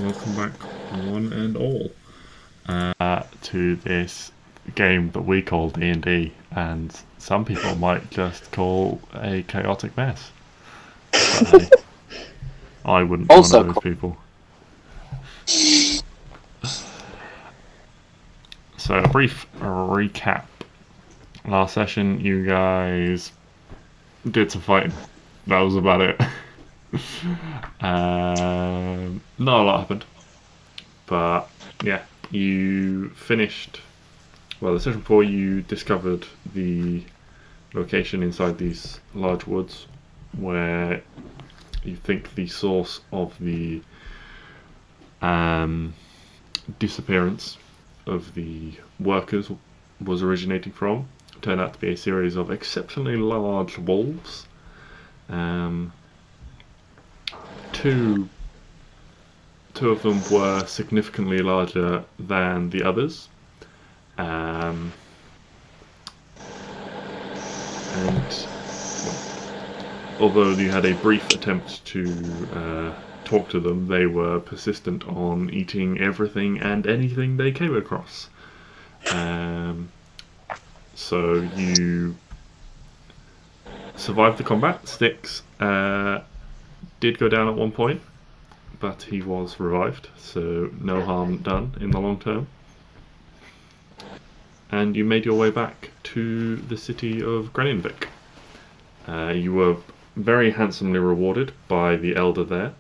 welcome back, one and all, to this game that we call D&D, and some people might just call a chaotic mess. But I wouldn't be one of those people. So, a brief recap. Last session, you guys did some fighting. That was about it. Not a lot happened, but yeah, you finished. Well, the session before, you discovered the location inside these large woods where you think the source of the disappearance of the workers was originating from. It turned out to be a series of exceptionally large wolves. Two of them were significantly larger than the others, and although you had a brief attempt to talk to them, they were persistent on eating everything and anything they came across. So you survived the combat. Styx did go down at one point, but he was revived, so no harm done in the long term. And you made your way back to the city of Grenenvik. You were very handsomely rewarded by the elder there,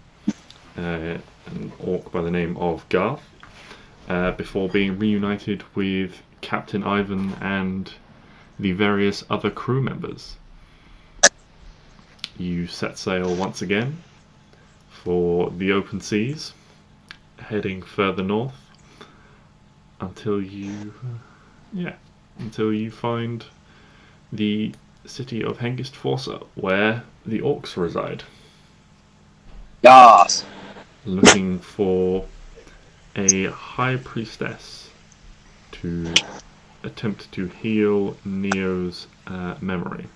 an orc by the name of Garth, before being reunited with Captain Ivan and the various other crew members. You set sail once again for the open seas, heading further north until you find the city of Hengist Forsa, where the orcs reside. Yes. Looking for a high priestess to attempt to heal Neo's memory.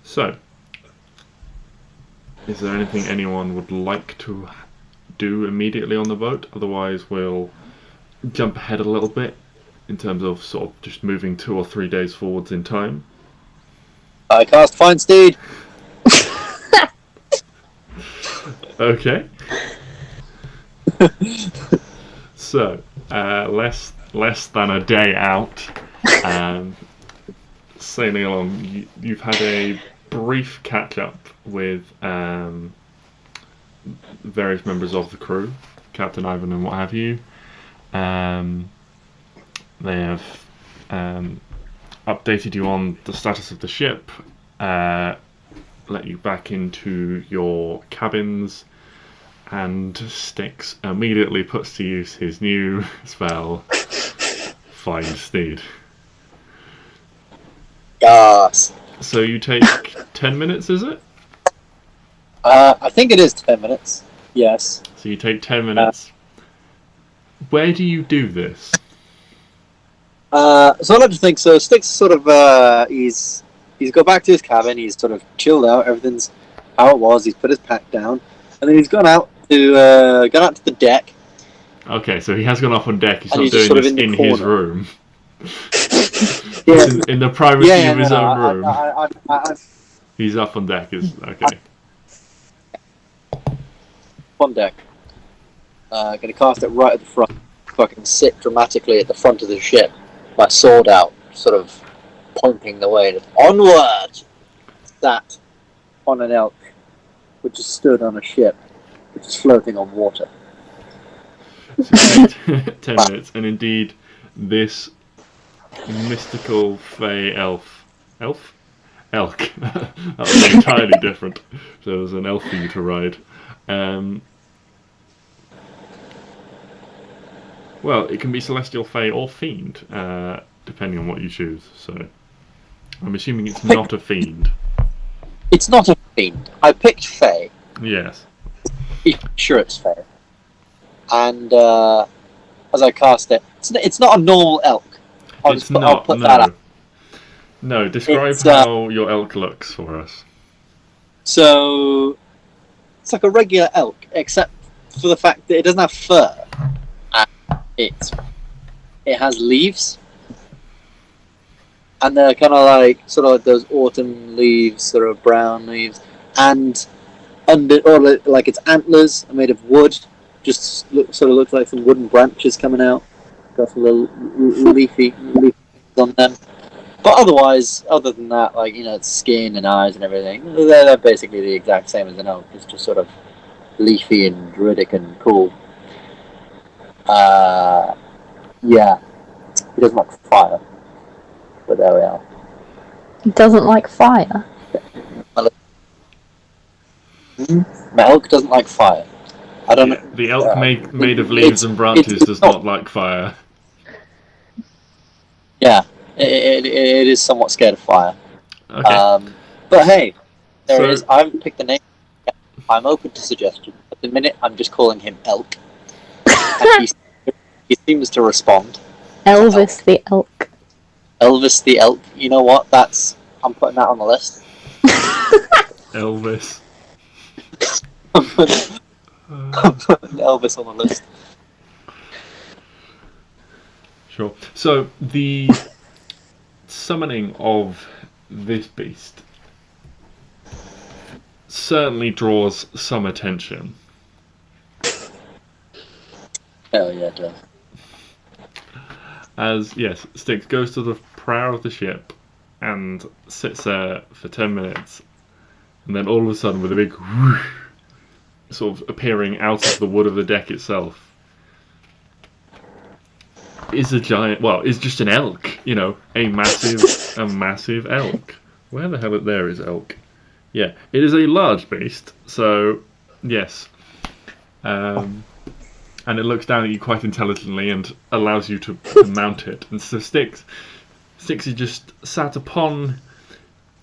So, is there anything anyone would like to do immediately on the boat? Otherwise, we'll jump ahead a little bit in terms of sort of just moving 2 or 3 days forwards in time. I cast Find Steed. Okay. So, less than a day out, sailing along, you've had a brief catch-up with various members of the crew, Captain Ivan and what have you. They have updated you on the status of the ship, let you back into your cabins, and Styx immediately puts to use his new spell, Find Steed. Yes. So you take 10 minutes, is it? I think it is 10 minutes. Yes. So you take 10 minutes. Where do you do this? So I like to think so. Styx sort of he's got back to his cabin. He's sort of chilled out. Everything's how it was. He's put his pack down, and then he's gone out to the deck. Okay, so he has gone off on deck. He's not doing this in his room. Yeah. In the privacy of his own room. I, He's up on deck. Okay. On deck. Gonna cast it right at the front. Fucking sit dramatically at the front of the ship, my sword out, sort of pointing the way. Onward! Sat on an elk, which is stood on a ship, which is floating on water. So 10 minutes, and indeed, this mystical fey elk. That was entirely different. So there was an elf for you to ride. Well, it can be celestial fey or fiend, depending on what you choose. So I'm assuming it's not a fiend. It's not a fiend. I picked fey. Yes. Sure, it's fey. And as I cast it, it's not a normal elk. I'll put that up. No, describe It's, how your elk looks for us. So it's like a regular elk, except for the fact that it doesn't have fur. And it has leaves, and they're kind of like sort of like those autumn leaves, sort of brown leaves, and like its antlers are made of wood. Just sort of looks like some wooden branches coming out. Got some little leafy on them. But otherwise, other than that, like, its skin and eyes and everything, they're basically the exact same as an elk. It's just sort of leafy and druidic and cool. Yeah, it doesn't like fire, but there we are. It doesn't like fire. My elk doesn't like fire. I don't know. The elk made of leaves and branches does not like fire. Yeah, it is somewhat scared of fire. Okay. But hey, there is. I haven't picked the name. I'm open to suggestions. At the minute, I'm just calling him Elk. And he seems to respond. Elvis the elk. Elvis the Elk. You know what? I'm putting that on the list. Elvis. I'm putting Elvis on the list. Sure. So the summoning of this beast certainly draws some attention. Hell yeah, it does. As, yes, Styx goes to the prow of the ship and sits there for 10 minutes, and then all of a sudden, with a big whoosh, sort of appearing out of the wood of the deck itself, is just an elk, a massive elk. Where the hell there is elk? Yeah, it is a large beast, so, yes. And it looks down at you quite intelligently and allows you to mount it. And so Styx is just sat upon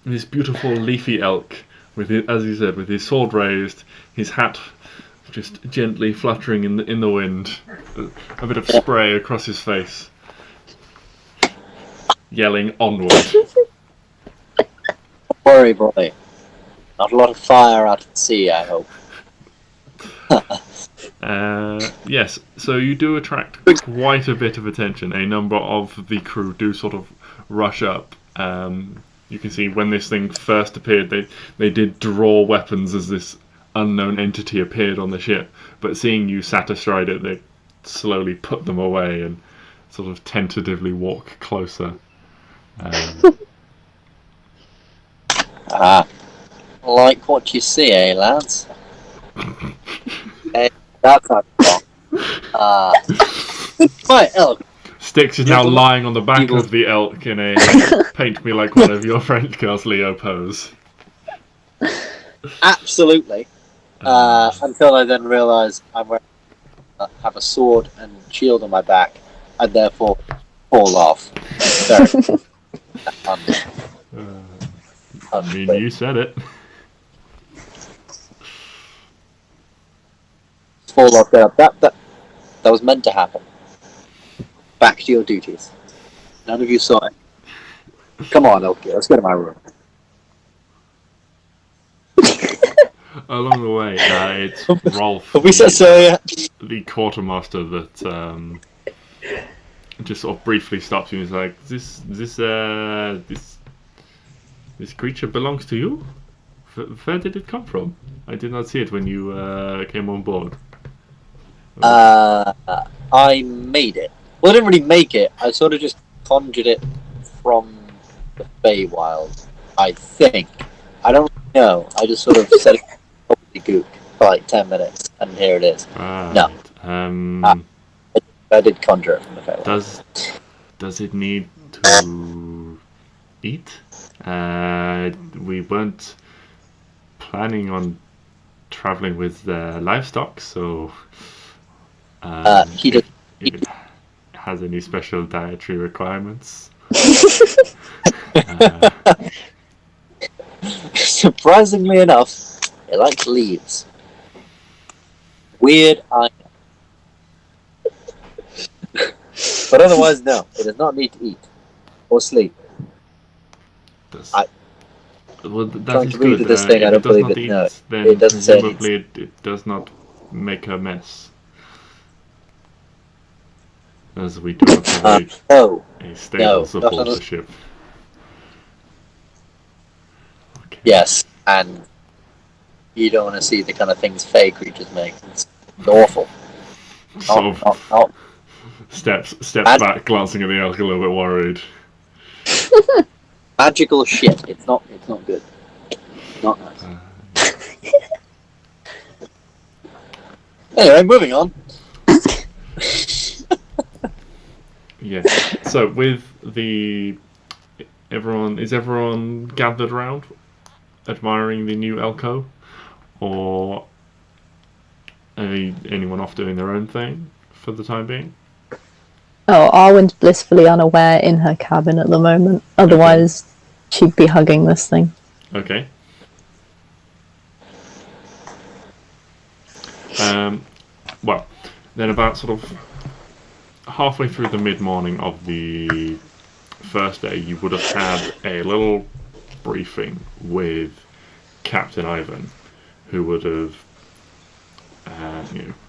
this beautiful leafy elk, as you said, with his sword raised, his hat just gently fluttering in the wind, a bit of spray across his face, yelling onward. Don't worry, boy. Not a lot of fire out at sea, I hope. Yes, so you do attract quite a bit of attention. A number of the crew do sort of rush up. You can see when this thing first appeared, they did draw weapons as this unknown entity appeared on the ship. But seeing you sat astride it, they slowly put them away and sort of tentatively walk closer. Like what you see, eh, lads? Hey, that's not wrong. My elk. Styx is now lying on the back of the elk in a paint me like one of your French girls Leo pose. Absolutely. Until I then realise have a sword and shield on my back, and therefore fall off. I mean, you said it. Fall off there. That was meant to happen. Back to your duties. None of you saw it. Come on, okay, let's go to my room. Along the way, it's Rolf, Have we said so yet? the quartermaster, that just sort of briefly stops you and is like, this creature belongs to you? Where did it come from? I did not see it when you came on board. I made it. Well, I didn't really make it. I sort of just conjured it from the Feywild, I think. I don't know. I just sort of said it gook for like 10 minutes, and here it is. No. I did conjure it from the Feywild. Does it need to eat? We weren't planning on traveling with livestock, so if it has any special dietary requirements. Surprisingly enough, it likes leaves. Weird, I know. But otherwise, no. It does not need to eat or sleep. That's, I- well, that Trying is to read good. this thing, If I it don't does believe not it. eat, No, then it doesn't say it eats. presumably it does not make a mess. As we do not have No, a stable not support unless. ship. Okay. Yes, and you don't want to see the kind of things fey creatures make. It's awful. Sort of Not steps Mag- back, glancing at the elk a little bit worried. magical shit. It's not good. Not nice. Anyway, moving on. Yes. So with is everyone gathered around, admiring the new Elko, or anyone off doing their own thing for the time being? Oh, Arwen's blissfully unaware in her cabin at the moment. Otherwise, she'd be hugging this thing. Okay. Well, then about sort of halfway through the mid-morning of the first day, you would have had a little briefing with Captain Ivan, who would have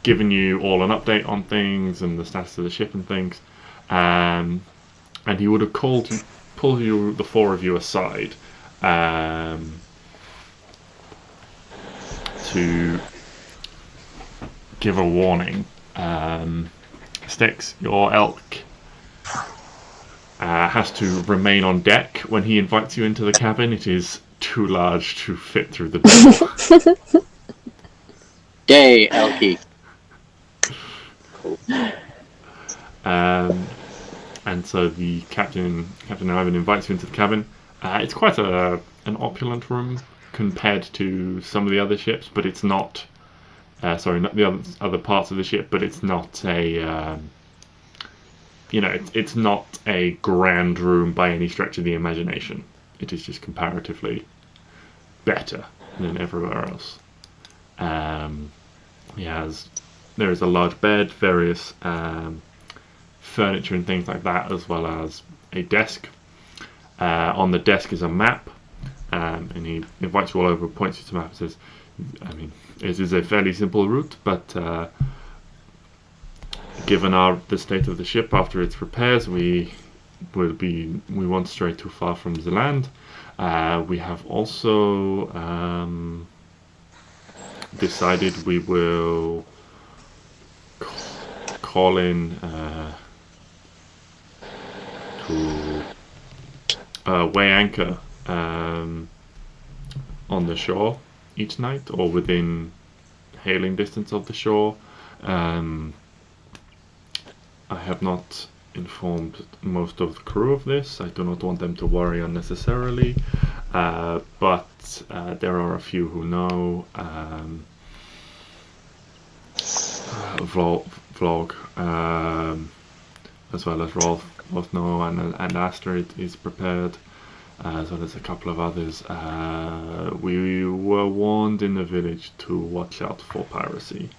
given you all an update on things and the status of the ship and things, and he would have pulled you, the four of you, aside to give a warning. Styx, your elk has to remain on deck when he invites you into the cabin. It is too large to fit through the door. Yay, Elkie. Cool. And so the Captain Ivan invites you into the cabin. It's quite an opulent room compared to some of the other ships, but it's not. Not the other parts of the ship, but it's not a. It's not a grand room by any stretch of the imagination. It is just comparatively better than everywhere else. There is a large bed, various furniture and things like that, as well as a desk. On the desk is a map, and he invites you all over, points you to the map, and says, it is a fairly simple route, but given the state of the ship after its repairs, we won't stray too far from the land. We have also decided we will call in to weigh anchor on the shore each night, or within hailing distance of the shore. I have not informed most of the crew of this. I do not want them to worry unnecessarily, but there are a few who know. Vlog, as well as Rolf know, and Astrid is prepared, as well as a couple of others. We were warned in the village to watch out for piracy.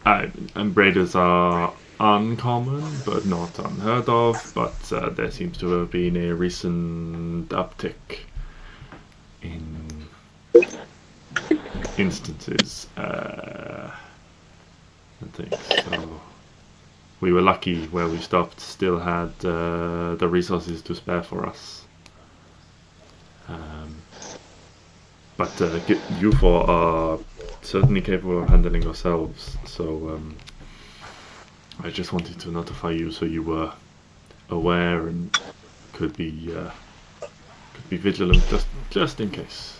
And raiders are uncommon, but not unheard of. But there seems to have been a recent uptick in instances. I think so. We were lucky where we stopped. Still had the resources to spare for us. But you four are certainly capable of handling yourselves, so I just wanted to notify you so you were aware and could be vigilant just in case.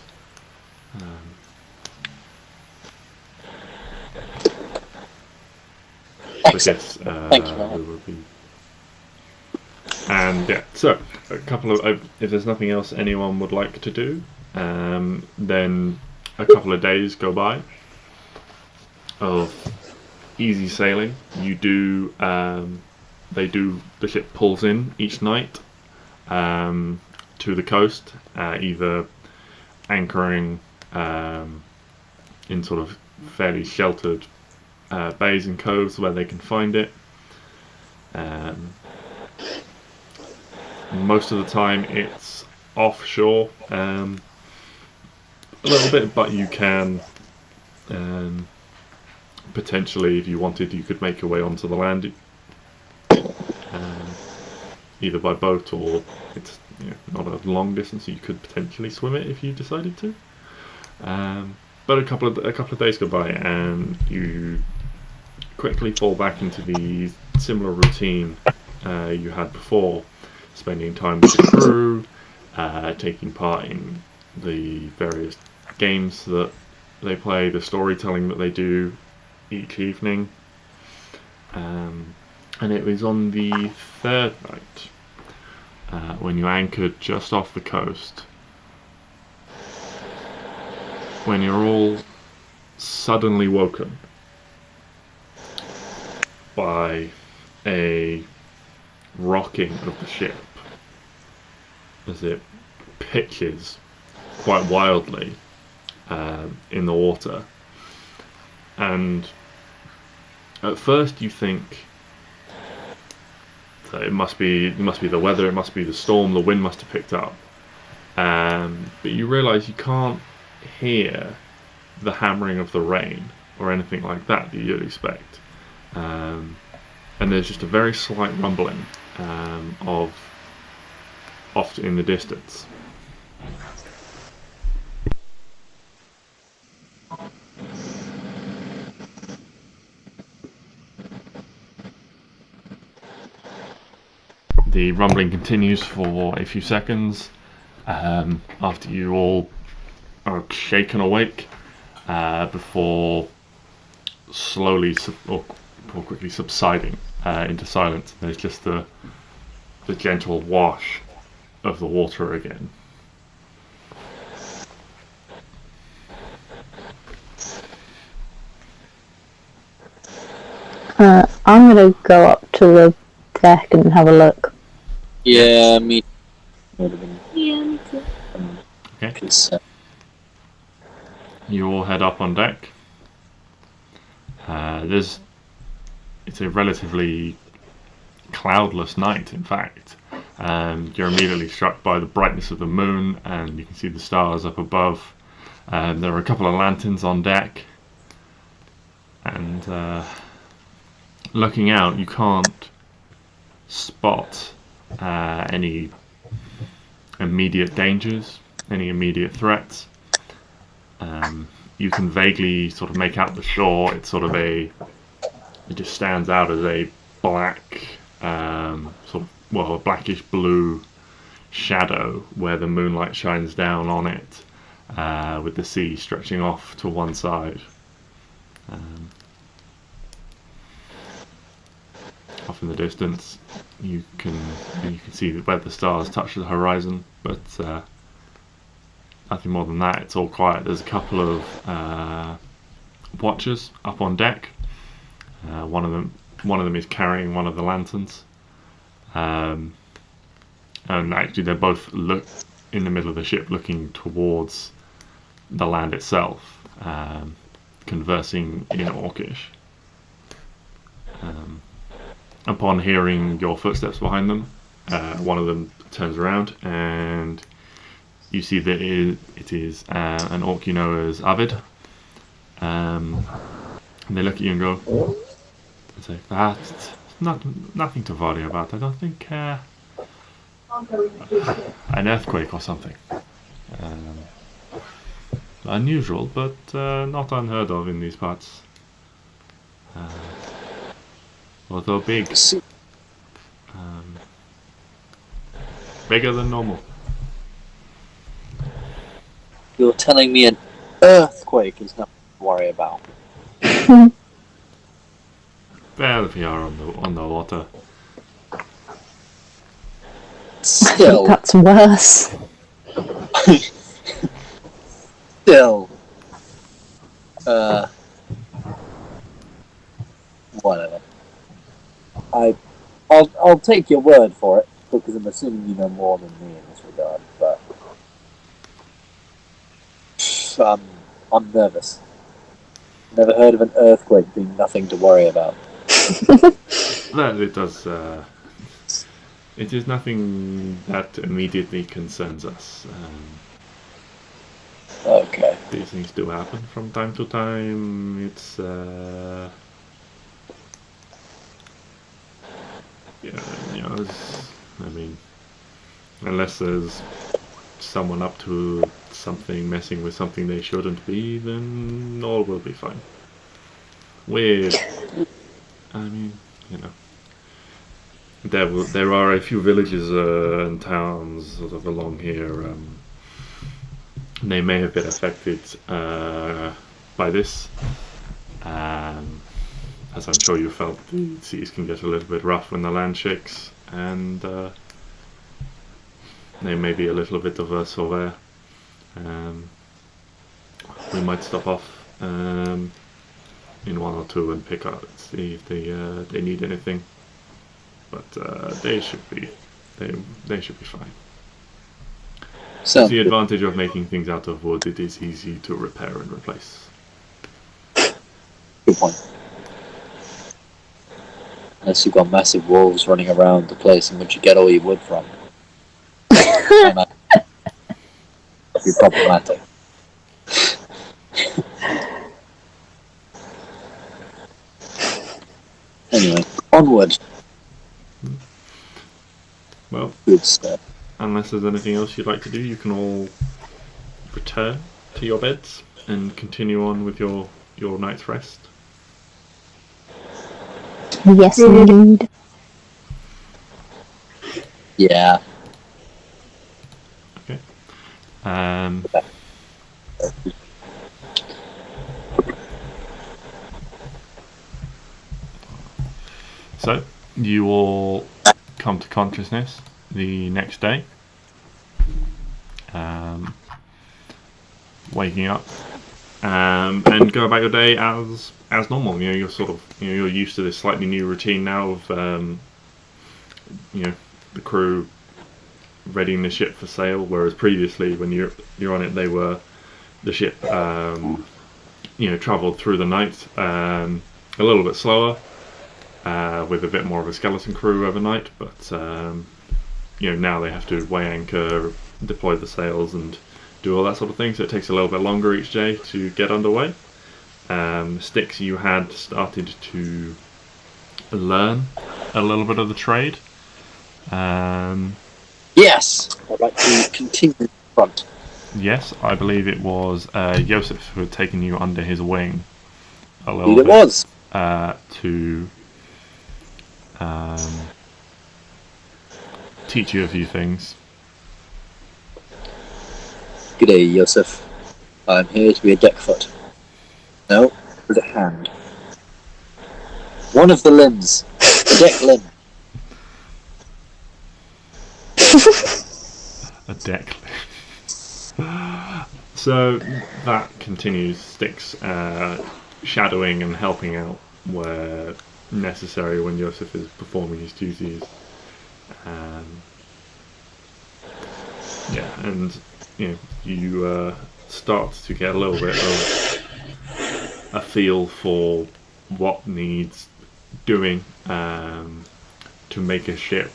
But yes, Thank you. we will be. And yeah, so a couple of if there's nothing else anyone would like to do, then a couple of days go by of easy sailing. The ship pulls in each night to the coast, either anchoring in sort of fairly sheltered bays and coves where they can find it, Most of the time it's offshore, a little bit, but you can potentially, if you wanted, you could make your way onto the land, either by boat or it's not a long distance. You could potentially swim it if you decided to. But a couple of days go by, and you quickly fall back into the similar routine you had before, spending time with the crew, taking part in the various games that they play, the storytelling that they do each evening. And it was on the third night, when you anchored just off the coast, when you're all suddenly woken by a rocking of the ship as it pitches quite wildly in the water. And at first you think that it must be the weather, it must be the storm, the wind must have picked up. But you realise you can't hear the hammering of the rain or anything like that you'd expect. And there's just a very slight rumbling of off in the distance. The rumbling continues for a few seconds after you all are shaken awake before slowly or quickly subsiding into silence. There's just the gentle wash of the water again. I'm gonna go up to the deck and have a look. Yeah, me. Yeah, me too. Okay. You all head up on deck. It's a relatively cloudless night, in fact. You're immediately struck by the brightness of the moon, and you can see the stars up above. There are a couple of lanterns on deck, and looking out, you can't spot any immediate dangers, any immediate threats. You can vaguely sort of make out the shore. It's sort of it just stands out as a black, a blackish blue shadow where the moonlight shines down on it, with the sea stretching off to one side. Off in the distance, you can see where the stars touch the horizon, but nothing more than that. It's all quiet. There's a couple of watchers up on deck. One of them is carrying one of the lanterns, and actually they both look in the middle of the ship, looking towards the land itself, conversing in Orcish. Upon hearing your footsteps behind them, one of them turns around, and you see that it is an orc you know as Avid. And they look at you and go, and say, "That's nothing to worry about. I don't think an earthquake or something. Unusual, but not unheard of in these parts. Although big, bigger than normal." You're telling me an earthquake is nothing to worry about? Well, if you are on the water. Still, That's worse. still. Whatever. I'll take your word for it, because I'm assuming you know more than me in this regard, but I'm nervous. Never heard of an earthquake being nothing to worry about. That it does It is nothing that immediately concerns us. Okay. These things do happen from time to time. It's yeah, I mean, unless there's someone up to something, messing with something they shouldn't be, then all will be fine. I mean, you know, there are a few villages and towns sort of along here. They may have been affected by this. As I'm sure you felt, the seas can get a little bit rough when the land shakes, and they may be a little bit of a surveyor. We might stop off in one or two and pick up, see if they need anything. But they should be fine. So It's the advantage of making things out of wood. It is easy to repair and replace. good point. Unless you've got massive wolves running around the place in which you get all your wood from. That'd be problematic. Anyway, onward. Well, Good stuff. unless there's anything else you'd like to do, you can all return to your beds and continue on with your night's rest. Yes, indeed. Yeah. Okay. So you all come to consciousness the next day, waking up, and go about your day as normal. You know, you're sort of you're used to this slightly new routine now of the crew readying the ship for sail, whereas previously when you're on it, the ship travelled through the night a little bit slower, with a bit more of a skeleton crew overnight, but now they have to weigh anchor, deploy the sails, and do all that sort of thing, so it takes a little bit longer each day to get underway. Styx, you had started to learn a little bit of the trade. Yes. I'd like to continue in front. Yes, I believe it was Joseph who had taken you under his wing a little Indeed it bit was. to teach you a few things. G'day, Yosef. I'm here to be a deckfoot. No, with a hand. One of the limbs. A deck limb. A deck. So that continues. Styx shadowing and helping out where necessary when Joseph is performing his duties. And you start to get a little bit of a feel for what needs doing to make a ship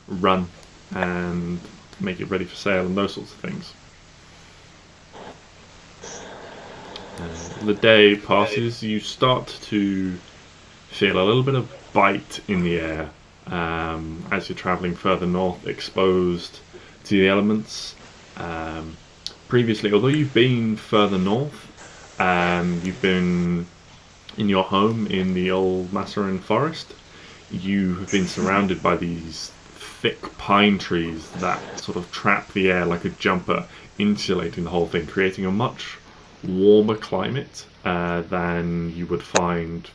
run and make it ready for sail and those sorts of things. The day passes, you start to feel a little bit of bite in the air as you're travelling further north, exposed to the elements. Previously, although you've been further north, you've been in your home in the old Massarin forest, you have been surrounded by these thick pine trees that sort of trap the air like a jumper, insulating the whole thing, creating a much warmer climate than you would find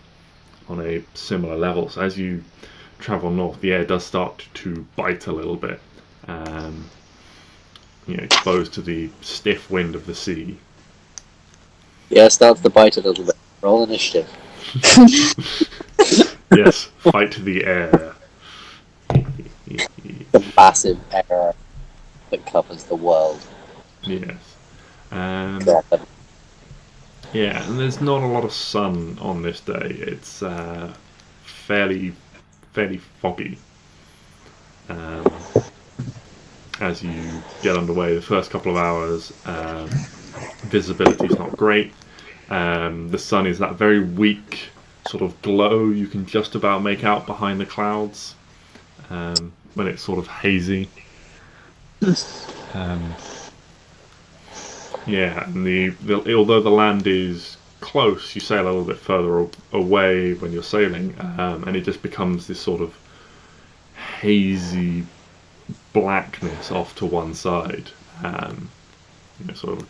on a similar level. So as you travel north, the air does start to bite a little bit, exposed to the stiff wind of the sea. Yeah, it starts to bite a little bit. Roll initiative. Yes, fight the air. The massive air that covers the world. Yes. God. Yeah, and there's not a lot of sun on this day. It's fairly foggy. Um, as you get underway, the first couple of hours, visibility is not great. The sun is that very weak sort of glow you can just about make out behind the clouds when it's sort of hazy. Yeah, and although the land is close, you sail a little bit further away when you're sailing, and it just becomes this sort of hazy blackness off to one side, sort of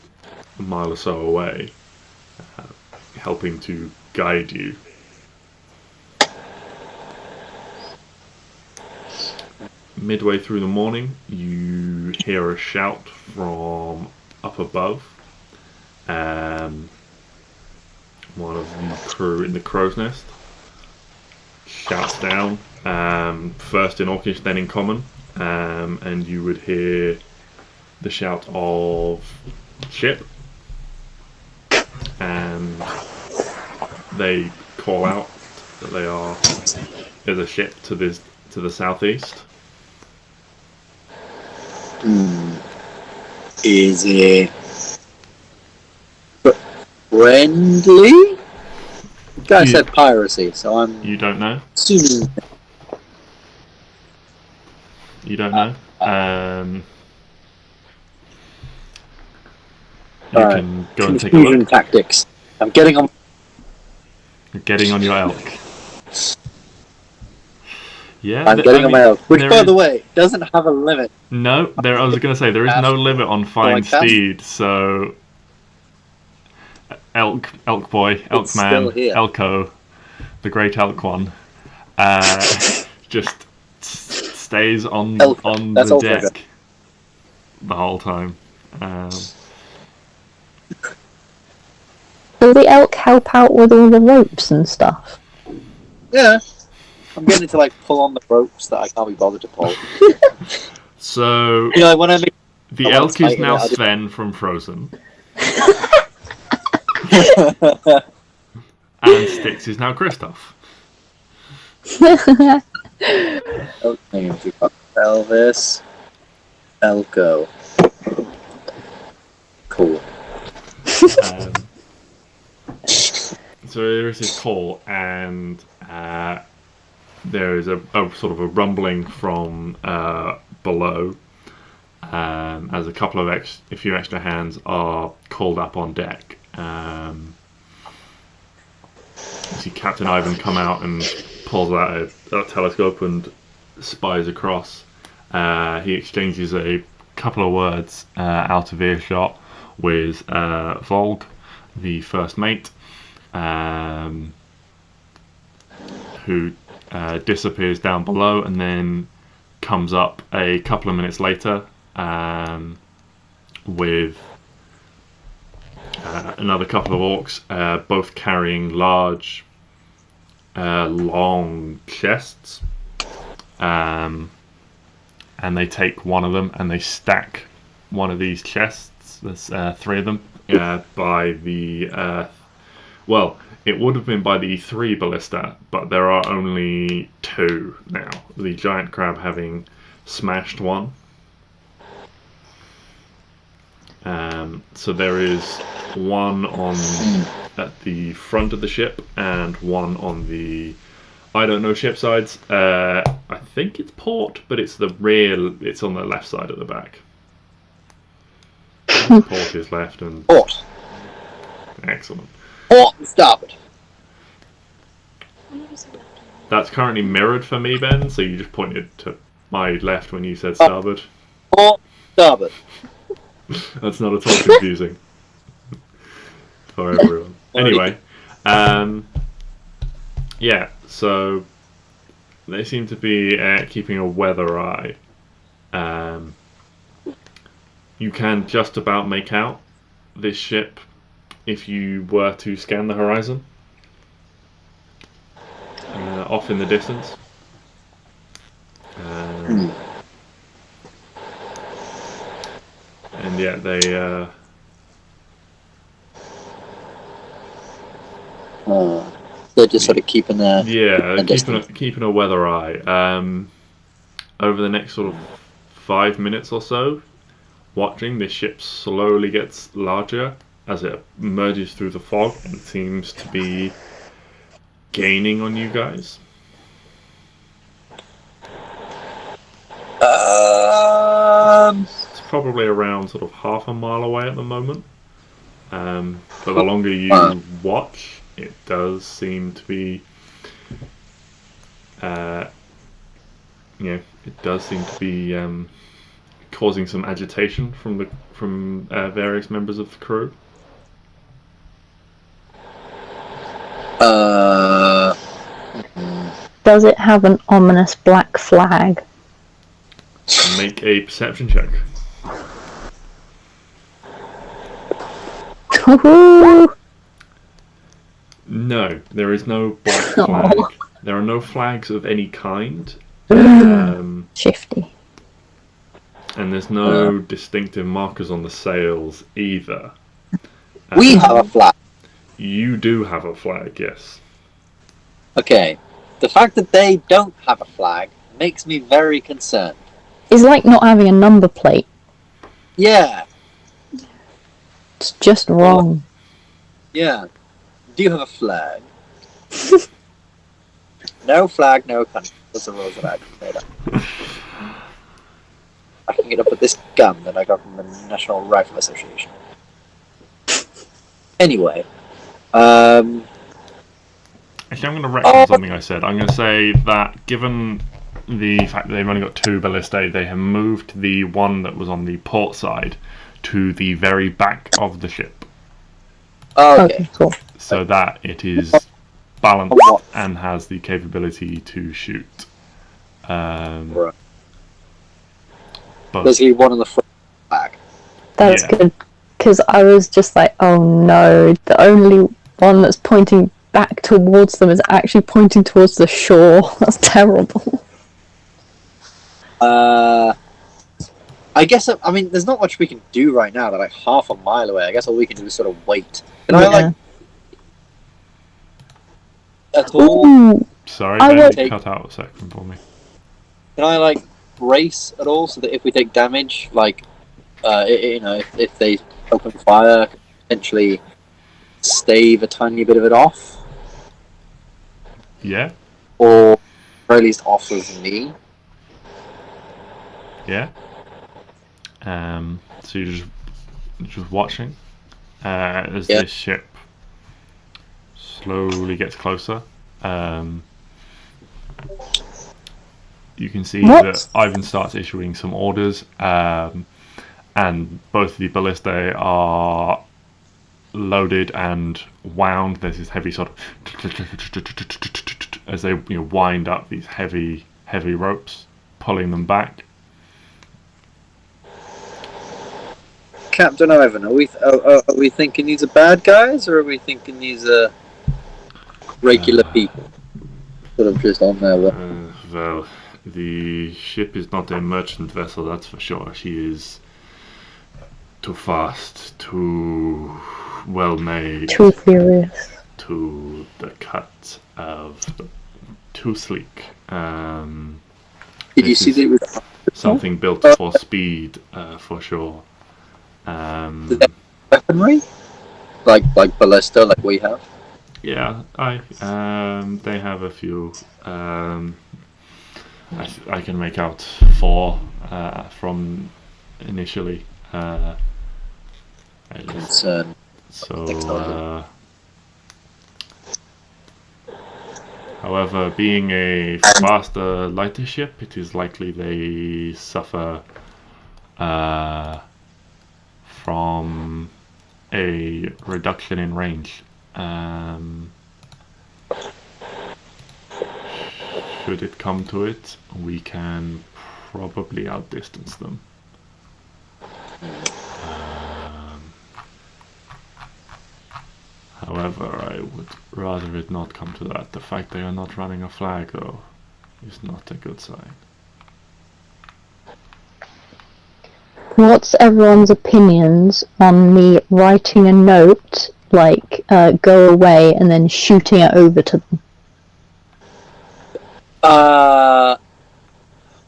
a mile or so away, helping to guide you. Midway through the morning, you hear a shout from up above. One of the crew in the crow's nest shouts down, first in Orcish, then in Common, and you would hear the shout of ship, and they call out that there's a ship to the southeast. Is it friendly? You guys said piracy, so I'm You don't know? assuming. You don't know? You can go and take a Confusion look. tactics. I'm getting on. You're getting on your elk. Yeah, I'm getting on my elk, which, there by is- the way, doesn't have a limit. No, I was going to say there is no limit on fine steed. So, elk boy, elk It's man, still here. elko, the great elk one, just stays on That's the also deck good. the whole time. Will the elk help out with all the ropes and stuff? Yeah. I'm getting to pull on the ropes that I can't be bothered to pull. So When I make the I want elk to is tighten now it, I do- Sven from Frozen, and Styx is now Kristoff. names. We've got Elvis, Elko. Cool. So there is this call, and there is a sort of a rumbling from below, as a couple of a few extra hands are called up on deck. You see Captain Ivan come out and pulls out a telescope and spies across. He exchanges a couple of words out of earshot with Volg, the first mate, who disappears down below and then comes up a couple of minutes later with another couple of orcs, both carrying large, long chests, and they take one of them and they stack one of these chests. There's 3 of them by the well, it would have been by the 3 ballista, but there are only 2 now. The giant crab having smashed one. So there is one at the front of the ship and one on the, I don't know, ship sides. I think it's port, but it's the rear. It's on the left side at the back. Port is left and Port. excellent. Port and starboard. That's currently mirrored for me, Ben. So you just pointed to my left when you said starboard. Port, starboard. That's not at all confusing for everyone. Anyway, yeah, so they seem to be keeping a weather eye. You can just about make out this ship if you were to scan the horizon off in the distance. And yeah, they They're just sort of keeping a yeah a distance. keeping a weather eye. over the next sort of 5 minutes or so, watching this ship slowly gets larger as it merges through the fog and seems to be gaining on you guys. It's probably around sort of half a mile away at the moment. But the longer you watch, it does seem to be, causing some agitation from various members of the crew. Does it have an ominous black flag? Make a perception check. Woohoo! No, there is no black flag. There are no flags of any kind. Shifty. And there's no distinctive markers on the sails either. We have a flag. You do have a flag, yes. Okay. The fact that they don't have a flag makes me very concerned. It's like not having a number plate. Yeah. It's just wrong. Yeah. Do you have a flag? No flag, no country. That's the rules that I made up. I can get up with this gun that I got from the National Rifle Association. Anyway. Actually, I'm going to retcon something I said. I'm going to say that given the fact that they've only got 2 ballistae, they have moved the one that was on the port side to the very back of the ship. Okay, cool. So that it is balanced and has the capability to shoot. Right. But There's one on the front back. That's good. Because I was just like, oh no, the only one that's pointing back towards them is actually pointing towards the shore. That's terrible. I guess, I mean, there's not much we can do right now. They're like half a mile away. I guess all we can do is sort of wait. Can I, like... At all? Ooh, sorry, I Ben, would- you cut out a second for me. Can I, like, brace at all so that if we take damage, like, if they open fire, potentially stave a tiny bit of it off? Yeah? Or at least off of me? Yeah? So you're just watching as this ship slowly gets closer. You can see that Ivan starts issuing some orders, and both the ballistae are loaded and wound. There's this heavy sort of as they wind up these heavy ropes, pulling them back. Captain Ivan, are we thinking these are bad guys, or are we thinking these are regular people? Sort of just on their way. Well, the ship is not a merchant vessel, that's for sure. She is too fast, too well made, too furious. to the cut of too sleek. Did you see that it was something built for speed, for sure. weaponry? Like ballista, like we have? Yeah, they have a few. I can make out 4 from initially. However, being a faster, lighter ship, it is likely they suffer from a reduction in range. Should it come to it, we can probably outdistance them. However, I would rather it not come to that. The fact they are not running a flag, though, is not a good sign. What's everyone's opinions on me writing a note, like, go away, and then shooting it over to them?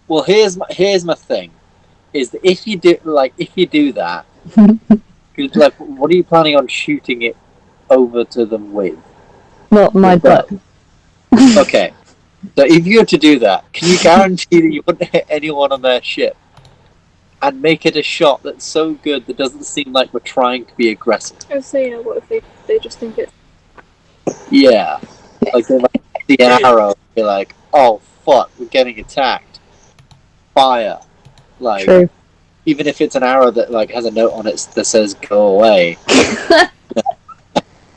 Well, here's my thing. Is that if you do that, like, what are you planning on shooting it over to them with? Not my bow. Okay. So if you were to do that, can you guarantee that you wouldn't hit anyone on their ship? And make it a shot that's so good that doesn't seem like we're trying to be aggressive. I was saying, what if they just think it's... Yeah. Like, they might see an arrow and be like, oh, fuck, we're getting attacked. Fire. Like, True. even if it's an arrow that, like, has a note on it that says, go away.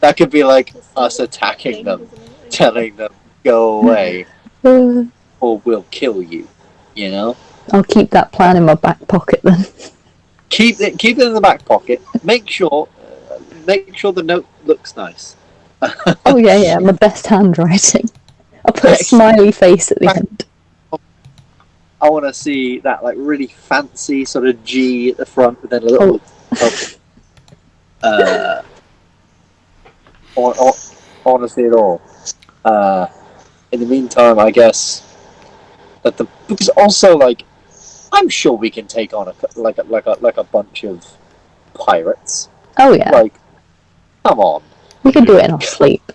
That could be, like, us attacking them, telling them, go away, or we'll kill you, you know? I'll keep that plan in my back pocket then. Keep it in the back pocket. Make sure the note looks nice. Oh yeah, my best handwriting. I'll put a smiley face at the end. I want to see that, like, really fancy sort of G at the front, with then a little. I want to see it all. In the meantime, I guess that because also, like, I'm sure we can take on a bunch of pirates. Oh yeah. Like, come on. We can do it in our sleep.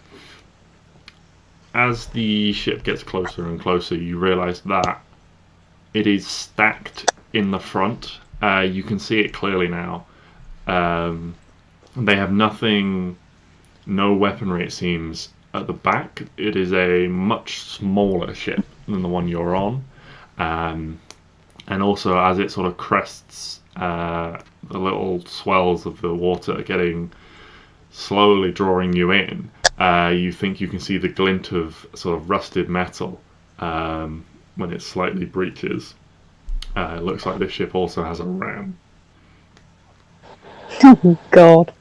As the ship gets closer and closer, you realise that it is stacked in the front. You can see it clearly now. They have no weaponry, it seems, at the back. It is a much smaller ship than the one you're on. And also, as it sort of crests, the little swells of the water getting slowly drawing you in, you think you can see the glint of sort of rusted metal when it slightly breaches. It looks like this ship also has a ram. Oh God.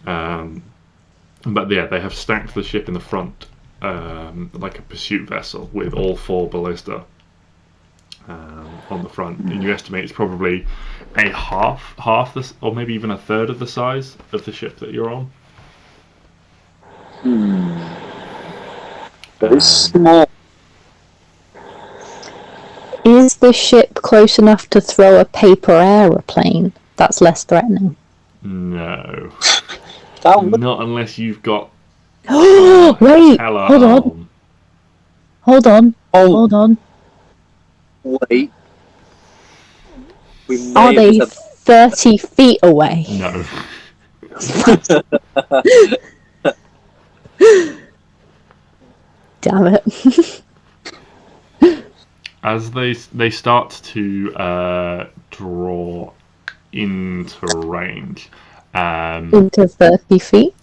But yeah, they have stacked the ship in the front like a pursuit vessel with all 4 ballista on the front, and you estimate it's probably a half this, or maybe even a third of the size of the ship that you're on. Very small. Is the ship close enough to throw a paper aeroplane? That's less threatening. No. That would... Not unless you've got Wait, Hella hold on. arm. Hold on. Oh, Hold on. wait. We may Are have they said- 30 feet away? No. Damn it. As they start to draw into range. Into 30 feet?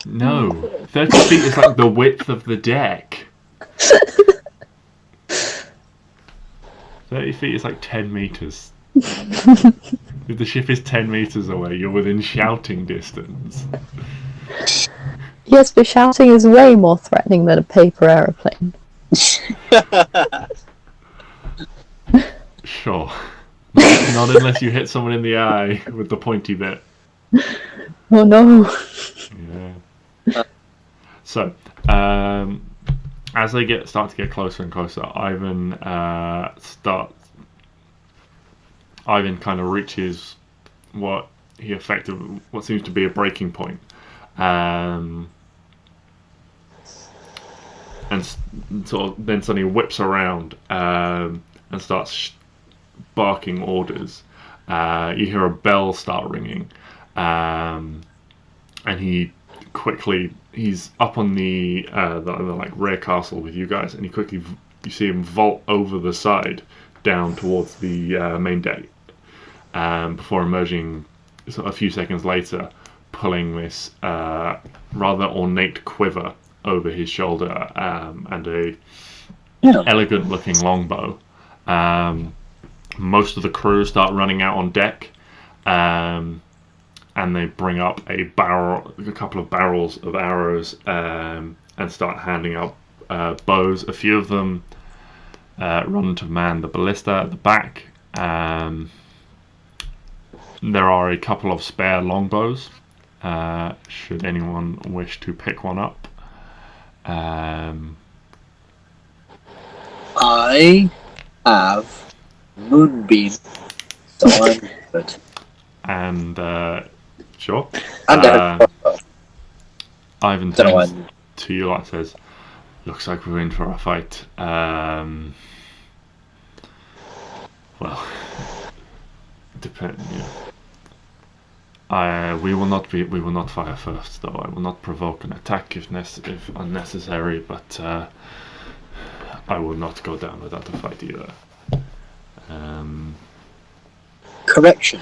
No, 30 feet is like the width of the deck. 30 feet is like 10 meters. If the ship is 10 meters away, you're within shouting distance. Yes, but shouting is way more threatening than a paper aeroplane. Sure. Not unless you hit someone in the eye with the pointy bit. Oh no. Yeah. So, as they start to get closer and closer, Ivan kind of reaches what seems to be a breaking point, and sort of then suddenly whips around and starts barking orders. You hear a bell start ringing, and he's up on the like rear castle with you guys, and you see him vault over the side down towards the main deck, before emerging sort of a few seconds later, pulling this rather ornate quiver over his shoulder, and a elegant looking longbow. Most of the crew start running out on deck, and they bring up a couple of barrels of arrows, and start handing out bows. A few of them run to man the ballista at the back. There are a couple of spare longbows, should anyone wish to pick one up. I have Moonbeam, so I'm good. And sure. And a crossbow. Ivan Don't know turns when. to you and says, "Looks like we're in for a fight." Well, depend. We will not fire first, though. I will not provoke an attack if unnecessary, but I will not go down without a fight either. Correction.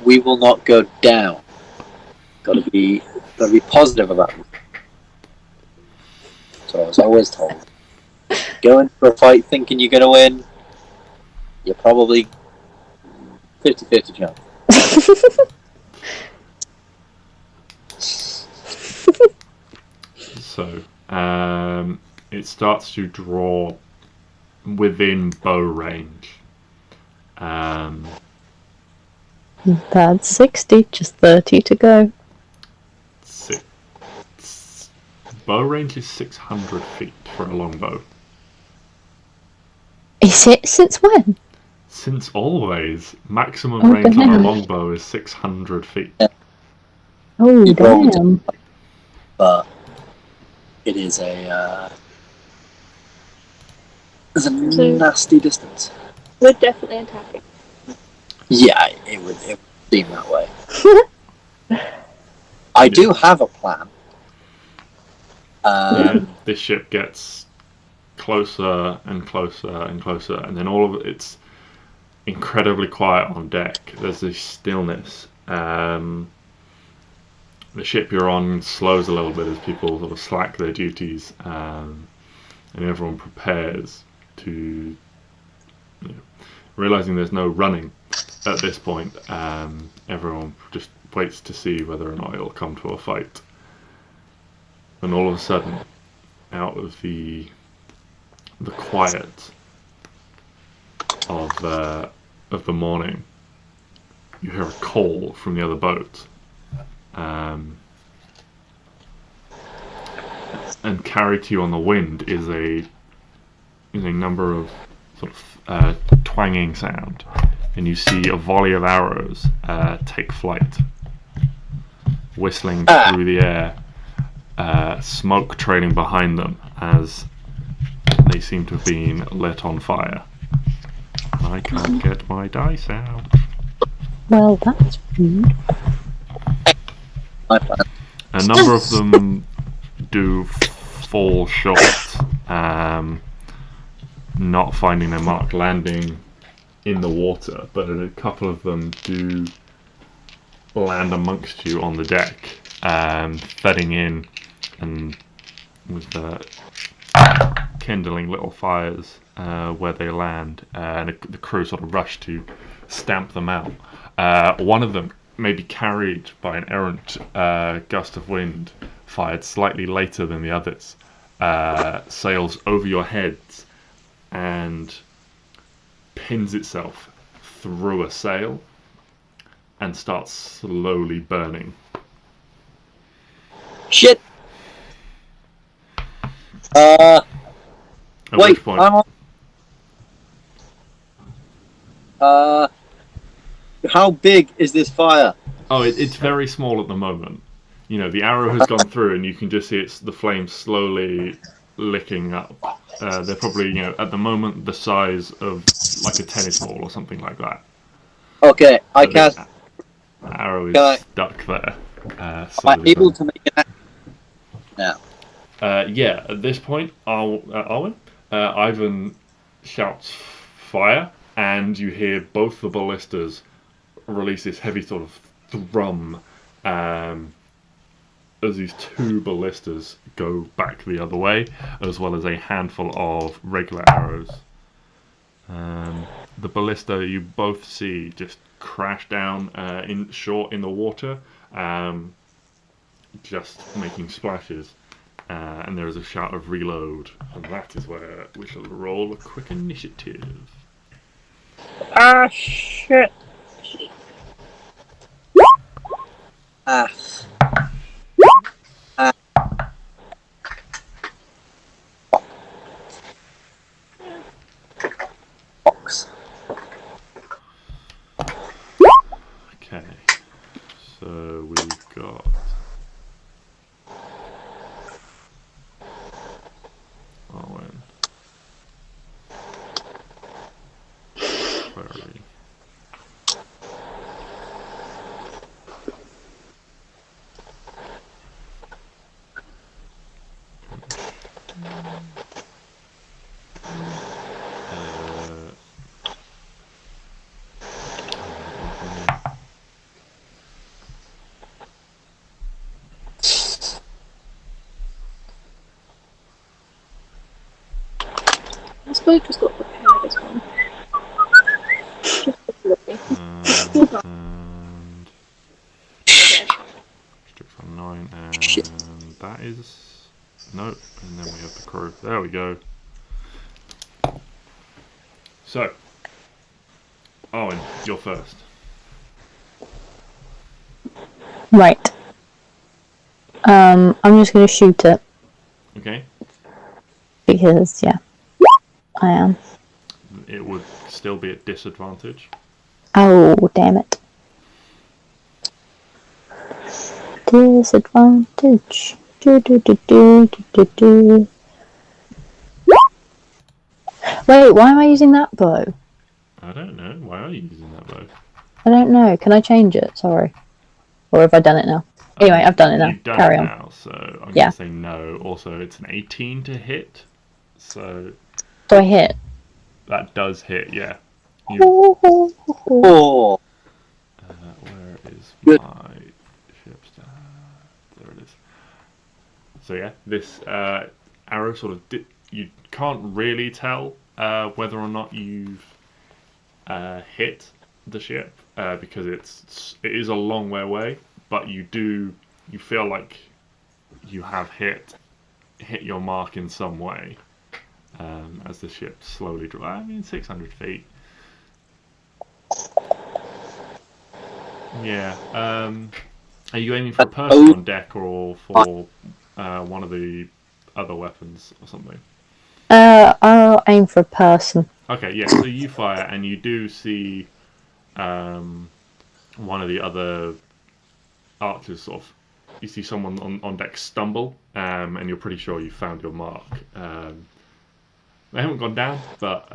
We will not go down. Gotta be positive about it. So I was always told. Go in for a fight thinking you're gonna win. You're probably 50-50 chance. So, it starts to draw within bow range. That's 60, just 30 to go. Bow range is 600 feet for a longbow. Is it? Since when? Since always, maximum Oh, range on a damn. longbow is 600 feet. Oh, You rolled damn. But it is it's a nasty distance. We're definitely attacking. Yeah, it would seem that way. I do have a plan. This ship gets closer and closer and closer, and then all of it's incredibly quiet on deck. There's this stillness. The ship you're on slows a little bit as people sort of slack their duties, and everyone prepares to, realizing there's no running at this point. Everyone just waits to see whether or not it'll come to a fight. And all of a sudden, out of the quiet of the morning, you hear a call from the other boat. And carried to you on the wind is a number of sort of twanging sound, and you see a volley of arrows take flight, whistling through the air, smoke trailing behind them as they seem to have been lit on fire. I can't get my dice out. Well, that's rude. My plan. A number of them do fall short, not finding their mark, landing in the water, but a couple of them do land amongst you on the deck, bedding in and with kindling little fires where they land, and the crew sort of rush to stamp them out. One of them, maybe carried by an errant gust of wind, fired slightly later than the others, sails over your heads and pins itself through a sail and starts slowly burning. Shit! At Wait, which point, I'm on. How big is this fire? it's very small at the moment. The arrow has gone through, and you can just see the flames slowly licking up. They're probably, at the moment, the size of like a tennis ball or something like that. Okay, I But cast. the arrow is Can I- stuck there. Am I slowly able burning. to make an action now? Yeah, at this point, Arwen, Ivan shouts fire, and you hear both the ballistas release this heavy sort of thrum as these two ballistas go back the other way, as well as a handful of regular arrows. The ballista you both see just crash down in the water, just making splashes. And there is a shout of reload, and that is where we shall roll a quick initiative. Ah, shit. Ah. Box. Okay. So we've got Arwen, Clary. I suppose just got prepared as well. Just looking. And strict on 9, and Shit. that is no, and then we have the crew. There we go. So, Owen, you're first. Right. I'm just gonna shoot it Okay. because yeah, I am. It would still be at disadvantage. Oh damn it! Disadvantage. Do do do do do do do. Wait, why am I using that bow? I don't know. Why are you using that bow? I don't know. Can I change it? Sorry. Or have I done it now? Anyway, I've done it now. You've done Carry it on. now, so I'm Yeah. gonna say no. Also, it's an 18 to hit, so Do I hit? that does hit. Yeah. You, Oh, where is Good. my ship stat? There it is. So yeah, this arrow sort of you can't really tell whether or not you've hit the ship because it is a long way away, but you feel like you have hit your mark in some way as the ship slowly drops. I mean, 600 feet. Yeah. Are you aiming for a person on deck or for one of the other weapons or something? I'll aim for a person. Okay, yeah. So you fire and you do see one of the other archers sort of. You see someone on deck stumble, and you're pretty sure you found your mark. They haven't gone down, but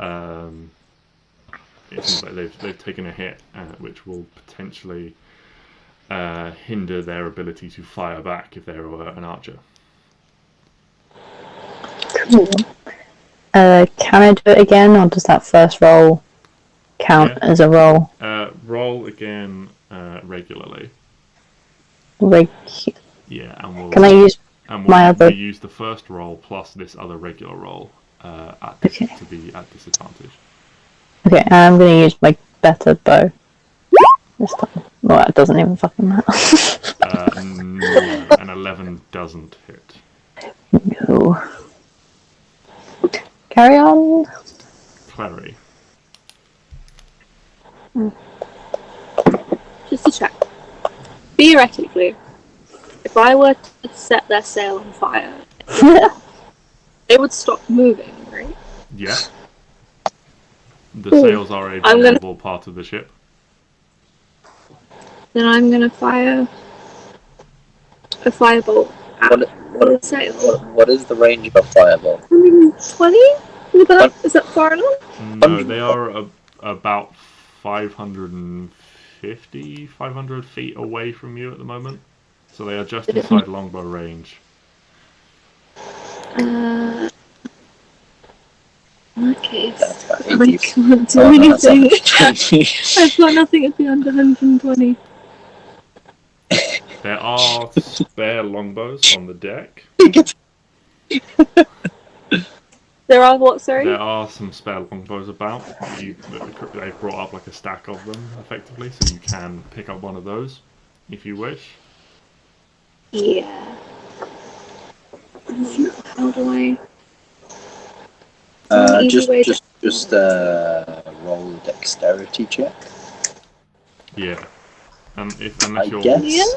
it seems like they've taken a hit, which will potentially hinder their ability to fire back if they're an archer. Cool. Can I do it again, or does that first roll count as a roll? Roll again regularly. Yeah, and we'll. Can I use my other? We'll use the first roll plus this other regular roll to be at disadvantage. Okay, I'm going to use my better bow this time. Well, that doesn't even fucking matter. No, an 11 doesn't hit. No. Carry on. Clary. Just to check. Theoretically, if I were to set their sail on fire, they would stop moving, right? Yeah. The sails are a vulnerable part of the ship. Then I'm gonna fire a firebolt at the sail. what is the range of a fireball? 120? Is that far enough? No, they are about 500 feet away from you at the moment. So they are just inside longbow range. In that case, That's about I 80. can't do Oh, no, that's anything. I've got nothing at the under 120. There are spare longbows on the deck. There are what, sorry? There are some spare longbows about. They've brought up like a stack of them, effectively, so you can pick up one of those if you wish. Yeah. How do I... Just roll a dexterity check. Yeah. Unless I you're... guess.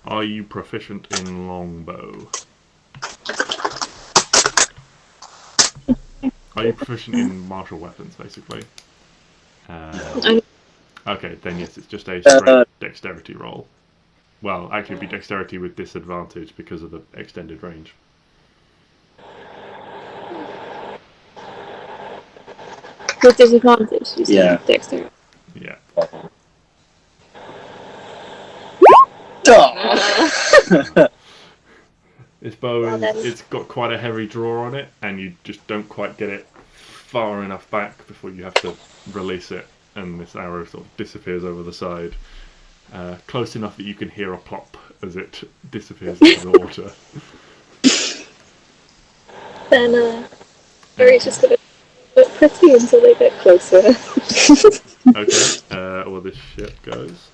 Are you proficient in longbow? Are you proficient in martial weapons, basically? Okay, then yes, it's just a straight dexterity roll. Well, actually, it'd be dexterity with disadvantage because of the extended range. With disadvantage, you say Yeah. dexterity. Yeah. This bow Well, then. it's got quite a heavy draw on it, and you just don't quite get it far enough back before you have to release it, and this arrow sort of disappears over the side, close enough that you can hear a plop as it disappears into the water. Then Harry's just gonna look pretty until they get closer. Okay, well this ship goes.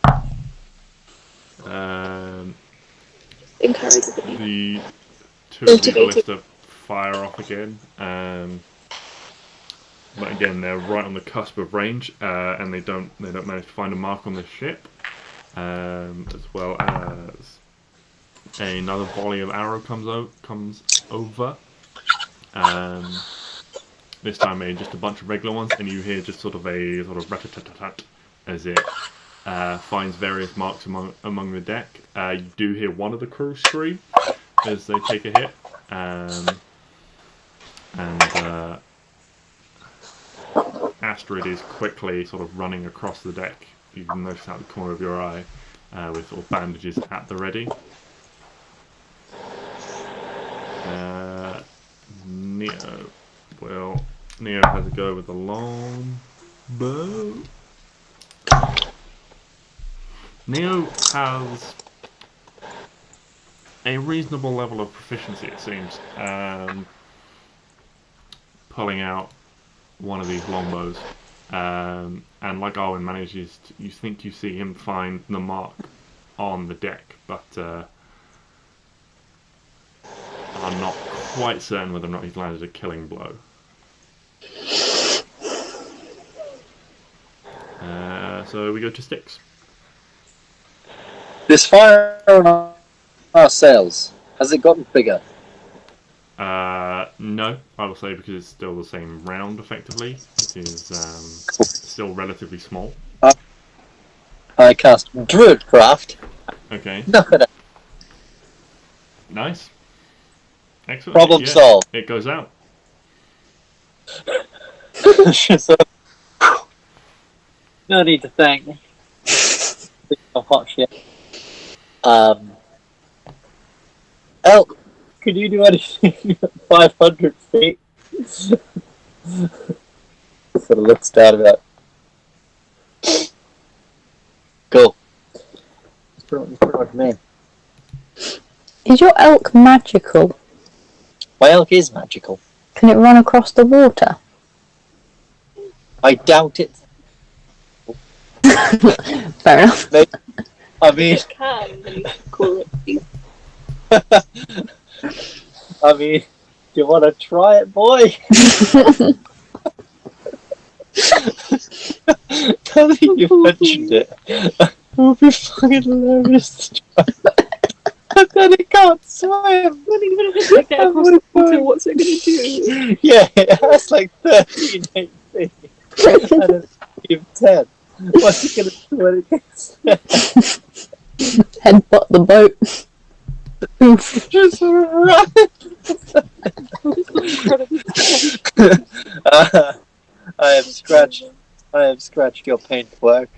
Encourage the The two of the ballista fire off again, but again they're right on the cusp of range, and they don't manage to find a mark on the ship, as well as another volley of arrow comes over. This time just a bunch of regular ones, and you hear just sort of rat-a-tat-tat as it finds various marks among the deck. You do hear one of the crew scream as they take a hit, and Astrid is quickly sort of running across the deck. You can notice out the corner of your eye, with sort of bandages at the ready. Neo. Well, Neo has a go with the long bow. Neo has a reasonable level of proficiency, it seems, pulling out one of these longbows. And like Arwen manages, you think you see him find the mark on the deck, but are not quite certain whether or not he's landed a killing blow. So we go to Styx. This fire on our sails, has it gotten bigger? No, I will say, because it's still the same round, effectively. It is still relatively small. I cast Druidcraft. Okay. Knock it out. Nice. Excellent. Problem solved. It goes out. So, no need to thank me. Hot shit. Elk, could you do anything at 500 feet? Sort of looks down at that. Cool. It's pretty much me. Is your elk magical? My elk is magical. Can it run across the water? I doubt it. Fair enough. I mean, can, then you should call it. I mean, do you want to try it, boy? Now that you mentioned it, it would be fucking hilarious to try. And then it can't swim. When are you going to get across the water? What's it going to do? Yeah, it has like 13 HP and a speed of 10. What's it going to do when it gets there? Headbutt the boat. Oof. Just run. I have scratched your paintwork.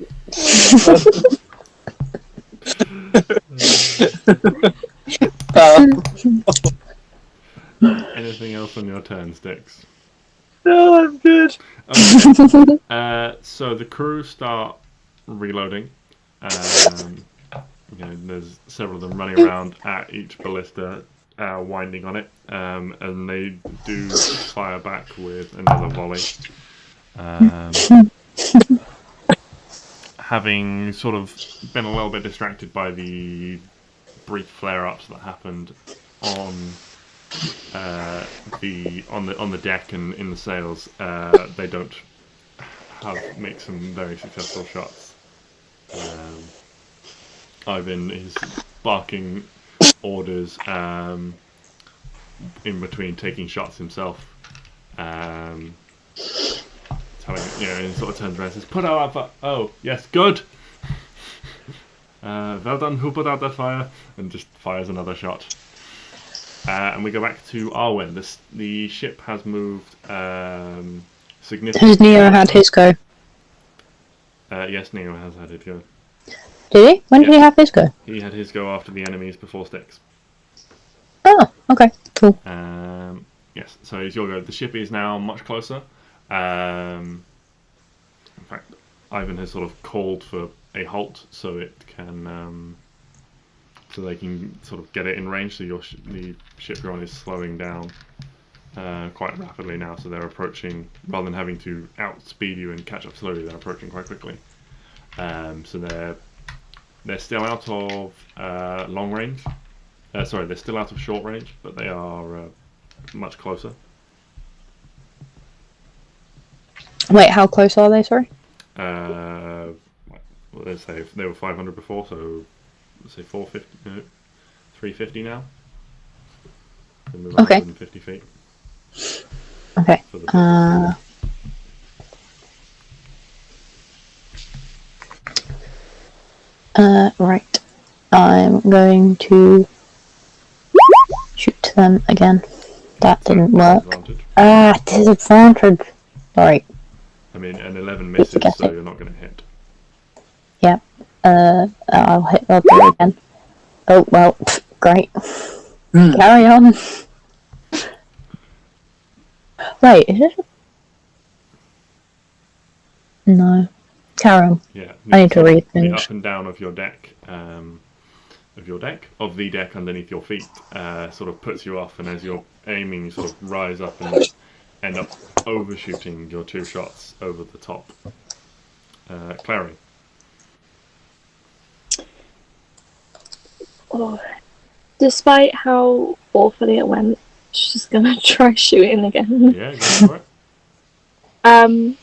Anything else on your turn, Styx? No, I'm good. Okay. So the crew start reloading. There's several of them running around at each ballista, winding on it, and they do fire back with another volley. Having sort of been a little bit distracted by the brief flare-ups that happened on the deck and in the sails, they don't make some very successful shots. Ivan is barking orders in between taking shots himself. It's telling it, and sort of turns around and says, "Put out that fire." Oh, yes, good. Well done. Who put out that fire? And just fires another shot. And we go back to Arwen. The ship has moved significantly. Has Neo had his go? Yes, Neo has had his go. Did he? When did Yeah. he have his go? He had his go after the enemies before Styx. Oh, okay, cool. Yes, so it's your go. The ship is now much closer. In fact, Ivan has sort of called for a halt so it can, so they can sort of get it in range. So the ship you're on is slowing down quite rapidly now. So they're approaching, rather than having to outspeed you and catch up slowly, they're approaching quite quickly. So they're still out of long range. Sorry, they're still out of short range, but they are much closer. Wait, how close are they? Sorry. Well, let's say they were 500 before, so let's say 450, 350 now. They move Okay. 150 feet. Okay. For the Right. I'm going to shoot them again. That didn't work. Advantage. Disadvantage. Sorry. I mean, an 11 misses, Forget so it. you're not going to hit. Yep. I'll do it again. Oh, well, great. Carry on. Wait, is it? No. Carry on. Yeah. I need to read The things. up and down of your deck, of the deck underneath your feet, sort of puts you off, and as you're aiming, you sort of rise up and end up overshooting your two shots over the top. Clary. Oh. Despite how awfully it went, she's gonna try shooting again. Yeah, go for it.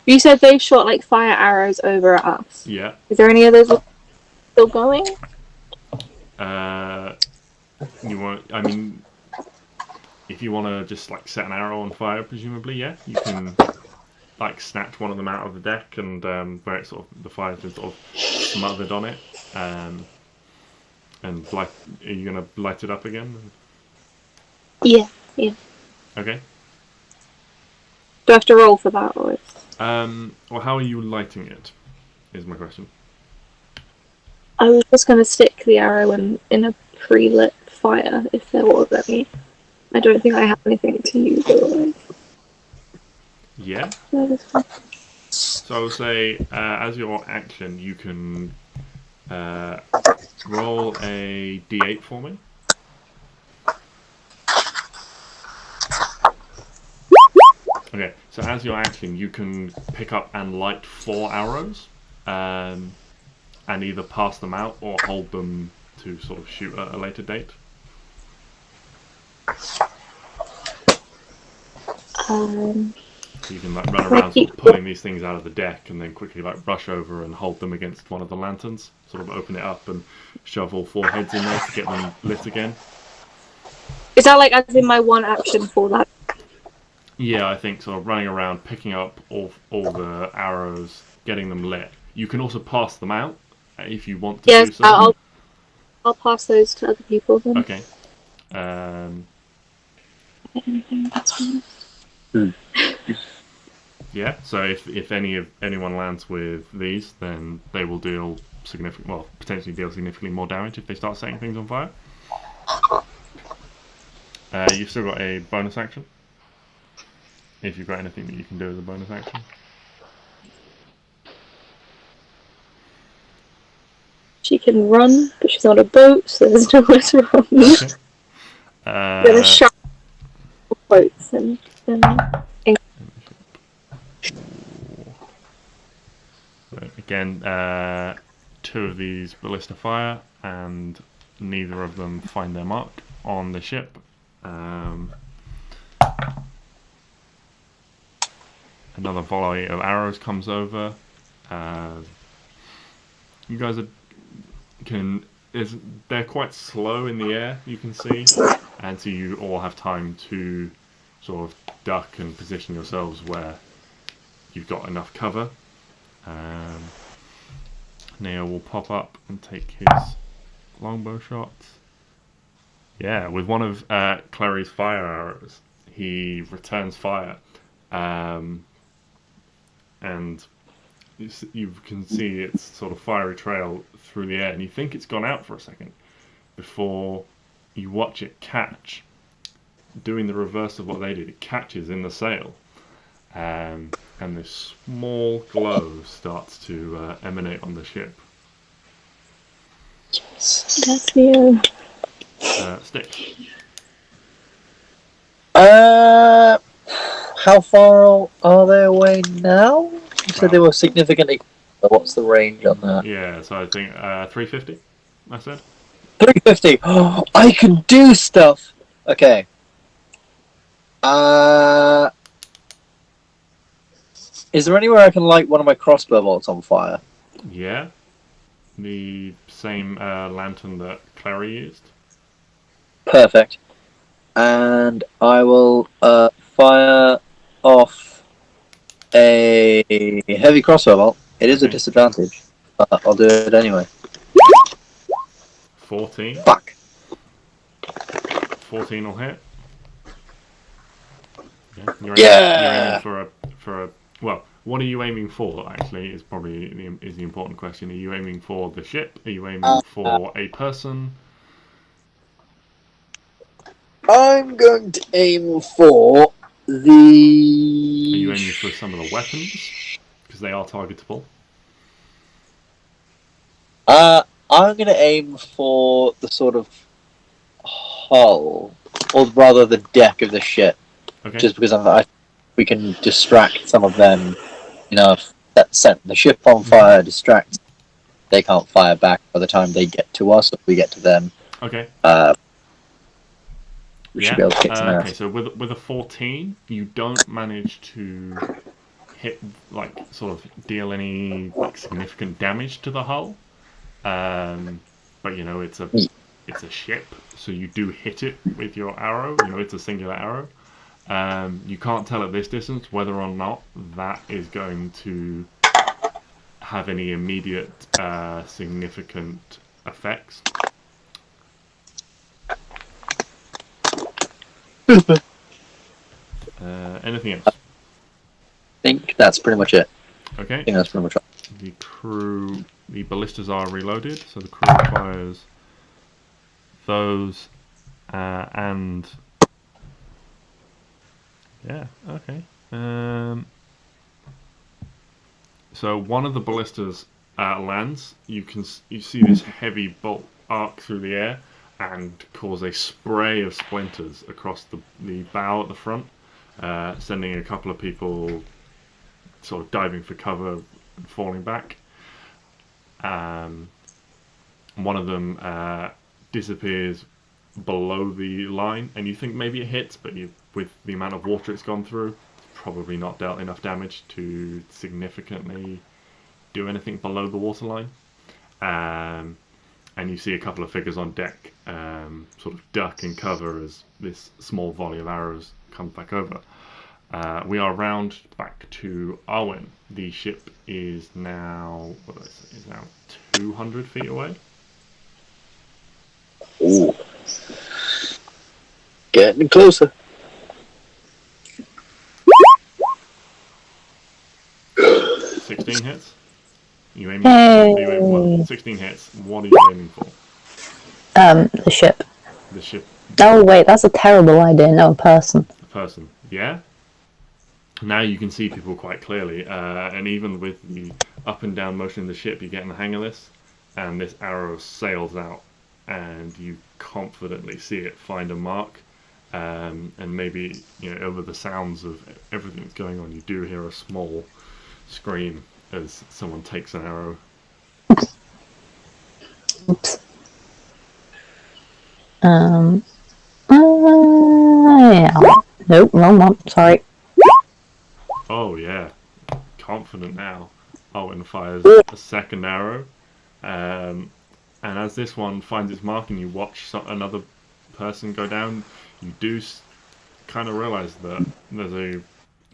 You said they've shot like fire arrows over at us. Yeah. Is there any of those still going? You want? I mean, if you want to just like set an arrow on fire, presumably, yeah, you can like snatch one of them out of the deck and where it's sort of the fire's been sort of smothered on it, and like, are you gonna light it up again? Yeah. Okay. Do I have to roll for that, or? Well, how are you lighting it? Is my question. I was just going to stick the arrow in a pre-lit fire, if there was any. I don't think I have anything to use otherwise. Yeah. No, that's fine. So I would say, as your action, you can roll a d8 for me. Okay, so as your action, you can pick up and light 4 arrows, and either pass them out or hold them to sort of shoot at a later date. So you can like run around sort of pulling these things out of the deck and then quickly like rush over and hold them against one of the lanterns, sort of open it up and shove all 4 heads in there to get them lit again. Is that like as in my one action for that? Yeah, I think sort of running around, picking up all the arrows, getting them lit. You can also pass them out if you want to do Yes, so. I'll pass those to other people then. Okay. Anything that's fine. Yeah. So if anyone lands with these, then they will deal potentially deal significantly more damage if they start setting things on fire. You've still got a bonus action. If you've got anything that you can do as a bonus action. She can run, but she's on a boat, so there's nowhere to run. Okay. There are sharp boats and Again, 2 of these ballista fire, and neither of them find their mark on the ship. Another volley of arrows comes over. You guys they're quite slow in the air, you can see, and so you all have time to sort of duck and position yourselves where you've got enough cover. Neo will pop up and take his longbow shots. Yeah, with one of Clary's fire arrows, he returns fire, and you can see its sort of fiery trail through the air, and you think it's gone out for a second before you watch it catch, doing the reverse of what they did. It catches in the sail, and this small glow starts to emanate on the ship. That's you. Stick. How far are they away now? You said they were significantly. What's the range on that? Yeah, so I think 350. I said 350. Oh, I can do stuff. Okay. Is there anywhere I can light one of my crossbow bolts on fire? yeah. The same lantern that Clary used. Perfect. And I will fire off a heavy crossbow bolt. It is a Okay. disadvantage, but I'll do it anyway. 14. Fuck. 14 will hit. Yeah. You're Yeah! aiming for a. Well, what are you aiming for? Actually, is probably the important question. Are you aiming for the ship? Are you aiming for a person? I'm going to aim for Are the. you aiming for some of the weapons? Because they are targetable. I'm going to aim for the sort of hull, or rather the deck of the ship, Okay. just because we can distract some of them. You know, if that set the ship on fire, distract. They can't fire back by the time they get to us, or we get to them. Okay. We should be able to kick some okay, ass. so with a 14, you don't manage to hit, like, sort of deal any like significant damage to the hull. But you know, it's a ship, so you do hit it with your arrow. You know, it's a singular arrow. You can't tell at this distance whether or not that is going to have any immediate significant effects. Anything else? I think that's pretty much it. Okay. I think that's pretty much it. The ballistas are reloaded, so the crew fires those, and yeah, okay. So one of the ballistas lands. You see this heavy bolt arc through the air and cause a spray of splinters across the bow at the front, sending a couple of people sort of diving for cover and falling back. One of them disappears below the line, and you think maybe it hits, but with the amount of water it's gone through, it's probably not dealt enough damage to significantly do anything below the waterline. And you see a couple of figures on deck sort of duck and cover as this small volley of arrows comes back over. We are round back to Arwen. The ship is now 200 feet away. Ooh. Getting closer. 16 hits. You aiming? 16 hits. What are you aiming for? The ship. The ship. Oh wait, that's a terrible idea. No, a person. The person. Yeah. Now you can see people quite clearly, and even with the up and down motion of the ship, you're getting the hang of this. And this arrow sails out, and you confidently see it find a mark. And maybe, you know, over the sounds of everything that's going on, you do hear a small scream as someone takes an arrow. Oops. Yeah. Nope, wrong one. Sorry. Oh yeah, confident now. Owen fires a second arrow, and as this one finds its mark and you watch another person go down, you do kind of realise that there's a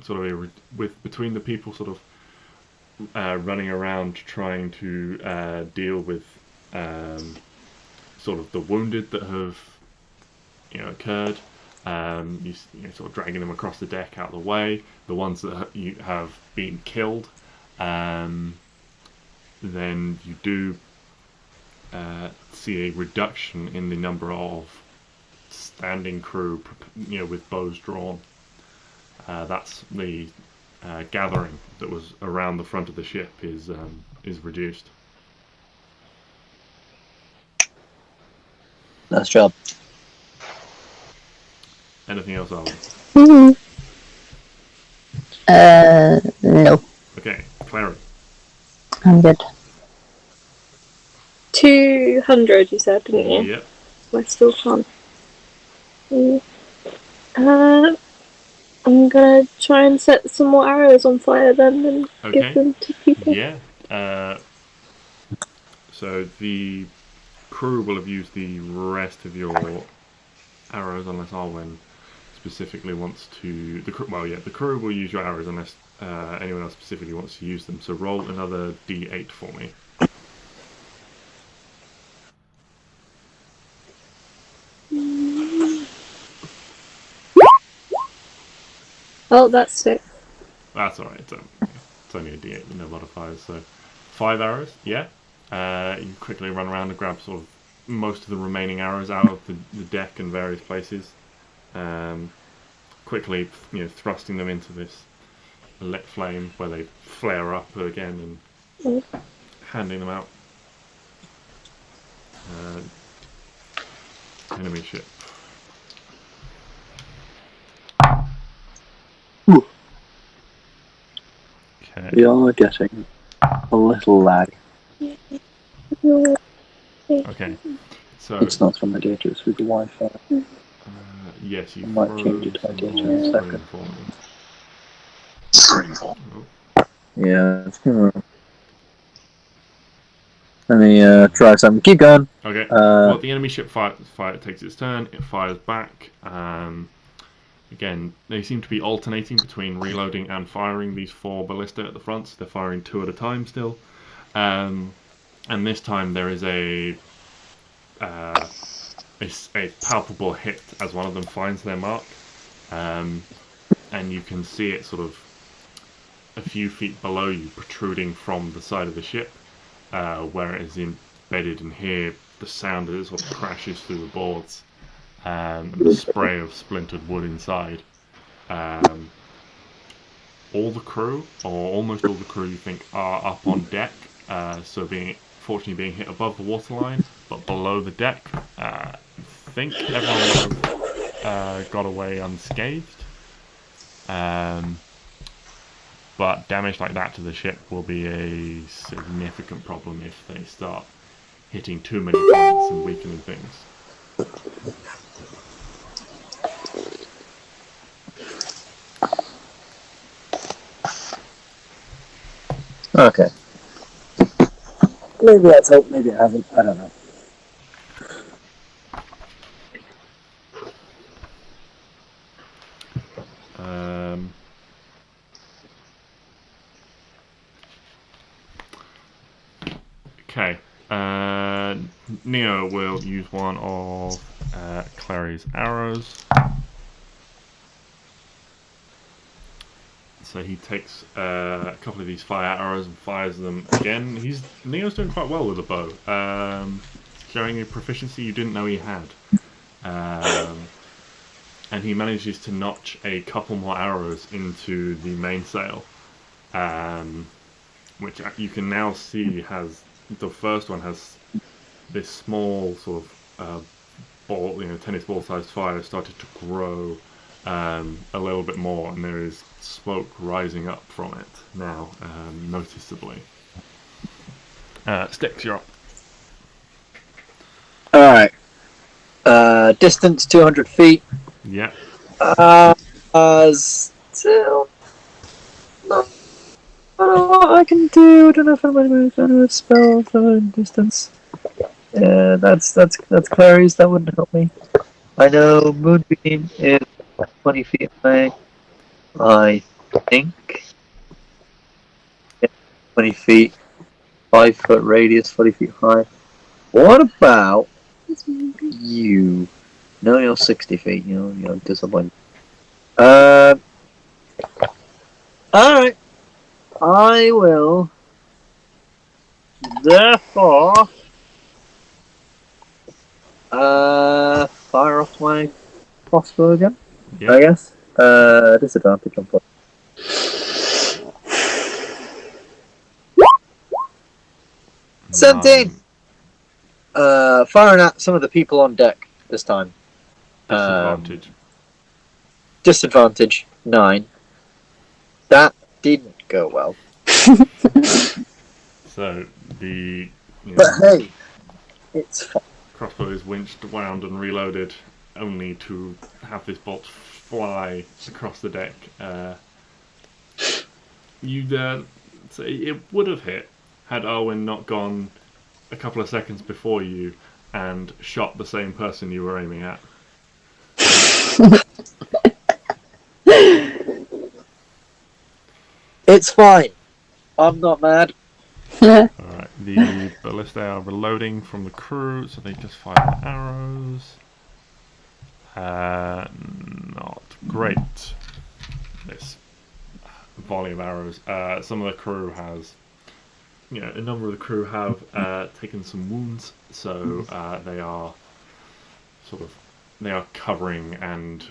sort of with between the people sort of running around trying to deal with sort of the wounded that have occurred. You sort of dragging them across the deck out of the way. The ones that you have been killed, then you do see a reduction in the number of standing crew, with bows drawn. That's the gathering that was around the front of the ship is reduced. Nice job. Anything else, Arwen? No, Okay, Clary. I'm good. 200, you said, didn't you? Yep. I still can't. I'm gonna try and set some more arrows on fire then and Okay. give them to people. Yeah. So the crew will have used the rest of your arrows unless Arwen specifically wants to. The crew will use your arrows unless anyone else specifically wants to use them. So roll another d8 for me. Oh, that's it. That's alright. It's only a d8 with no modifiers. So 5 arrows. Yeah. You quickly run around and grab sort of most of the remaining arrows out of the deck and various places. Quickly, thrusting them into this lit flame where they flare up again and handing them out. Enemy ship. Okay. We are getting a little lag. Okay. So It's not from the data, it's through the Wi-Fi. yes, you I might froze change it to my the data in a screen second. for me. Oh, Yeah. Let me try some. Keep going. okay. Well, the enemy ship takes its turn. It fires back. Again, they seem to be alternating between reloading and firing these 4 ballista at the front. So they're firing 2 at a time still. And this time there is a palpable hit as one of them finds their mark. And you can see it sort of a few feet below you, protruding from the side of the ship, where it is embedded. And hear the sound as it sort of crashes through the boards. And the spray of splintered wood inside. All the crew, or almost all the crew, you think, are up on deck. So fortunately being hit above the waterline, but below the deck. I think everyone would have got away unscathed. But damage like that to the ship will be a significant problem if they start hitting too many points and weakening things. Okay. Maybe that's helped, maybe it hasn't. I don't know. Okay. Neo will use one of Clary's arrows. So he takes a couple of these fire arrows and fires them again. Neo's doing quite well with the bow, showing a proficiency you didn't know he had. And he manages to notch a couple more arrows into the mainsail, which you can now see has, the first one has this small sort of ball, tennis ball sized fire started to grow a little bit more, and there is smoke rising up from it now, noticeably. Styx, you're up. Alright. Distance 200 feet. Yeah. Still not a lot I can do. I don't know if I'm going to move spell for distance. Yeah, that's Clary's. That wouldn't help me. I know Moonbeam is 20 feet away. I think 20 feet, 5-foot radius, 40 feet high. What about you? No, you're 60 feet. You're disappointed. Alright. I will. Therefore. Fire off my crossbow again. Yeah. I guess. Disadvantage on foot. Um, 17! Firing at some of the people on deck this time. Disadvantage. Disadvantage 9. That didn't go well. So the But hey, it's fine. crossbow is winched, wound, and reloaded, only to have this bolt fly across the deck. So it would have hit had Arwen not gone a couple of seconds before you and shot the same person you were aiming at. It's fine. I'm not mad. Alright, the ballista are reloading from the crew, so they just fire arrows. Not great. This volley of arrows. Some of the crew has, a number of the crew have taken some wounds, so they are covering and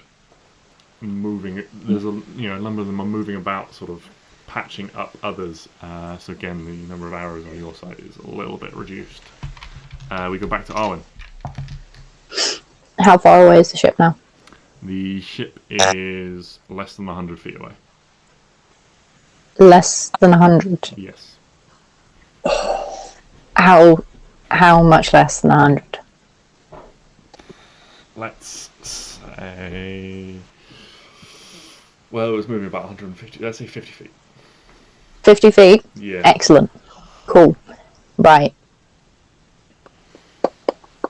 moving. There's a number of them are moving about, sort of patching up others. So again, the number of arrows on your side is a little bit reduced. We go back to Arwen. How far away is the ship now? The ship is less than 100 feet away. Less than 100. Yes. How much less than 100? Let's say... Well, it was moving about 150. Let's say 50 feet. 50 feet? Yeah. Excellent. Cool. Right.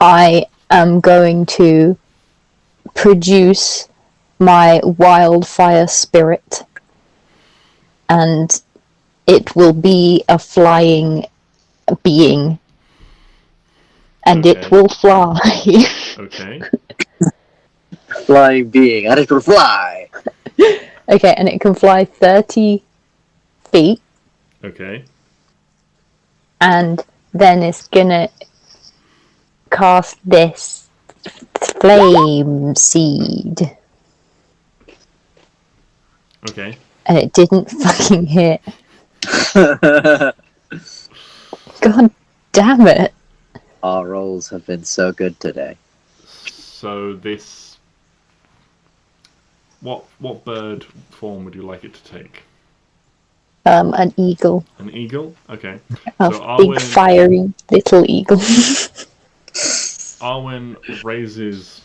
I am going to produce my wildfire spirit, and it will be a flying being, and Okay. it will fly. Okay. Flying being, and it will fly. Okay, and it can fly 30 feet, Okay. and then it's gonna cast this flame seed, Okay. and it didn't fucking hit. God damn it. Our rolls have been so good today. So this... What bird form would you like it to take? An eagle. An eagle? Okay. A So big Arwen... fiery little eagle. Arwen raises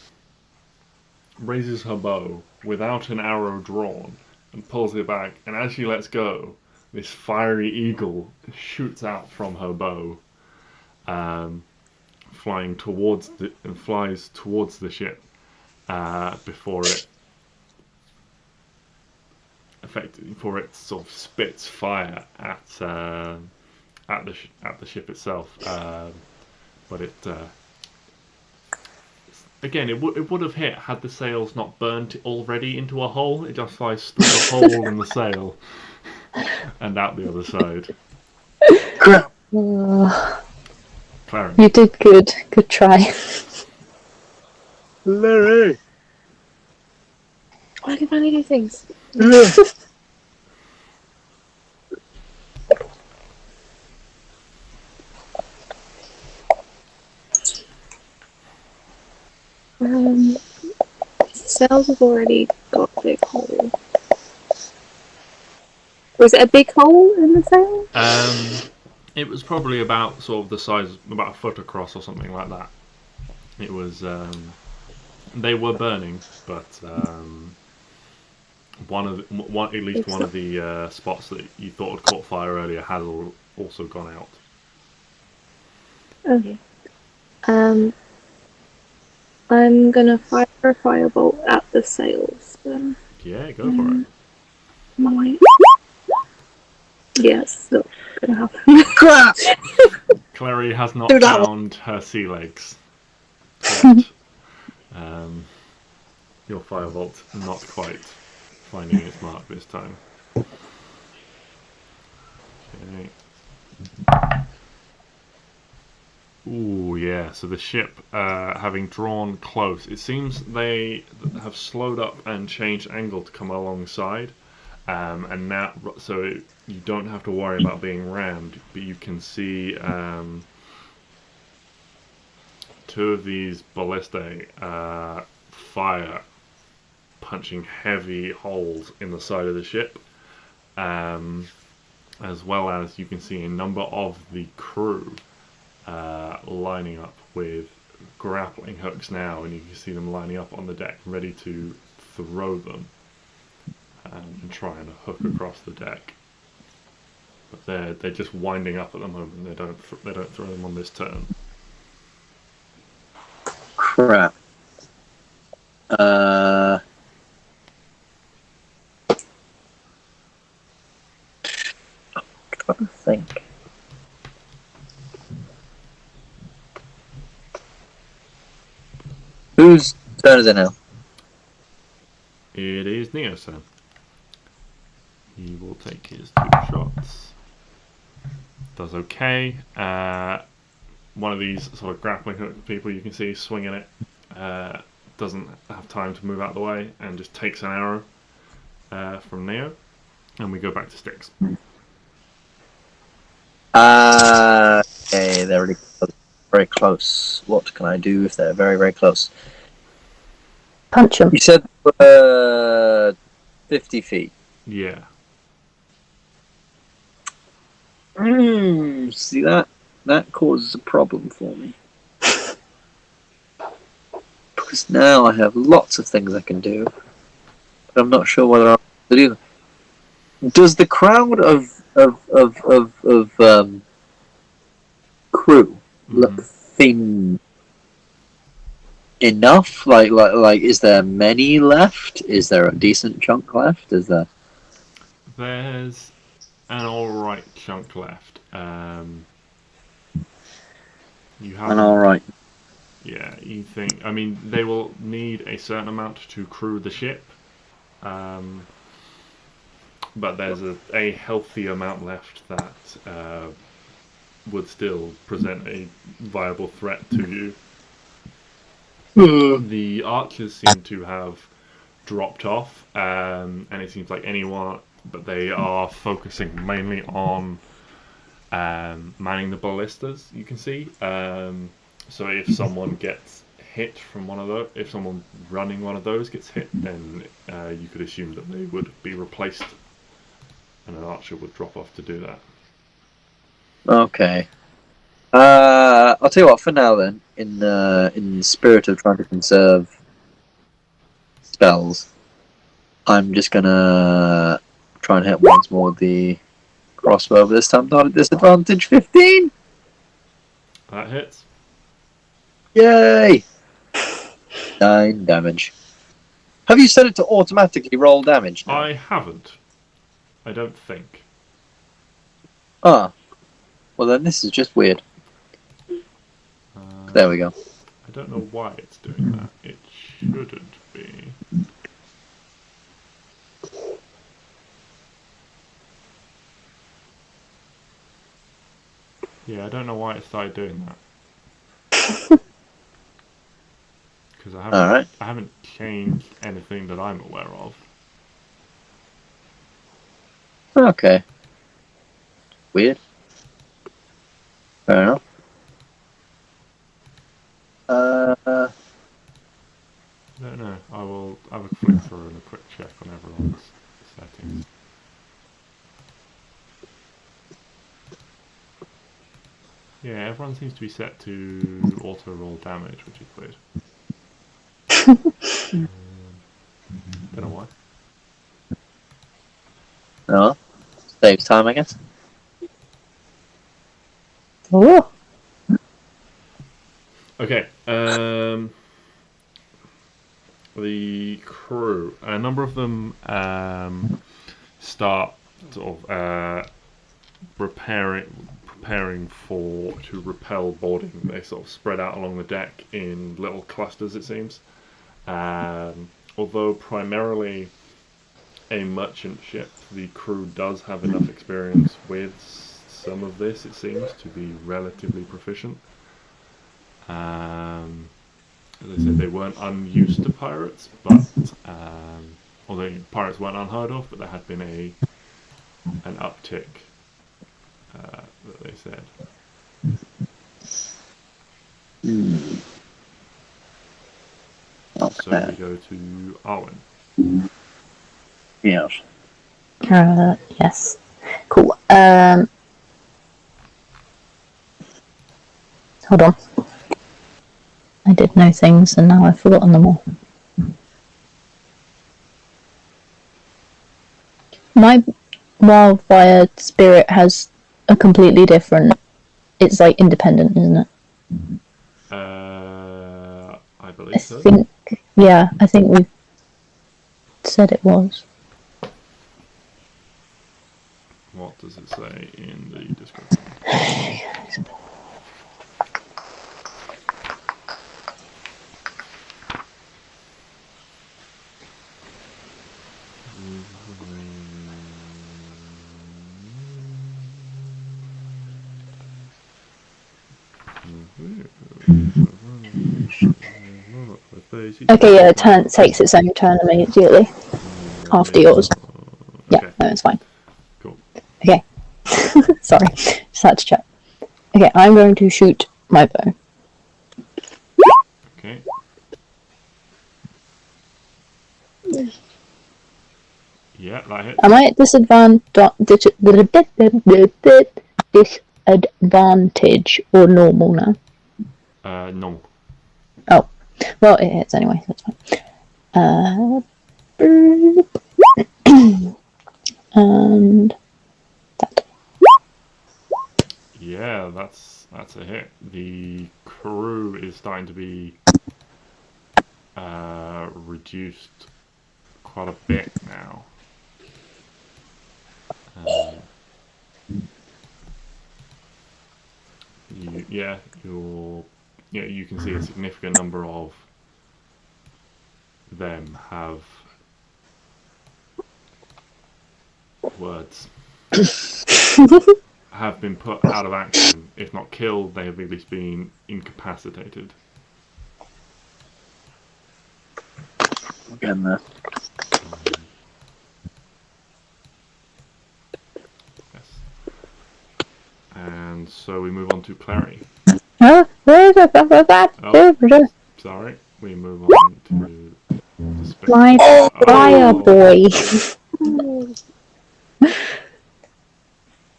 her bow without an arrow drawn and pulls it back, and as she lets go, this fiery eagle shoots out from her bow, flies towards the ship before it sort of spits fire at the ship itself, but it. Again, it would have hit had the sails not burnt already into a hole. It just flies through the hole in the sail and out the other side. Clarence. You did good. Good try. Larry! I can finally do things. Cells have already got a big hole. Was it a big hole in the sail? It was probably about sort of the size, about a foot across or something like that. It was. They were burning, but one of the spots that you thought had caught fire earlier has also gone out. Okay. I'm gonna fire a firebolt at the sails then. Yeah, go for it. Might. Yeah, it's still gonna happen. Crap! Clary has not Do that found her sea legs yet. Your firebolt not quite finding its mark this time. Okay. Ooh, yeah. So the ship, having drawn close, it seems they have slowed up and changed angle to come alongside, and now, so you don't have to worry about being rammed, but you can see two of these ballistae fire, punching heavy holes in the side of the ship, as well as you can see a number of the crew lining up with grappling hooks now, and you can see them lining up on the deck, ready to throw them and try and hook across the deck. But they're just winding up at the moment. They don't throw them on this turn. Crap. Trying to think. Whose turn is it now? It is Neo's turn. He will take his 2 shots. Does okay. One of these sort of grappling hook people you can see swinging it doesn't have time to move out of the way and just takes an arrow from Neo, and we go back to sticks. Okay, they're really close. Very close. What can I do if they're very, very close? Punch him. You said 50 feet. Yeah. See that? That causes a problem for me. Because now I have lots of things I can do, but I'm not sure whether I'm to do them. Does the crowd of crew look thin enough? Like, is there many left? Is there a decent chunk left? Is there? There's an alright chunk left. You have An alright. Yeah, you think? I mean, they will need a certain amount to crew the ship, but there's a healthy amount left that would still present a viable threat to you. The archers seem to have dropped off, and it seems like anyone, but they are focusing mainly on manning the ballistas. You can see. So if someone gets hit from one of those, if someone running one of those gets hit, then you could assume that they would be replaced, and an archer would drop off to do that. Okay. I'll tell you what. For now, then, in the spirit of trying to conserve spells, I'm just gonna try and hit once more with the crossbow. But this time, not at disadvantage. 15. That hits. Yay! 9 damage. Have you set it to automatically roll damage now? I haven't. I don't think. Ah. Well, then this is just weird. There we go. I don't know why it's doing that. It shouldn't be. Yeah, I don't know why it started doing that. Because I haven't changed anything that I'm aware of. Okay. Weird. Fair enough. I don't know. I will have a flick through and a quick check on everyone's settings. Yeah, everyone seems to be set to auto roll damage, which is weird. Don't know why. No. Saves time, I guess. Oh, Okay. The crew, a number of them start sort of preparing to repel boarding. They sort of spread out along the deck in little clusters, it seems. Although primarily a merchant ship, the crew does have enough experience with some of this, it seems, to be relatively proficient. As I said, they weren't unused to pirates, but although pirates weren't unheard of, but there had been an uptick, that they said. So we go to Arwen. Yes. Yes. Cool. Hold on. I did know things and now I've forgotten them all. My wildfire spirit has a completely different... It's like independent, isn't it? I believe so. I think we said it was. What does it say in the description? Okay, yeah, it takes its own turn immediately after yours. Yeah, Okay. no, it's fine. Cool. Okay. Sorry, just had to check. Okay, I'm going to shoot my bow. Okay. Yeah, that hits. Am I at disadvantage or normal now? No. Oh, well, it hits anyway, that's fine. And that. Yeah, that's a hit. The crew is starting to be reduced quite a bit now. You can see a significant number of them have have been put out of action. If not killed, they have at least been incapacitated. Again there. Yes. And so we move on to Clary. Sorry, we move on to the My fire boy.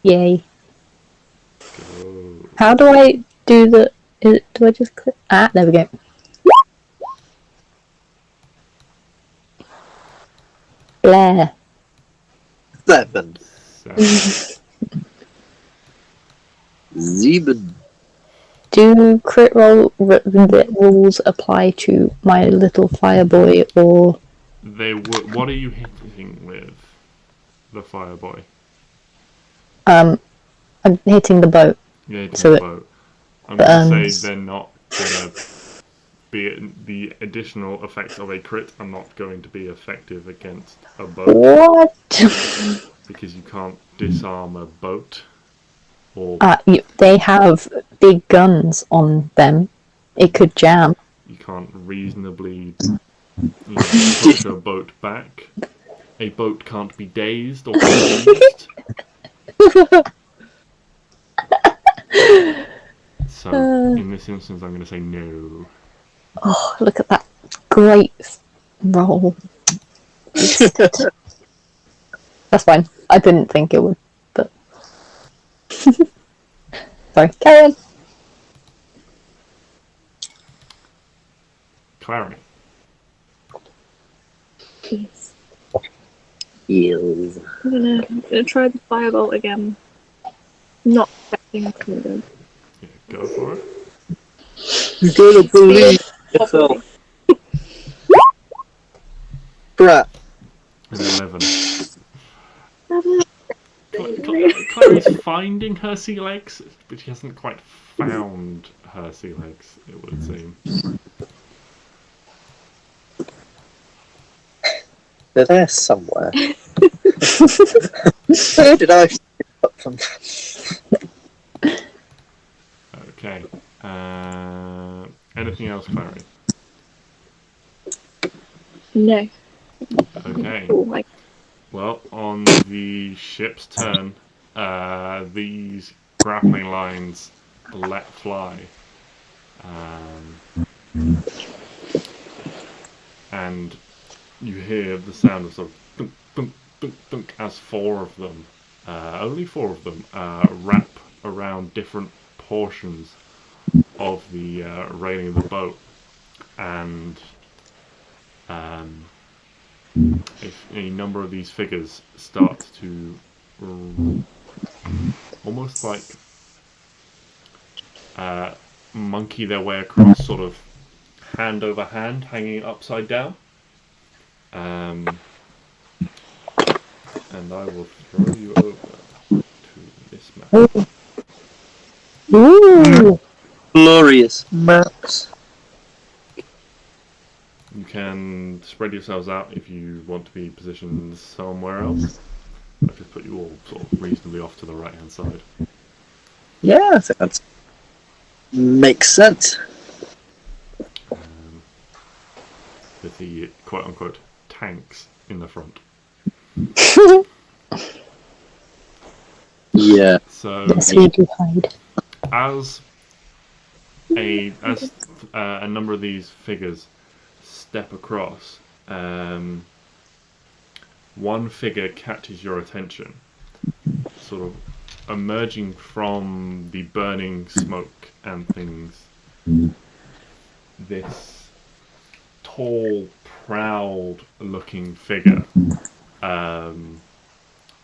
Yay. Go. How do I do the... do I just click... Ah, there we go. Blair. 7. 7. Do crit roll rules apply to my little fire boy, or... What are you hitting with the fireboy? I'm hitting the boat. Yeah, hitting So the boat. I'm going to say they're not going to be... The additional effects of a crit are not going to be effective against a boat. What? Because you can't disarm a boat. Or they have big guns on them. It could jam. you can't reasonably push a boat back. A boat can't be dazed or confused. So, in this instance, I'm going to say no. Oh, look at that great roll. That's fine. I didn't think it would, but... Sorry, carry on. Clary. Yes. Heals. I'm gonna try the firebolt again. Not expecting to do good. Yeah, go for it. You gotta believe yourself. Brat. An 11. Clary. Clary's finding her sea legs, but she hasn't quite found her sea legs, it would seem. They're there somewhere. Where did I put them? Okay. Anything else, Clary? No. Okay. Oh my. Well, on the ship's turn, these grappling lines let fly. And you hear the sound of sort of thunk, thunk, thunk, thunk, as four of them, only four of them, wrap around different portions of the railing of the boat. And if a number of these figures start to almost like monkey their way across, sort of hand over hand, hanging upside down. And I will throw you over to this map. Ooh. Glorious maps. You can spread yourselves out if you want to be positioned somewhere else. I've just put you all sort of reasonably off to the right hand side. Yeah, I think that makes sense. With the quote unquote tanks in the front. Yeah. So That's where you do hide. as a number of these figures step across, one figure catches your attention, sort of emerging from the burning smoke and things. This tall, proud-looking figure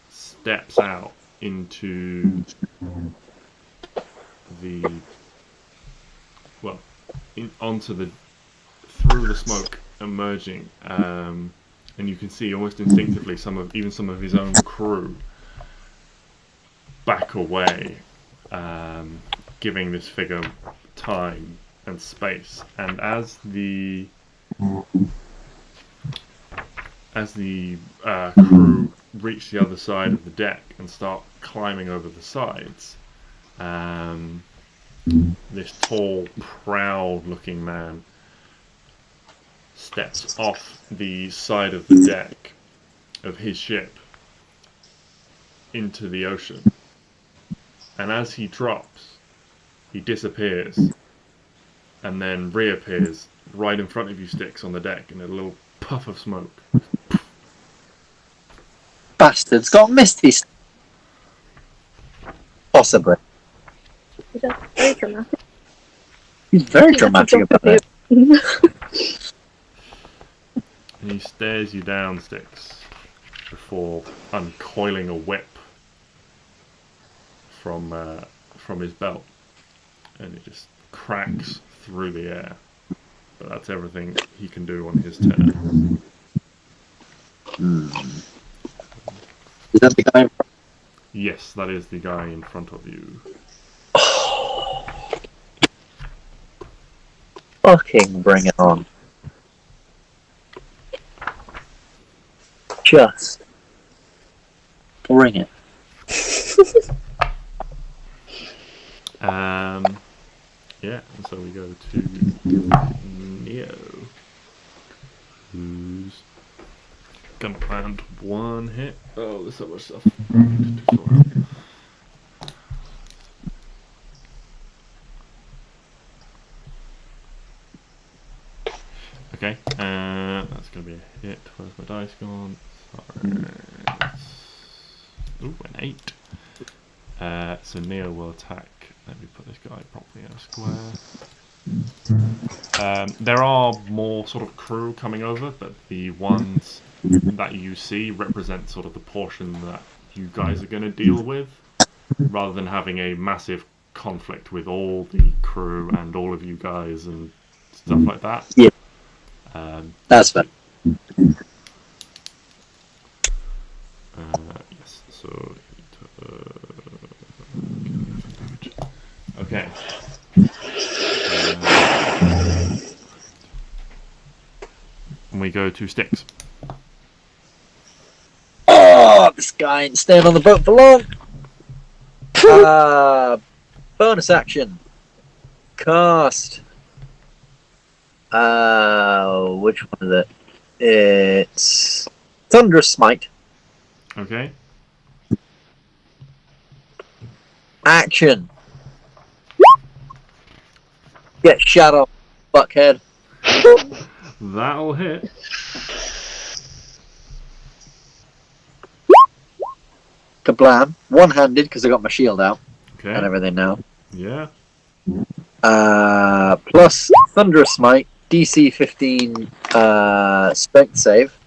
steps out into the through the smoke, emerging, and you can see almost instinctively some of his own crew back away, giving this figure time and space. And as the crew reach the other side of the deck and start climbing over the sides, this tall, proud-looking man steps off the side of the deck of his ship into the ocean. And as he drops, he disappears and then reappears right in front of you, Sticks, on the deck in a little puff of smoke. Bastard's got misty. Possibly. That's very dramatic. He's very dramatic about it. And he stares you down, Sticks, before uncoiling a whip from his belt, and it just cracks through the air. But that's everything he can do on his turn. Is that the guy in front? Yes, that is the guy in front of you. Fucking bring it on. Just bring it. Yeah, and so we go to Neo, who's gonna land one hit. Oh, there's so much stuff. Okay, that's gonna be a hit. Where's my dice gone? Sorry. Ooh, an 8. So Neo will attack. Let me put this guy properly in a square. There are more sort of crew coming over, but the ones that you see represent sort of the portion that you guys are going to deal with, rather than having a massive conflict with all the crew and all of you guys and stuff like that. Yeah. That's fair. Yes, so Okay. And we go to sticks. Oh, this guy ain't staying on the boat for long. Bonus action. Cast. Which one is it? It's Thunderous Smite. Okay. Action. Get shot off, fuckhead. That'll hit. Kablam. One-handed because I got my shield out Okay. and everything now. Yeah. Plus Thunderous Smite. DC 15 strength save.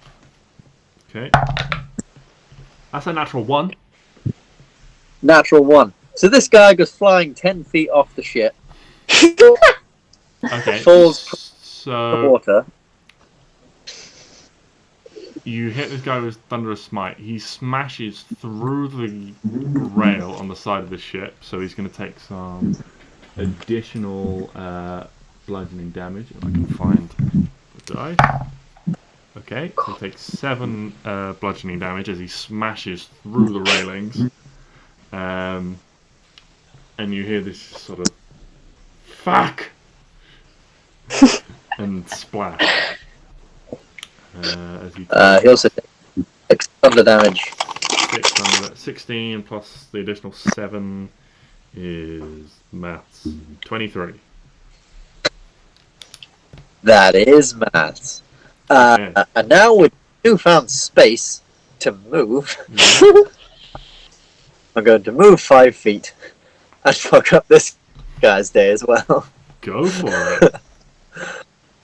Okay. That's a natural 1. Natural 1. So this guy goes flying 10 feet off the ship. Okay. Falls the So water. you hit this guy with Thunderous Smite. He smashes through the rail on the side of the ship, so he's going to take some additional bludgeoning damage. If I can find the die. Okay, so he takes 7 bludgeoning damage as he smashes through the railings. And you hear this sort of fuck and splash. As he He also takes 6 thunder damage. 16 plus the additional 7 is maths. 23. That is maths. Okay. And now with newfound space to move, Yeah. I'm going to move 5 feet and fuck up this guy's day as well. Go for it.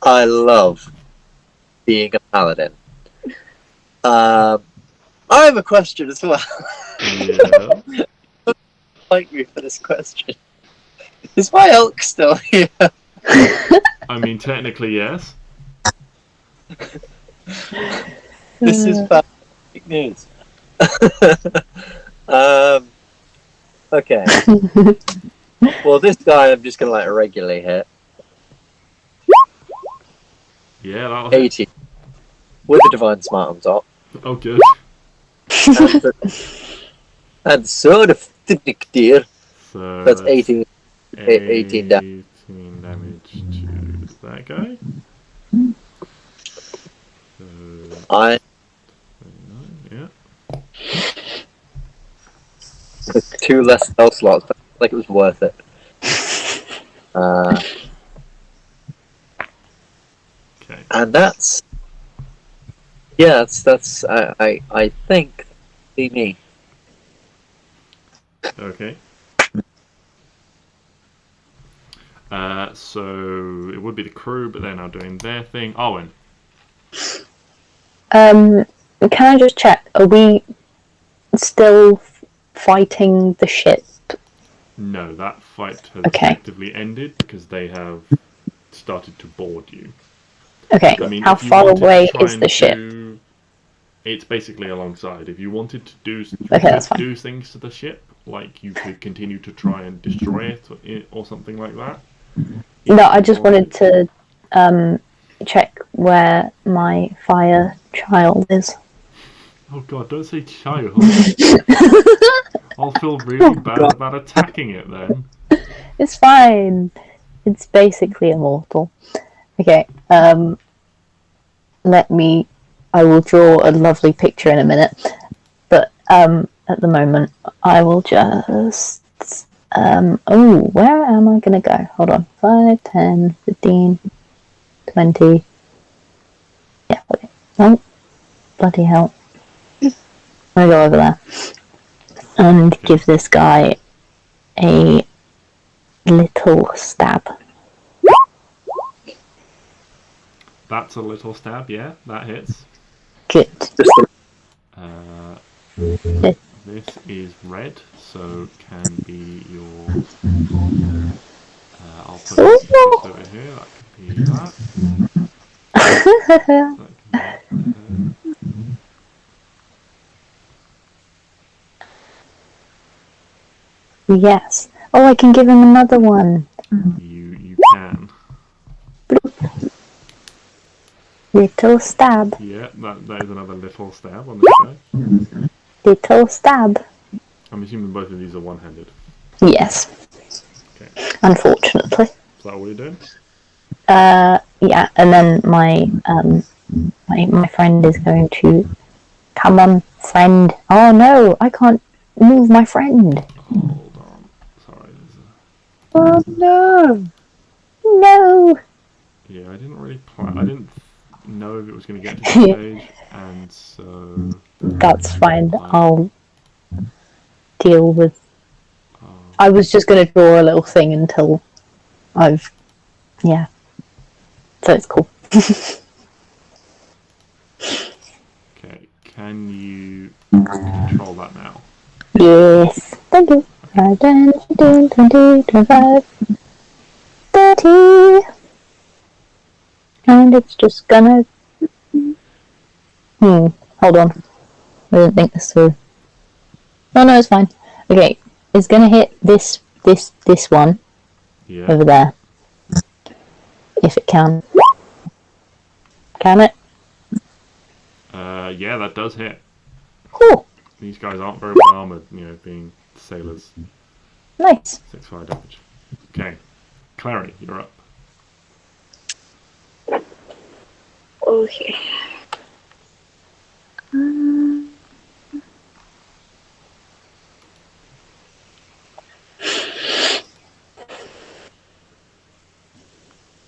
I love being a paladin. I have a question as well. Yeah. Like me for this question. Is my elk still here? I mean, technically, yes. This is fantastic news. Okay. Well, this guy I'm just gonna like regularly hit. Yeah, that'll hit. 80 with a divine smite on top. Oh, good. And sword of thick deer. So That's 18 damage. 18 damage to that guy. So, I 29, yeah. with 2 less spell slots, but I feel like it was worth it. Okay. And that's that's I think be me. Okay. So it would be the crew, but they're now doing their thing. Arwen. Can I just check? Are we still fighting the ship? No, that fight has Okay. effectively ended because they have started to board you. Okay. I mean, How if you far wanted to away try is and the ship? It's basically alongside. If you wanted to do that's fine. do things to the ship, like you could continue to try and destroy it or something like that. No, I just wanted to check where my fire child is. Oh god, don't say child. I'll feel really bad about attacking it then. It's fine. It's basically immortal. Okay. I will draw a lovely picture in a minute. But at the moment, I will just. Where am I going to go? Hold on. 5, 10, 15, 20. Yeah, okay. Oh, bloody hell. I'm going to go over there and give this guy a little stab. That's a little stab, yeah, that hits. Good. This is red, so can be your. I'll put it just over here. That could be that. That can be Yes. Oh, I can give him another one. You can. Little stab. Yeah, that is another little stab on this guy. Little stab. I'm assuming both of these are one-handed. Yes. Okay. Unfortunately. Is that what you're doing? Yeah, and then my my friend is going to come on, friend. Oh no, I can't move my friend. Hold on. Sorry. Oh no, no. Yeah, I didn't really plan. I didn't know if it was going to get to this stage, and so That's fine. I'll deal with. I was just going to draw a little thing until I've. Yeah. So it's cool. okay. Can you control that now? Yes. Thank you. 5, 10, 15, 20, 25, 30. And it's just gonna. Hold on. I didn't think this through. No, it's fine. Okay, it's gonna hit this one Yeah. over there. If it can. Can it? Yeah, that does hit. Cool. These guys aren't very well armored, being sailors. Nice. 6 fire damage. Okay. Clary, you're up. Okay.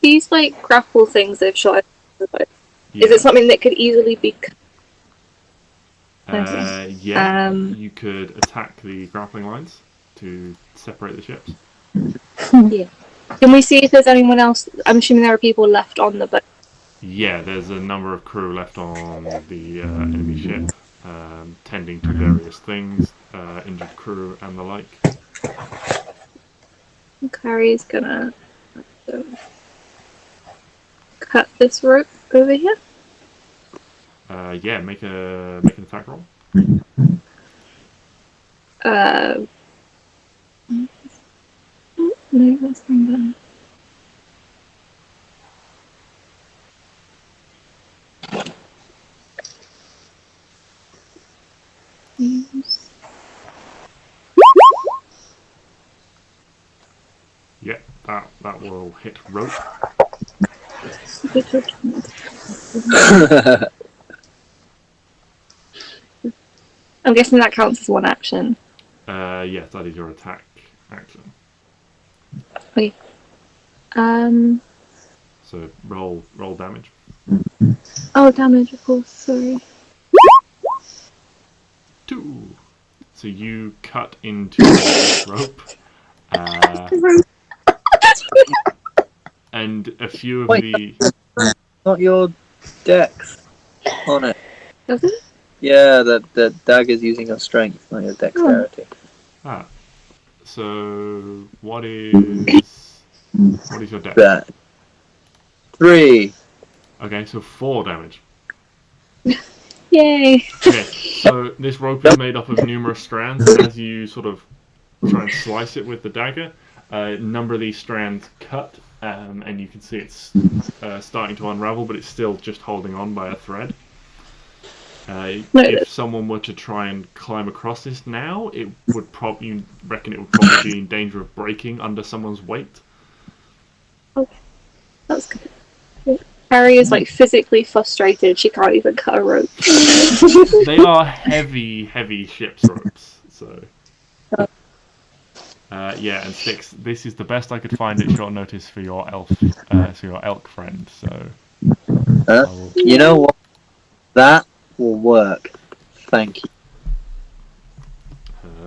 These like grapple things they've shot. Yeah. Is it something that could easily be? Yeah. You could attack the grappling lines to separate the ships. Yeah. Can we see if there's anyone else? I'm assuming there are people left on the boat. Yeah, there's a number of crew left on the enemy ship, tending to various things, injured crew and the like. Clary's gonna cut this rope over here. Yeah, make an attack roll. No, that's not done. Yeah, that will hit rope. I'm guessing that counts as one action. Yes, that is your attack action. Okay. So roll damage. Oh, damage, of course. Sorry. 2. So you cut into this rope, and a few of the. Not your dex on it. Does it? Yeah, the dagger's using your strength, not your dexterity. Ah. So what is your dex? That 3. Okay, so 4 damage. Yay! Okay, so this rope is made up of numerous strands, and as you sort of try and slice it with the dagger, a number of these strands cut, and you can see it's starting to unravel, but it's still just holding on by a thread. If someone were to try and climb across this now, you reckon it would probably be in danger of breaking under someone's weight? Okay, that's good. Harry is like physically frustrated. She can't even cut a rope. They are heavy ship's ropes. So, yeah, and Styx, this is the best I could find at short notice for your elk friend. So, you know what? That will work. Thank you.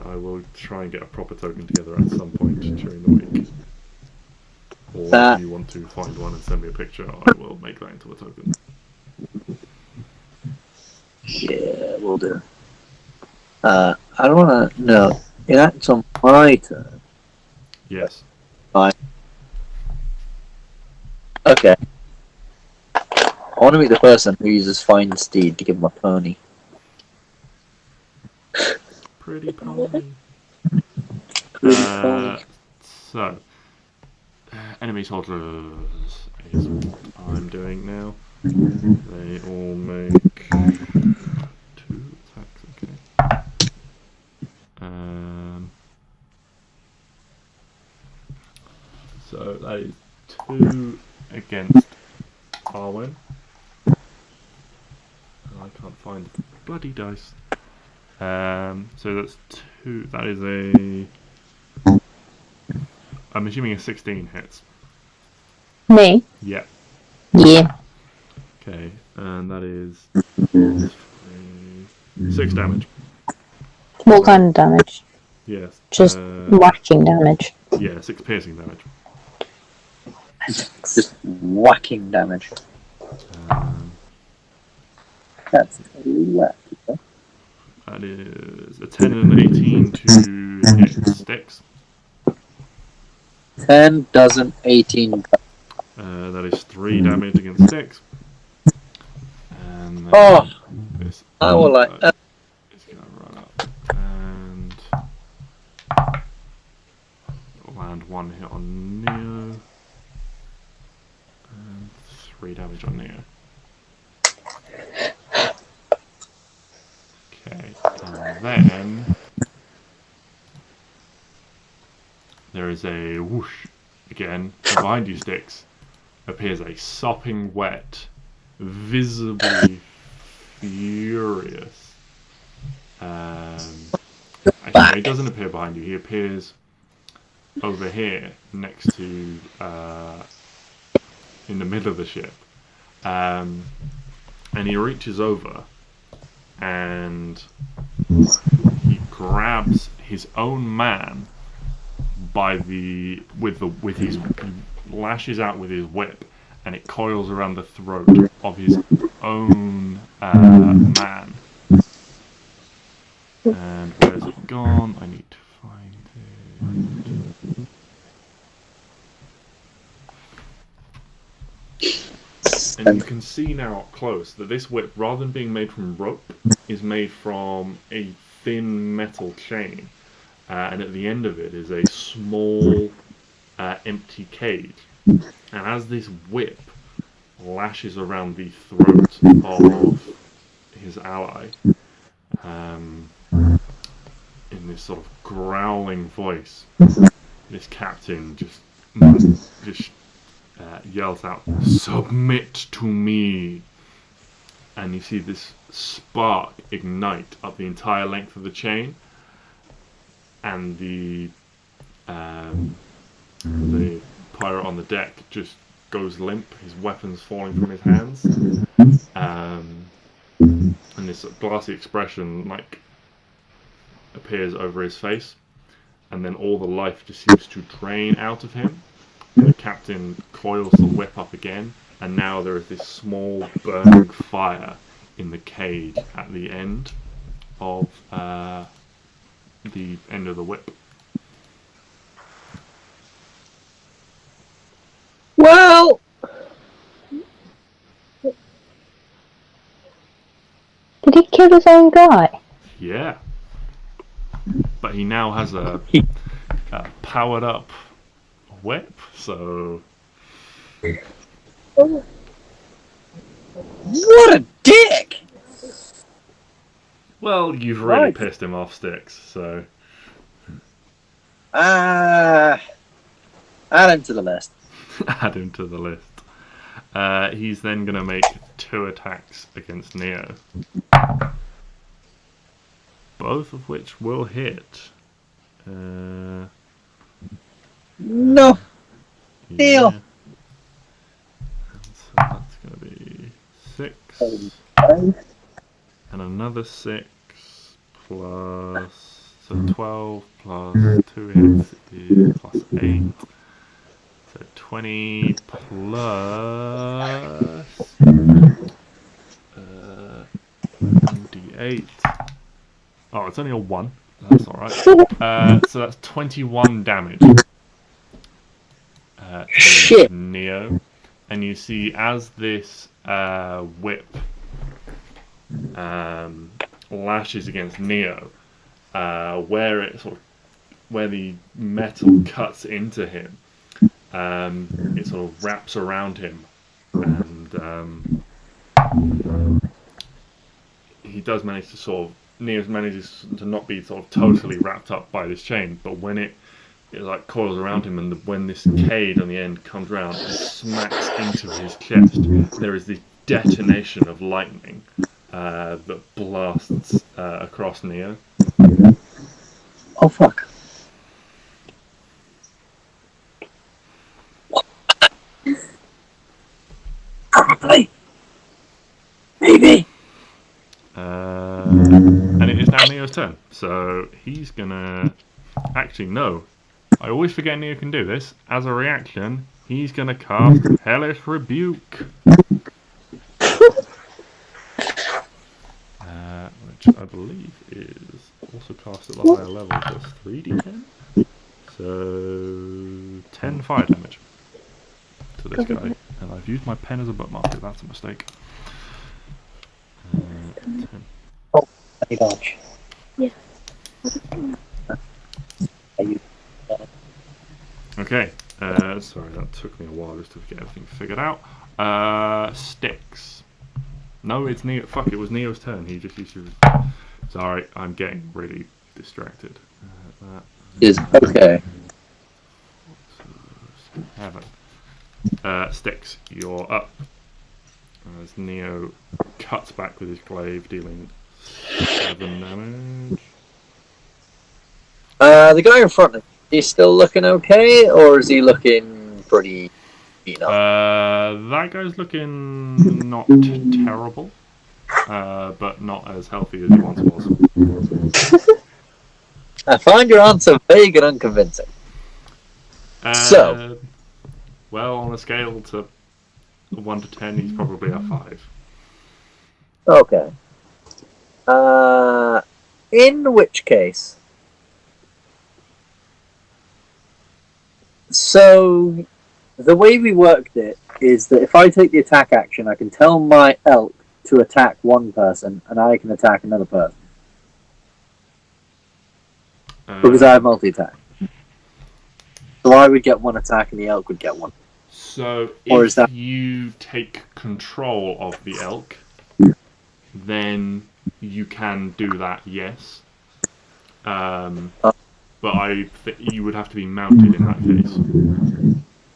I will try and get a proper token together at some point during the week. Or if you want to find one and send me a picture, I will make that into a token. Yeah, we'll do. I don't want to. No, it acts on my turn. Yes. Fine. Okay. I want to meet the person who uses Find Steed to give him a pony. Pretty pony. Pretty pony. So, enemy soldiers is what I'm doing now. They all make 2 attacks, okay. So that is 2 against Arwen. I can't find the bloody dice. So that's 2. That is a. I'm assuming a 16 hits. Me? Yeah. Yeah. Okay, and that is 6 damage. What kind of damage? Yes. Just whacking damage. Yeah, 6 piercing damage. Just whacking damage. That's a lot. That is a 10 and an 18 to hit sticks. 10 dozen, 18. That is 3 damage against sticks. And then Oh! this I will like that. is going to run up and land 1 hit on Neo. And 3 damage on Neo. Okay, and then there is a whoosh again, and behind you, Sticks, appears a sopping wet, visibly furious. Actually, he doesn't appear behind you, he appears over here next to, in the middle of the ship. And he reaches over and he grabs his own man by the with his lashes out with his whip, and it coils around the throat of his own man. And where's it gone? I need to find it. And you can see now up close that this whip, rather than being made from rope, is made from a thin metal chain. And at the end of it is a small empty cage. And as this whip lashes around the throat of his ally, in this sort of growling voice, this captain just yells out, "Submit to me!" And you see this spark ignite up the entire length of the chain, and the pirate on the deck just goes limp, his weapons falling from his hands, and this glassy expression appears over his face, and then all the life just seems to drain out of him. The captain coils the whip up again, and now there is this small burning fire in the cage at the end of the whip. Well, Did he kill his own guy? Yeah, but he now has a powered up whip, so what a dick! well, you've really Right. pissed him off, Sticks, so Add him to the list. add him to the list. He's then going to make 2 attacks against Neo, both of which will hit. No. Neo. Yeah. So that's going to be 6, and another 6 plus, so 12 plus 2 hits is plus 8. So 20 plus 1d8. Oh, it's only a 1. That's alright. So that's 21 damage to Shit. Neo. And you see as this whip lashes against Neo, where it sort of where the metal cuts into him, it sort of wraps around him, and he does manage to sort of. Neo manages to not be sort of totally wrapped up by this chain, but when it like coils around him, and when this cage on the end comes round and smacks into his chest, there is this detonation of lightning that blasts across Neo. Oh fuck. Probably. Maybe. And it is now Neo's turn, so he's gonna. Actually, no. I always forget Neo can do this. As a reaction, he's gonna cast Hellish Rebuke. Which I believe is also cast at the higher level, just 3d10. So 10 fire damage to this guy. And I've used my pen as a bookmarker, that's a mistake. 10. Any dodge? Yeah. Are you? Okay, sorry, that took me a while just to get everything figured out. Sticks. No, it's Neo. Fuck, it was Neo's turn. He just used to. Sorry, I'm getting really distracted. That Is okay. Heaven. Sticks, you're up. As Neo cuts back with his glaive, dealing 7 damage. The guy in front of him, he's still looking okay, or is he looking pretty beaten up? That guy's looking not terrible, but not as healthy as he once was. I find your answer vague and unconvincing. So? Well, on a scale to 1 to 10, he's probably a 5. Okay. In which case... So, the way we worked it is that if I take the attack action, I can tell my elk to attack one person, and I can attack another person. Because I have multi-attack. So I would get one attack, and the elk would get one. So, Or is that... you take control of the elk, then you can do that, yes. But you would have to be mounted in that case.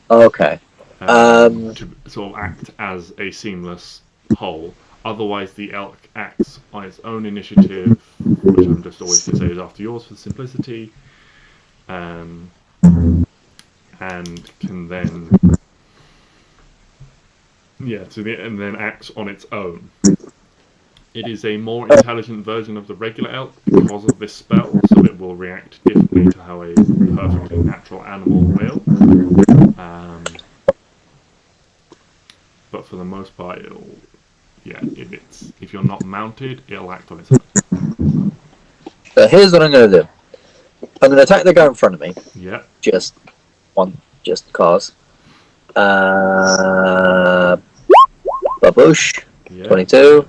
Okay. To sort of act as a seamless whole. Otherwise, the elk acts on its own initiative, which I'm just always going to say is after yours for simplicity, and can then and then acts on its own. It is a more intelligent version of the regular elk because of this spell, so it will react differently to how a perfectly natural animal will. But for the most part, if you're not mounted, it'll act on its own. So here's what I'm going to do. I'm going to attack the guy in front of me. Yeah. Just cause. Baboosh. Yeah. 22.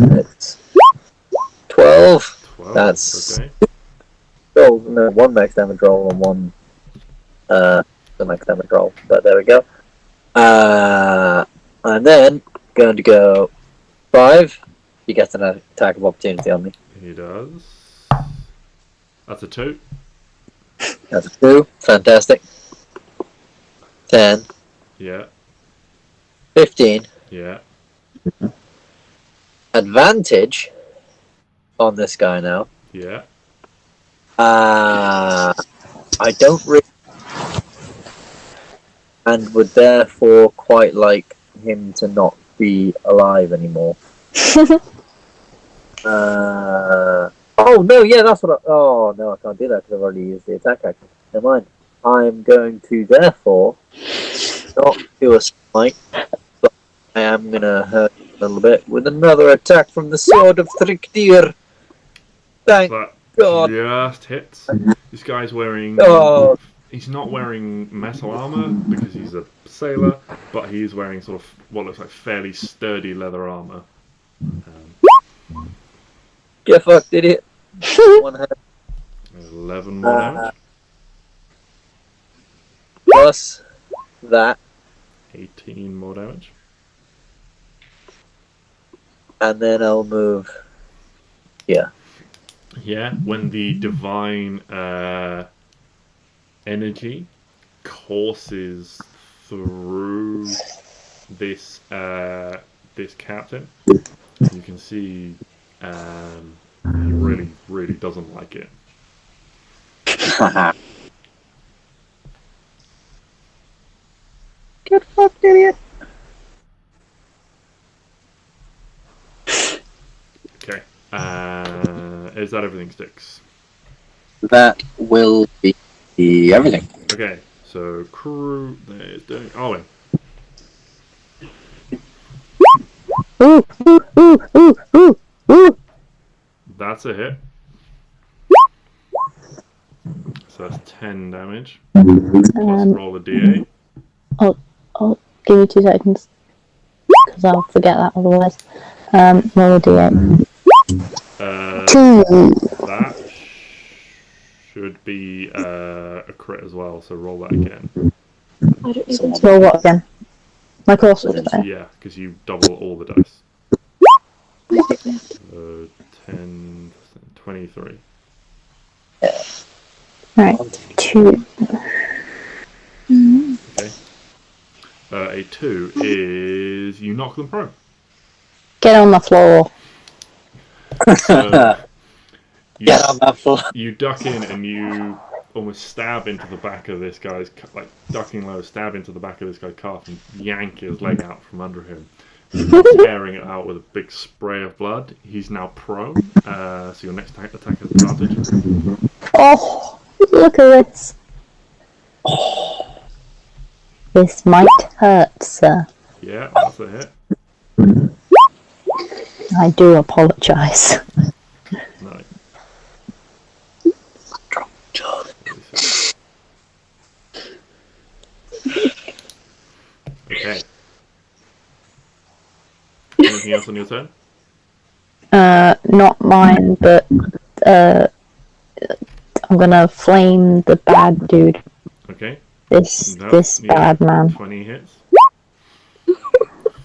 It's 12. 12. That's okay. oh no, one max damage roll and one the max damage roll. But there we go. And then going to go 5. He gets an attack of opportunity on me. He does. That's a 2. That's a 2. Fantastic. 10. Yeah. 15. Yeah. Advantage on this guy now. Yeah. I don't really, and would therefore quite like him to not be alive anymore. Oh no, yeah, that's what. Oh no, I can't do that because I've already used the attack action. Never mind. I'm going to therefore not do a smite, but I am gonna hurt him a little bit with another attack from the sword of Thrikdir. Thank That God. just hits. This guy's wearing. Oh. He's not wearing metal armor because he's a sailor, but he's wearing sort of what looks like fairly sturdy leather armor. Get fucked, idiot. One hand. 11 more damage. Plus that, 18 more damage. and then I'll move. Yeah. Yeah, when the divine energy courses through this this captain, you can see he really doesn't like it. Get fucked, idiot. Okay. Is that everything, Sticks? That will be everything. Okay, so crew is doing Arwen. Ooh, ooh, ooh, ooh, ooh, ooh. That's a hit. So that's 10 damage. Plus roll a d8. Oh, give me 2 seconds. Because I'll forget that otherwise. Roll a d8. 2. That should be a crit as well, so roll that again. I don't even Roll what again? My course was there. Yeah, because you double all the dice. know. 10, 23. Right, 2. Okay. A 2 is you knock them prone. Get on the floor. So Get on that floor. you duck in and you almost stab into the back of this guy's, like ducking low, stab into the back of this guy's calf and yank his leg out from under him, tearing it out with a big spray of blood. He's now prone, so your next attack has advantage. Oh, look at this. This might hurt, sir. Yeah, that's a hit. I do apologise. No. Okay. Anything else on your turn? Not mine, but I'm gonna flame the bad dude. Okay. This No, this yeah, bad man. 20 hits.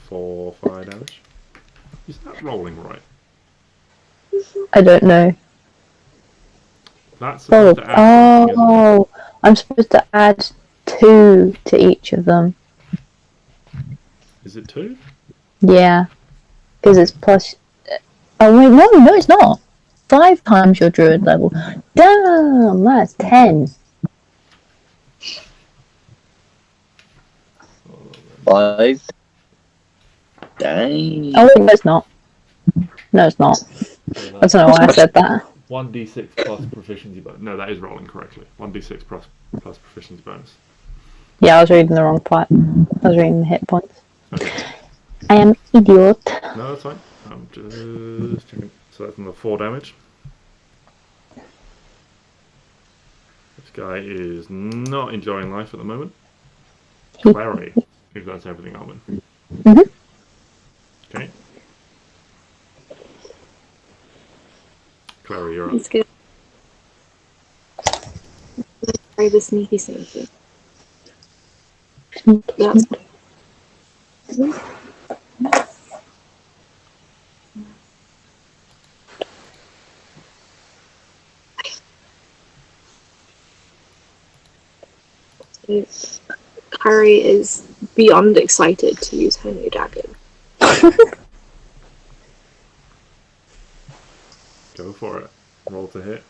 4 fire damage. Is that rolling right? I don't know. That's supposed to add something, isn't it? Oh, I'm supposed to add 2 to each of them. Is it 2? Yeah, because it's plus. Oh wait, no, it's not. 5 times your druid level. Damn, that's 10. 5. Dang. Oh wait, no, it's not. No, it's not. I don't know why I said that. 1d6 plus proficiency bonus. No, that is rolling correctly. 1d6 plus proficiency bonus. Yeah, I was reading the wrong part. I was reading the hit points. Okay. I am idiot. No, that's fine. I'm just checking. So that's another 4 damage. This guy is not enjoying life at the moment. Clary, if that's everything, Arwen. Mhm. Okay. Clary, you're up. He's good. Try the sneaky sneaky. That's Carrie is beyond excited to use her new dagger. Go for it. Roll to hit.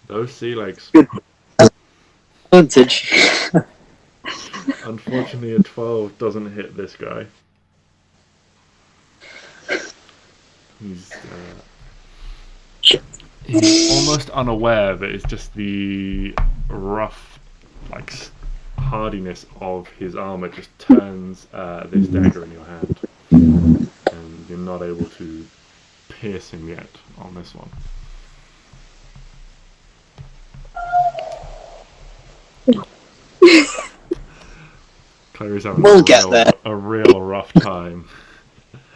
Those sea legs. Advantage. Unfortunately, a 12 doesn't hit this guy. He's almost unaware that it's just the rough, like, hardiness of his armor just turns this dagger in your hand, and you're not able to pierce him yet on this one. Clary's having We'll get there. a real rough time.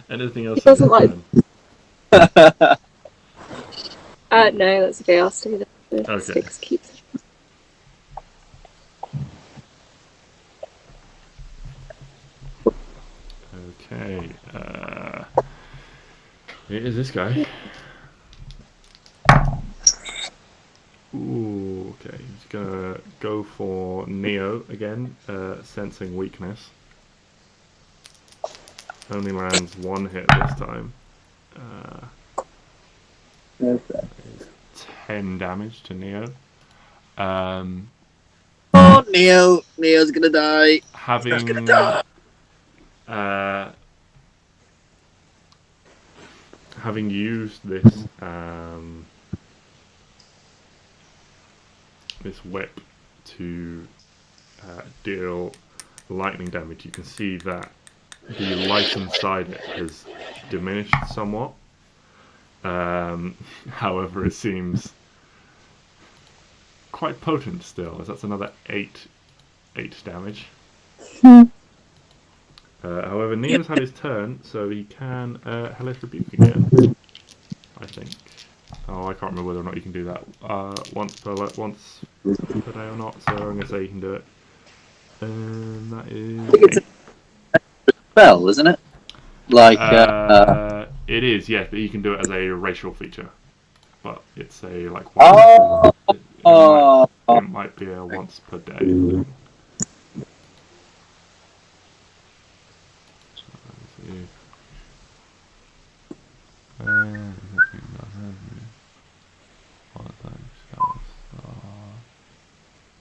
Anything else? He doesn't like- turn? No, that's okay. I'll stay there. The Okay. sticks keeps. Okay. It is this guy. Ooh, okay. He's gonna go for Neo again, sensing weakness. Only lands one hit this time. Okay. 10 damage to Neo. Oh, Neo! Neo's gonna die. Having gonna die. Having used this this whip to deal lightning damage, you can see that the light inside it has diminished somewhat. However, it seems quite potent still, as that's another 8 damage. However, Neo's had his turn, so he can Hellish Rebuke again, I think. Oh, I can't remember whether or not you can do that once per day or not, so I'm going to say you can do it. And that is... I think it's a spell, isn't it? Like, it is, yes, but you can do it as a racial feature. But it's a, like, it might be a once per day thing.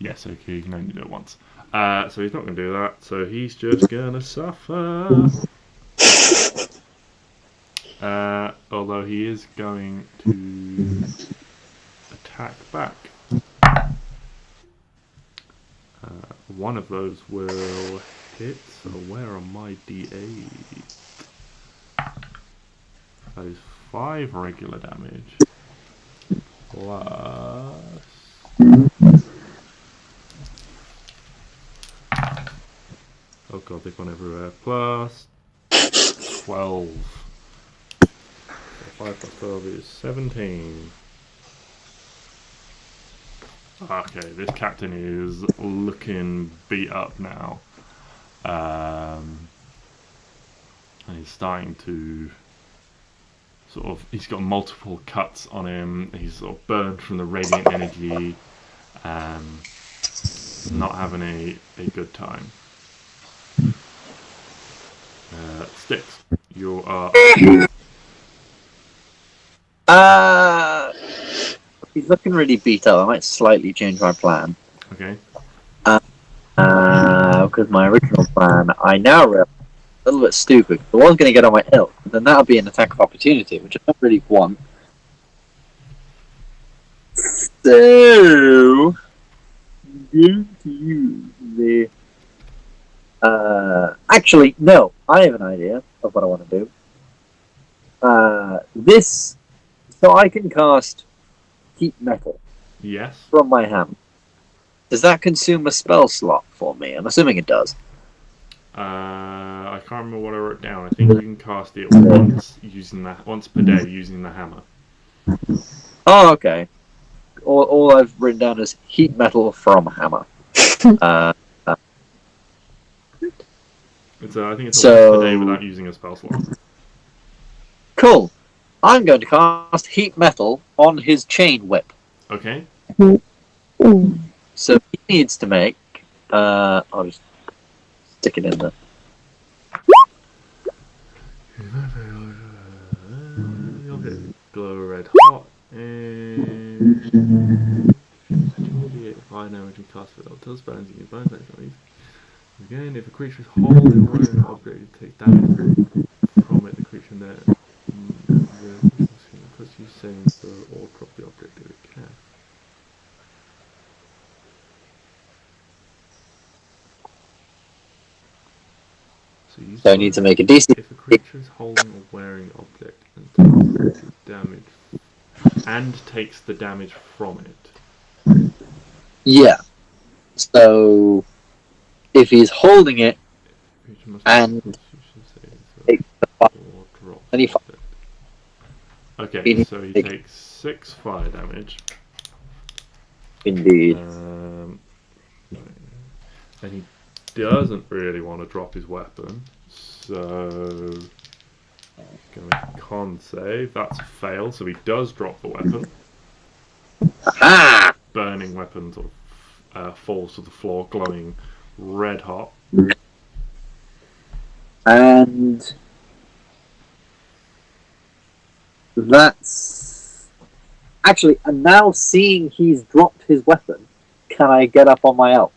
Yes, okay, you can only do it once. So he's not going to do that, so he's just going to suffer. Although he is going to attack back. One of those will hit, so where are my D8? That is 5 regular damage. Plus... Oh god, they've gone everywhere. Plus 12. So 5 plus 12 is 17. Okay, this captain is looking beat up now. And he's starting to sort of, he's got multiple cuts on him. He's sort of burned from the radiant energy. Not having a good time. Sticks, you are... He's looking really beat up. I might slightly change my plan. Okay. Because my original plan, I now realize, a little bit stupid. I was going to get on my hill, but then that would be an attack of opportunity, which I don't really want. So, I'm going to use the... actually, no. I have an idea of what I want to do. So I can cast Heat Metal Yes. from my hand. Does that consume a spell slot for me? I'm assuming it does. I can't remember what I wrote down. I think you can cast it once per day using the hammer. Oh, okay. All I've written down is Heat Metal from hammer. I think it's once per day without using a spell slot. Cool. I'm going to cast Heat Metal on his chain whip. Okay. So he needs to make... I'll just stick it in there. Glow red hot and... If I know when you cast it, I'll tell spells you can burn things. Again, if a creature is holding or an object, you take damage from it, the creature there puts you saving throw or drop the object if it can. So I need to make a DC. If a creature is holding or wearing an object and takes damage and takes the damage from it. Yeah. So if he's holding it and takes the Any fire? Okay, so he takes 6 fire damage. Indeed. And he doesn't really want to drop his weapon, so going to con save. That's a fail, so he does drop the weapon. Aha! Burning weapon sort of falls to the floor, glowing red hot. And that's actually. And now seeing he's dropped his weapon, can I get up on my elk?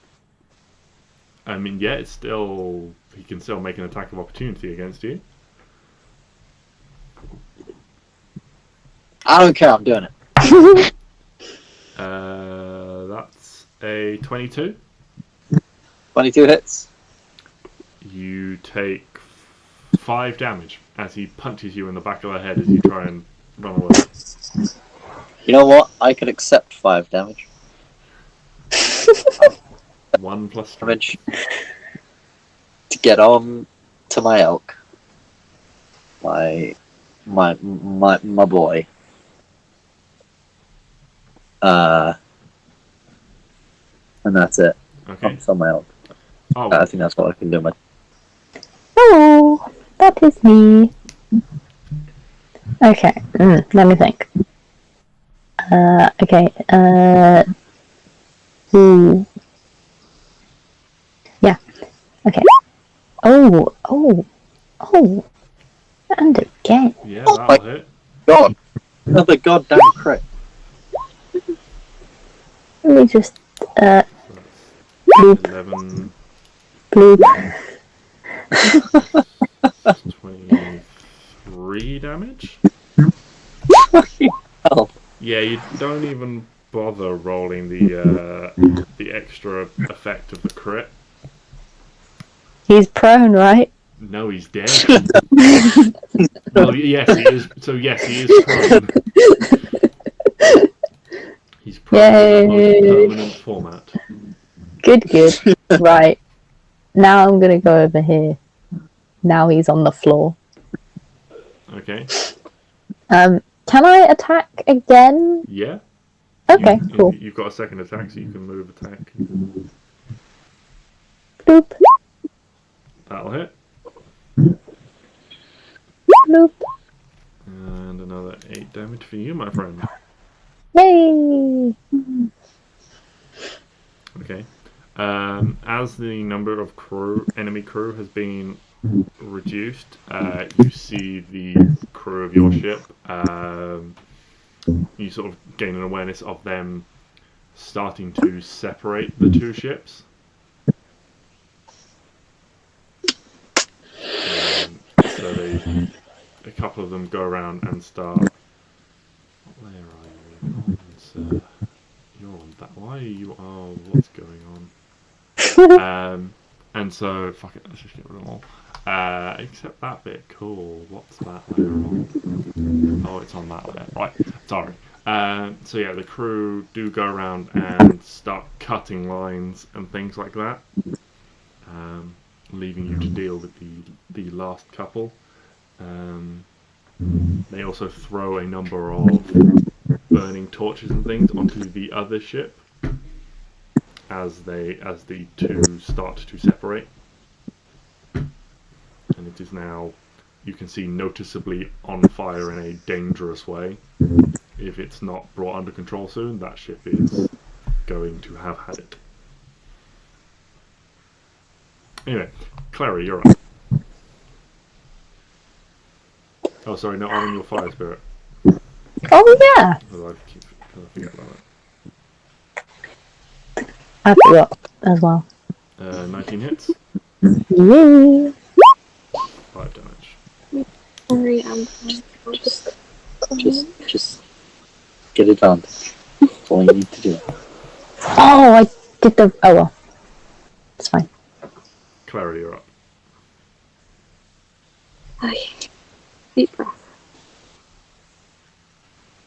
I mean, yeah, it's still. He can still make an attack of opportunity against you. I don't care. I'm doing it. That's a 22. 22 hits. You take 5 damage as he punches you in the back of the head as you try and run away. You know what? I can accept 5 damage. 1 plus 3. Damage to get on to my elk. My boy. And that's it. Okay. It's on my elk. Oh, I think that's what I can do. Hello, that is me. Okay, let me think. Okay, yeah, okay. Oh, and again. yeah, Oh that'll hit. God! Another goddamn crit. Let me just, So bloop, that's 11, bloop. 23 damage. Fucking hell. Yeah, you don't even bother rolling the extra effect of the crit. He's prone, right? No, he's dead. Well, yes, he is. So yes, he is prone. He's prone in the most permanent format. Good. Right. Now I'm gonna go over here. Now he's on the floor. Okay. Can I attack again? Yeah. Okay, cool. You've got a second attack, so you can move attack. Bloop, That'll hit. bloop. And another 8 damage for you, my friend. Yay! Okay. As the number of enemy crew has been reduced, you see the crew of your ship. You sort of gain an awareness of them starting to separate the two ships. So a couple of them go around and start. Where are you? Sir? You're on that. Why are you? Oh, what's going on? And so, fuck it, let's just get rid of them all. Except that bit. Cool. What's that layer on? Oh, it's on that layer. Right. Sorry. So yeah, the crew do go around and start cutting lines and things like that, leaving you to deal with the last couple. They also throw a number of burning torches and things onto the other ship as the two start to separate. And it is now, you can see, noticeably on fire in a dangerous way. If it's not brought under control soon, that ship is going to have had it. Anyway, Clary, you're up. Oh, sorry, no, I'm in your fire spirit. Oh yeah! I forget about that. I forgot as well. 19 hits, Yay! 5 damage. Sorry, I'm fine. Just get it done. That's all you need to do. Oh, I did the. Oh well. It's fine. Clary, you're up. Okay. Deep breath.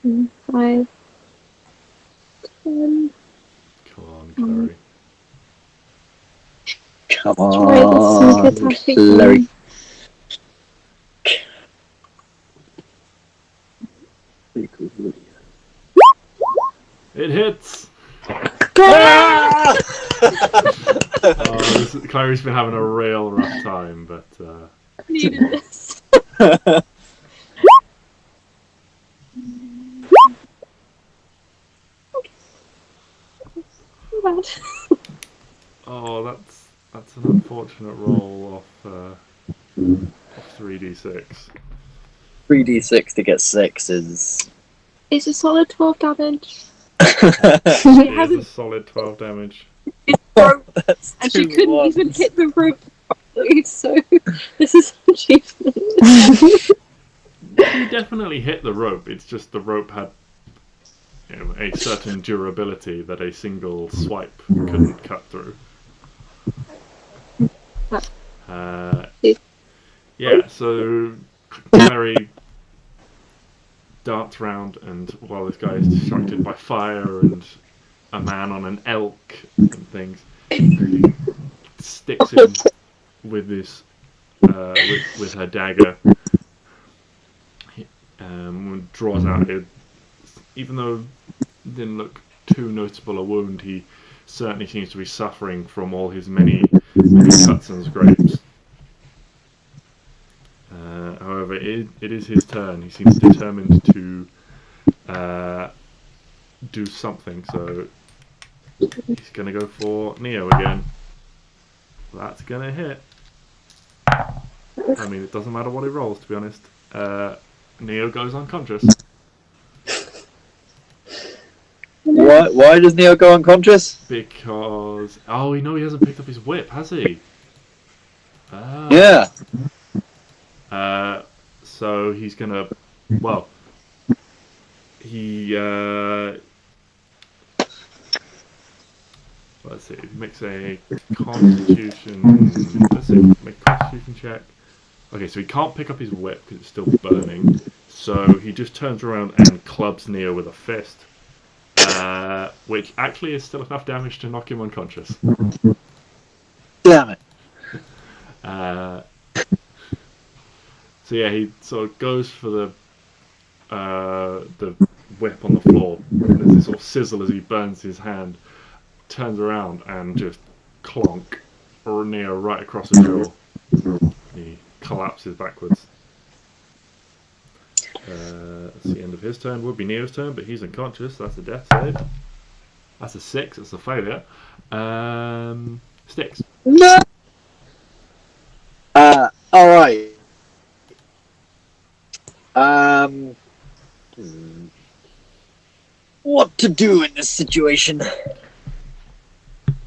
5, 10. Come on, Clary. Come Try the sneak on, attack Larry. again. It hits! Ah! Clary's been having a real rough time, but I needed this. Bad. oh, that's an unfortunate roll off 3d6. 3d6 to get 6 is. It's a solid 12 damage. It is a solid 12 damage. That's And she 2 couldn't ones. even hit the rope properly, so this is an achievement. You definitely hit the rope. It's just the rope had a certain durability that a single swipe couldn't cut through. Yeah, so Clary darts round, and while this guy is distracted by fire and a man on an elk and things, sticks him with this with her dagger. Draws out it. Even though it didn't look too noticeable a wound, he certainly seems to be suffering from all his many cuts and scrapes. However, it is his turn. He seems determined to do something, so he's going to go for Neo again. That's going to hit. I mean, it doesn't matter what he rolls, to be honest. Neo goes unconscious. Why does Neo go unconscious? Because... Oh, he hasn't picked up his whip, has he? Yeah. So he's gonna... Well... He... Let's see, makes a constitution... Let's see, make a constitution check. Okay, so he can't pick up his whip because it's still burning. So he just turns around and clubs Neo with a fist. Which actually is still enough damage to knock him unconscious. Damn it. So yeah, he sort of goes for the whip on the floor. There's this sort of sizzle as he burns his hand. Turns around and just clonk Neo right across the jaw. He collapses backwards. That's the end of his turn. Would be Neo's turn, but he's unconscious. That's a death save. That's a 6. That's a failure. Sticks. No! Alright. What to do in this situation?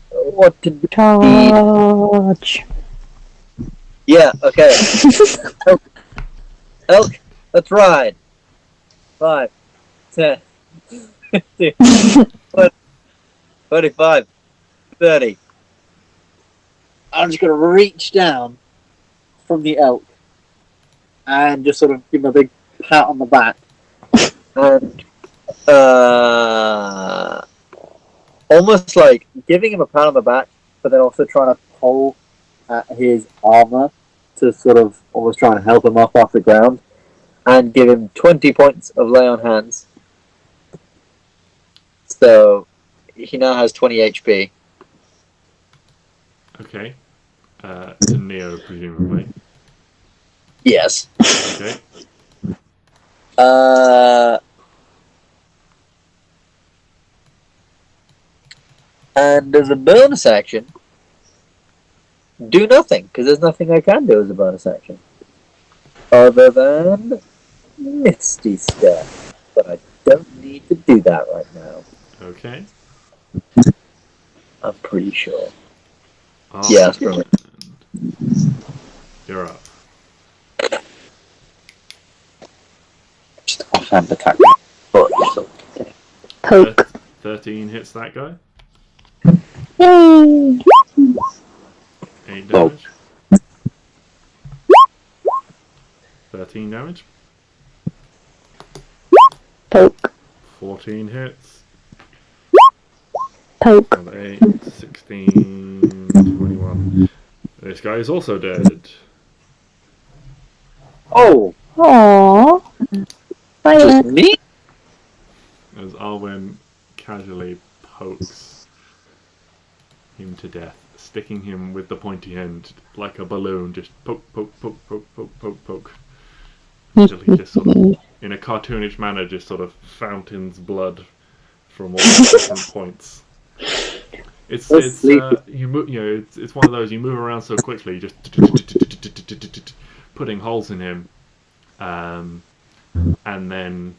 What to do? Charge. Yeah, okay. Elk, let's ride. 5, 10, 15, 20, 25, 30. I'm just going to reach down from the elk and just sort of give him a big pat on the back. And almost like giving him a pat on the back, but then also trying to pull at his armor to sort of almost try and help him up off the ground, and give him 20 points of lay on hands. So he now has 20 HP. Okay. To Neo, presumably. Yes. Okay. And as a bonus action, do nothing, because there's nothing I can do as a bonus action. Other than Misty Step. But I don't need to do that right now. Okay. I'm pretty sure. Oh, Yeah, that's right. You're up. Just offhand attack. But so, Poke. 13 hits that guy. Yay! 8 damage. 13 damage. Poke. 14 hits. Poke. Another 8, 16, 21. This guy is also dead. oh, Aww. just Bye. me? As Arwen casually pokes him to death, sticking him with the pointy end like a balloon, just poke, poke, poke, poke, poke, poke, poke. Until he just sort of, in a cartoonish manner, just sort of fountains blood from all the different points. It's it's one of those, you move around so quickly, just putting holes in him, and then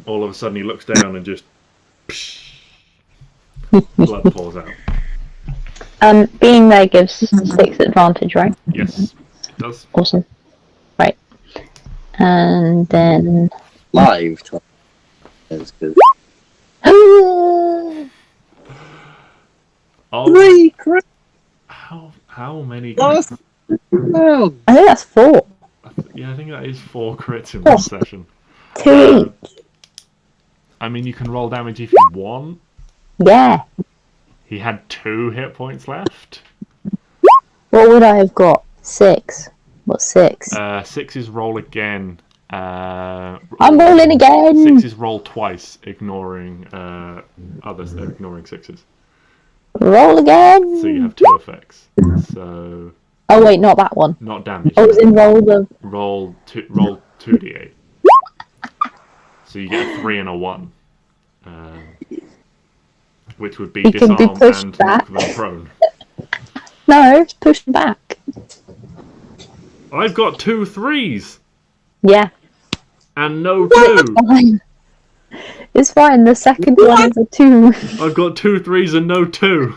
all of a sudden he looks down and just blood pours out. Being there gives 6 advantage, right? Yes, it does. Awesome. Right. And then... Live. That's good. Oh, 3 crits. how many Last crits? round. I think that's 4. Yeah, I think that is 4 crits in this session. 2 each. I mean, you can roll damage if you want. Yeah. He had 2 hit points left. What would I have got? 6. What's 6? 6 is roll again. I'm rolling again! 6 is roll twice, ignoring ignoring 6s. Roll again! So you have 2 effects. So Oh wait, not that one. not damage. I was in roll the... Roll 2d8. So you get a 3 and a 1. Which would be You can be disarm pushed and back. knock them prone. No, it's pushed back. I've got 2 3s Yeah. and no 2. Fine. It's fine, the second one is a 2. I've got 2 3s and no 2.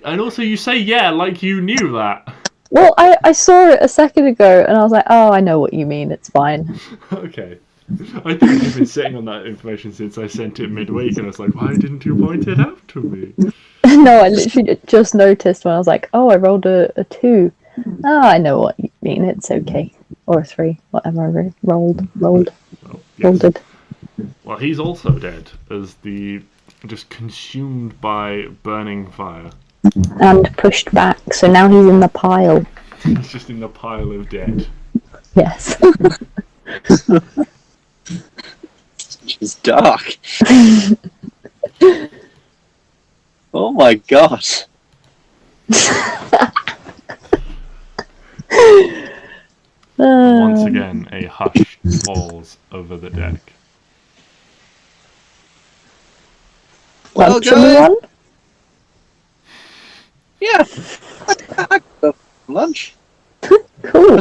And also, you say yeah like you knew that. Well, I saw it a second ago and I was like, oh, I know what you mean, it's fine. Okay. I think you've been sitting on that information since I sent it midweek, and I was like, why didn't you point it out to me? No, I literally just noticed when I was like, oh, I rolled a 2. Oh, I know what you mean, it's okay. Or a 3, whatever I rolled. Oh, yes. Rolled it. Well, he's also dead, as just consumed by burning fire. And pushed back, so now he's in the pile. He's just in the pile of dead. Yes. It's dark. Oh my god. Once again, a hush falls over the deck. Well, Lunch, guys. anyone? Yeah. I could go for lunch. Cool.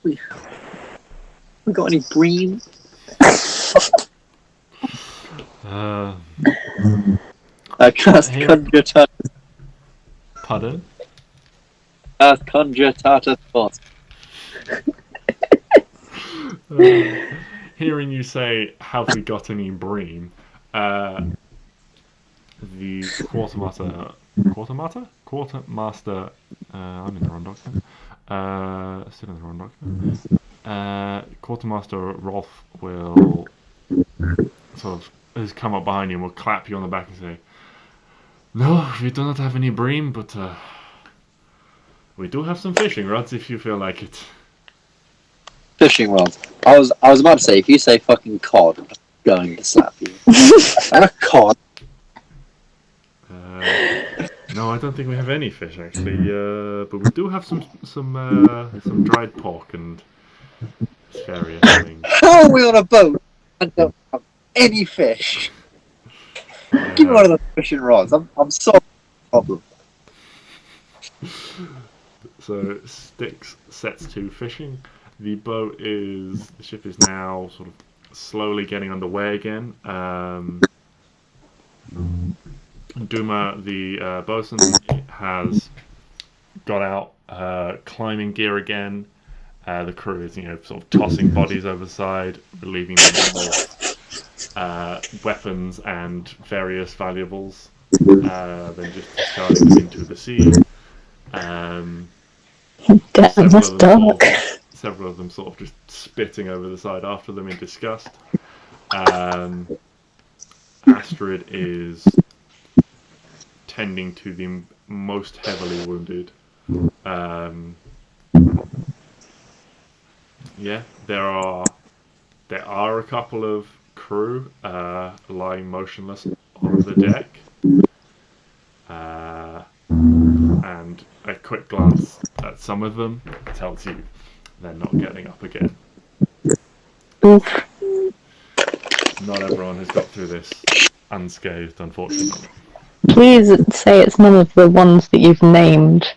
We got any green? Cast Here. conjure tartar. Pardon? Cast conjure tartar sauce. Hearing you say, have we got any bream? The quartermaster, I'm in the wrong document. Still in the wrong document. Quartermaster Rolf will sort of has come up behind you and will clap you on the back and say, no, we do not have any bream, but we do have some fishing rods if you feel like it. Fishing rods. I was about to say, if you say fucking cod, I'm going to slap you. And a cod. No, I don't think we have any fish actually, but we do have some dried pork and various things. How are we on a boat and don't have any fish? Give me one of those fishing rods. I'm sorry. Problem. So Styx sets to fishing. The ship is now sort of slowly getting underway again. Duma, the bosun, has got out climbing gear again. The crew is, sort of tossing bodies over the side, relieving them of weapons and various valuables. Then just discarding them into the sea. Damn, that's dark. Several of them sort of just spitting over the side after them in disgust. Astrid is tending to the most heavily wounded Yeah, there are a couple of crew lying motionless on the deck. And a quick glance at some of them tells you they're not getting up again. Oof. Not everyone has got through this unscathed, unfortunately. Please say it's none of the ones that you've named.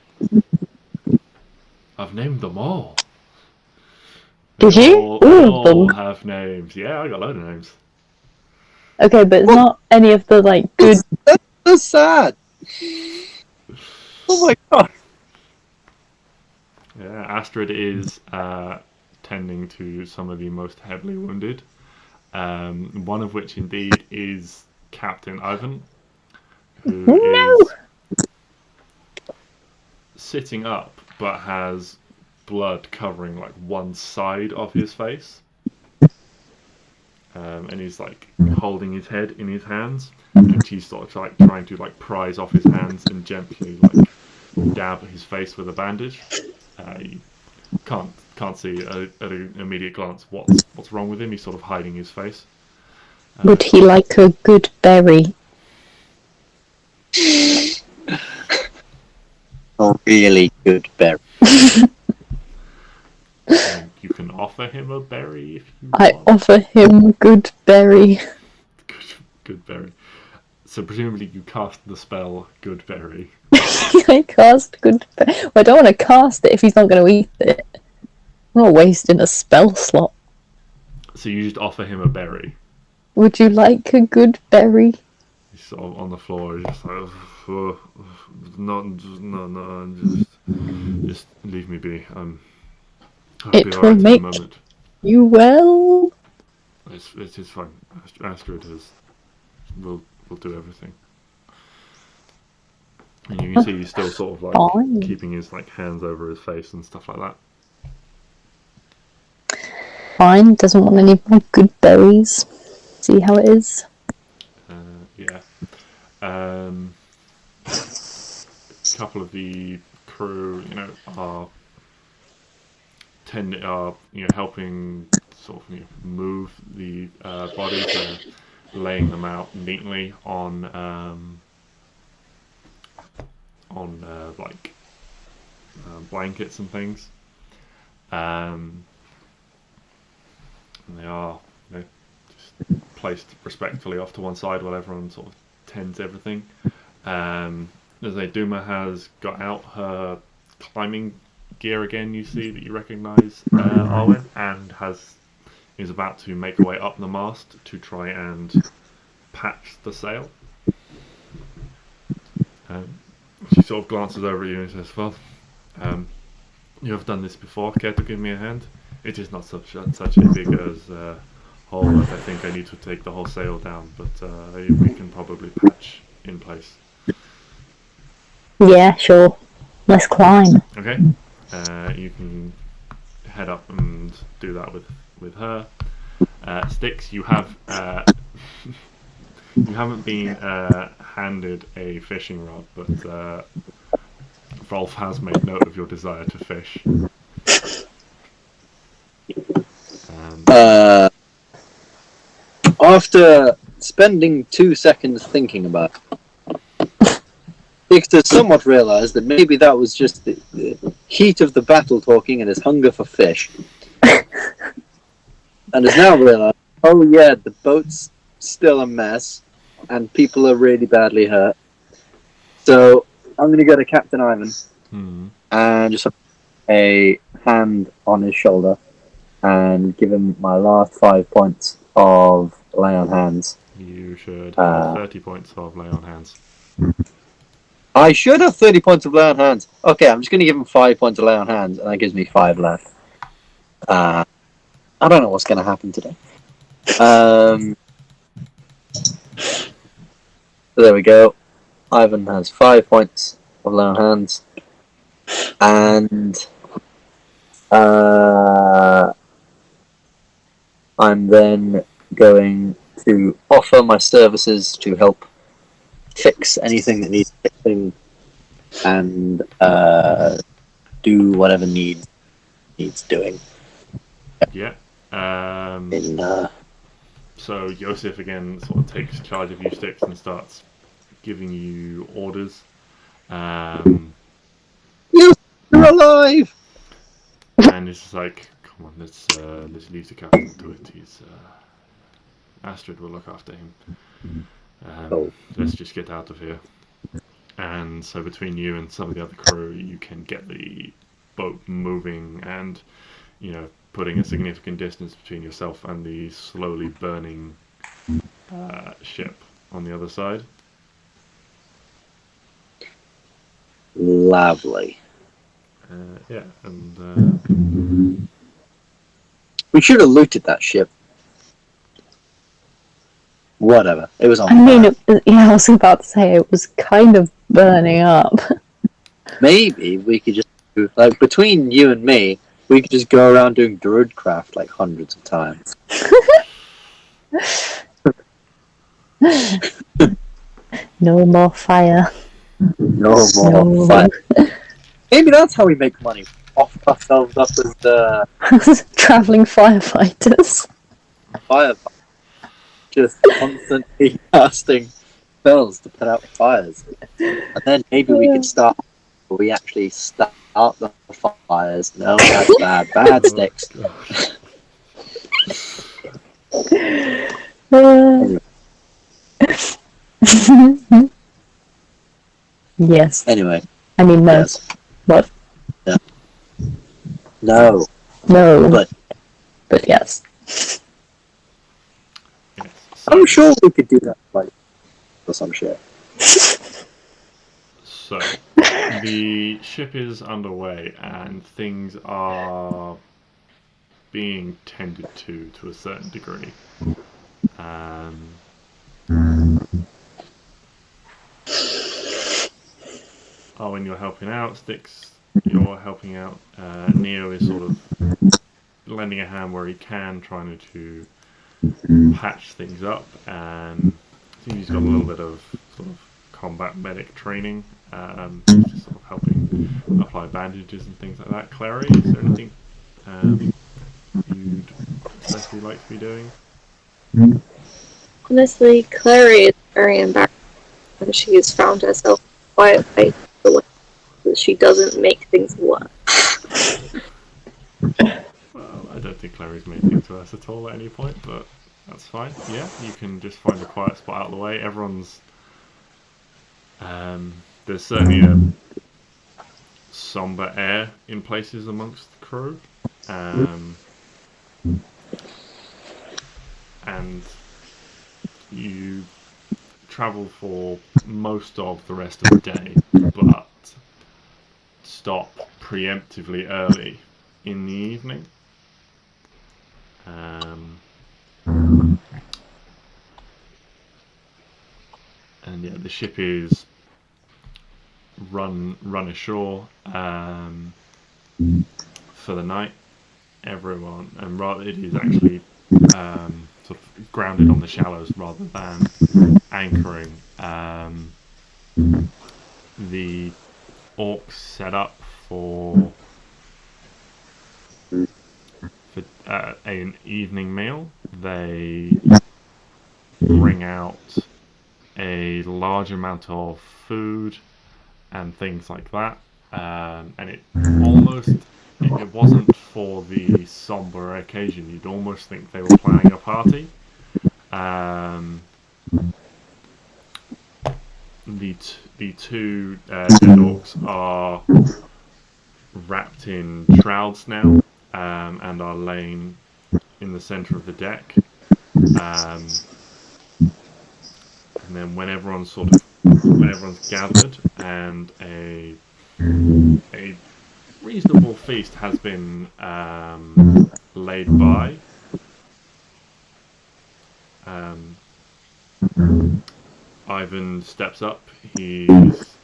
I've named them all. Did They you? all have names. Yeah, I got a load of names. Okay, but it's not any of the, like, good... That's sad. Oh my god. Yeah, Astrid is tending to some of the most heavily wounded. One of which indeed is Captain Ivan, who is sitting up but has blood covering like one side of his face. And he's like holding his head in his hands, and she's sort of like trying to like prise off his hands and gently like dab his face with a bandage. You can't see at an immediate glance what's wrong with him. He's sort of hiding his face. Would he like a good berry? A really good berry. You can offer him a berry if you I want. offer him good berry. Good berry. So presumably you cast the spell Good Berry. I cast good berry. Well, I don't want to cast it if he's not going to eat it. I'm not wasting a spell slot. So you just offer him a berry. Would you like a good berry? He's sort of on the floor. He's just like, no, just leave me be. I'll be It will alright make in a moment. you well. It is fine. Astrid will do everything. And you can see he's still sort of like Fine. keeping his like hands over his face and stuff like that. Fine, doesn't want any more good berries. See how it is. Yeah. A couple of the crew, are helping sort of move the bodies. They're laying them out neatly on blankets and things. And they are just placed respectfully off to one side while everyone sort of tends everything. Duma has got out her climbing gear again. You see that you recognise Arwen, and is about to make her way up the mast to try and patch the sail. She sort of glances over at you and says, "Well, you have done this before. Care to give me a hand? It is not such a big hole that I think I need to take the whole sail down, but we can probably patch in place." Yeah, sure. Let's climb. Okay. You can head up and do that with her. Styx, you have you haven't been handed a fishing rod, but Rolf has made note of your desire to fish. After spending 2 seconds thinking about it, Victor somewhat realised that maybe that was just the heat of the battle talking and his hunger for fish. And has now realised, oh yeah, the boat's still a mess and people are really badly hurt. So I'm going to go to Captain Ivan and just put a hand on his shoulder and give him my last 5 points of lay on hands. You should have 30 points of lay on hands. I should have 30 points of lay on hands. Okay, I'm just going to give him 5 points of lay on hands, and that gives me 5 left. I don't know what's going to happen today. So there we go. Ivan has 5 points of lay on hands. And I'm then going to offer my services to help fix anything that needs fixing and do whatever needs doing. Yeah. In So Yosef again sort of takes charge of you sticks and starts giving you orders. you're alive. And it's just like, come on, let's leave the captain to it. He's Astrid will look after him. Let's just get out of here. And so between you and some of the other crew, you can get the boat moving and, you know, putting a significant distance between yourself and the slowly burning ship on the other side. Lovely. Yeah, and We should have looted that ship. Whatever. It was on I mean, fire. yeah, I was about to say it was kind of burning up. Maybe we could just do, like, between you and me, we could just go around doing druidcraft like hundreds of times. No more fire. No more fire. Maybe that's how we make money. Off ourselves up as the Traveling firefighters. fire. Just constantly casting spells to put out fires. And then maybe we could start. We actually start the fires. No, that's bad. Bad sticks. Yes. Anyway. I mean, no. Yes. What? No. No. But yes. yes. I'm sure we could do that, like, for some shit. So the ship is underway and things are being tended to a certain degree. When you're helping out, Sticks, you're helping out. Neo is sort of lending a hand where he can, trying to patch things up. And I think he's got a little bit of sort of combat medic training. He's just sort of helping apply bandages and things like that. Clary, is there anything you'd especially like to be doing? Honestly, Clary is very embarrassed when she has found herself quiet face the way that she doesn't make things work. Well, I don't think Clary's made things worse at all at any point, but that's fine. Yeah, you can just find a quiet spot out of the way. Everyone's there's certainly a somber air in places amongst the crew, and you travel for most of the rest of the day, but stop preemptively early in the evening. And yeah, the ship is run ashore for the night. Everyone, and rather it is actually sort of grounded on the shallows rather than anchoring. The orcs set up for an evening meal. They bring out a large amount of food and things like that, and it wasn't for the somber occasion. You'd almost think they were planning a party. The two dead orcs are wrapped in shrouds now, and are laying in the center of the deck. And then when everyone's gathered and a reasonable feast has been laid by, Ivan steps up. He's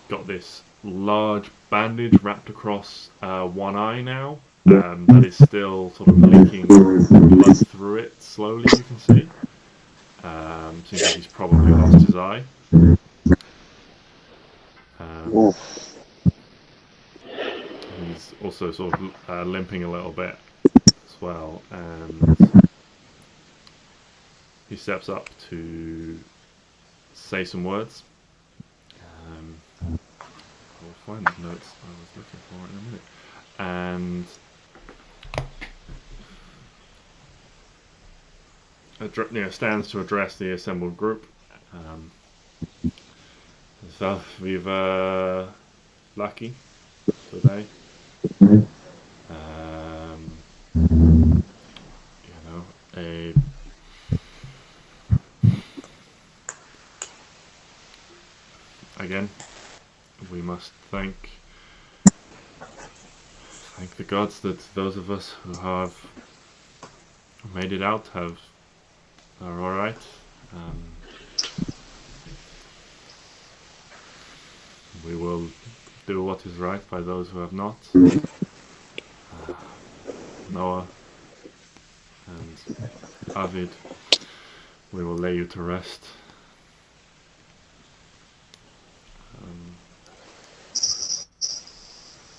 got this large bandage wrapped across one eye now, that is still sort of leaking blood through it slowly, you can see. Seems like he's probably lost his eye. Oof. He's also sort of limping a little bit as well, and he steps up to say some words. I'll find the notes I was looking for in a minute. And stands to address the assembled group. So we've lucky today. Again, we must thank the gods that those of us who have made it out are all right. We will do what is right by those who have not. Noah and Arvid, we will lay you to rest.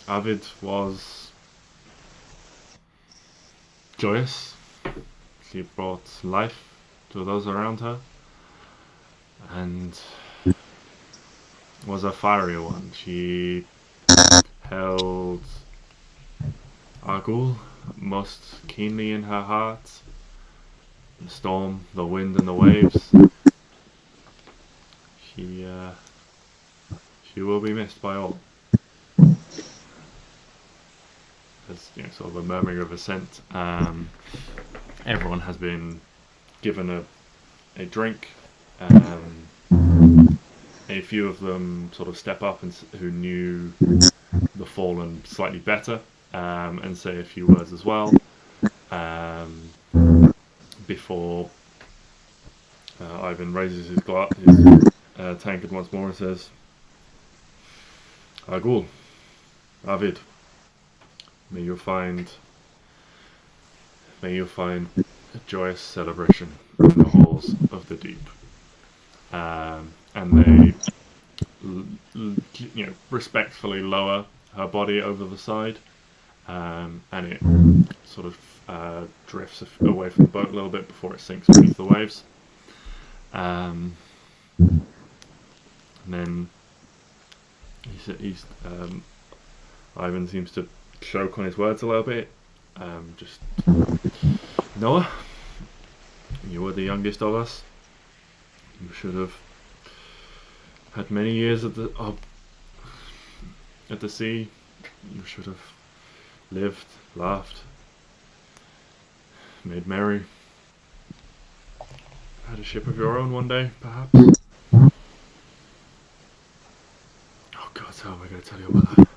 Arvid was joyous. She brought life to those around her, and was a fiery one. She held Argul most keenly in her heart. The storm, the wind, and the waves. She will be missed by all. There's sort of a murmuring of assent. Everyone has been given a drink. A few of them sort of step up and who knew the fallen slightly better, and say a few words as well. Before Ivan raises his tankard once more and says, Argul, Arvid, may you find a joyous celebration in the halls of the deep. And they, respectfully lower her body over the side, and it sort of drifts away from the boat a little bit before it sinks beneath the waves. And then Ivan seems to choke on his words a little bit. Just Noah, you were the youngest of us. You should have had many years at the sea. You should have lived, laughed, made merry. Had a ship of your own one day, perhaps. Oh God, how am I going to tell you about that?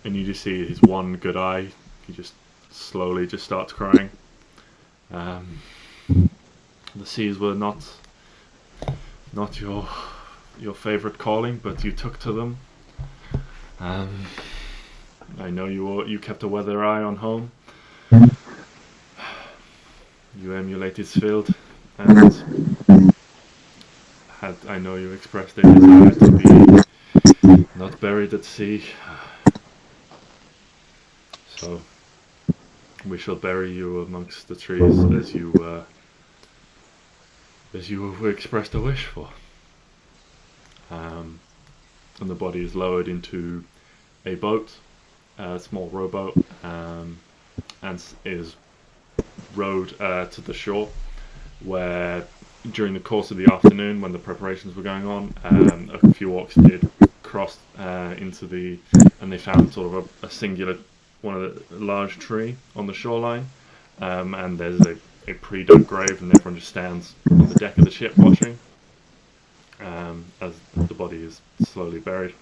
And you just see his one good eye. He just slowly just starts crying. The seas were not your favourite calling, but you took to them. I know you kept a weather eye on home. You emulated Svild, and I know you expressed a desire to be not buried at sea. So we shall bury you amongst the trees as you expressed a wish for. And the body is lowered into a boat, a small rowboat, and is rowed to the shore, where during the course of the afternoon, when the preparations were going on, a few orcs did cross into and they found sort of a singular, one of the large tree on the shoreline, and there's a pre-dug grave, and everyone just stands on the deck of the ship watching as the body is slowly buried.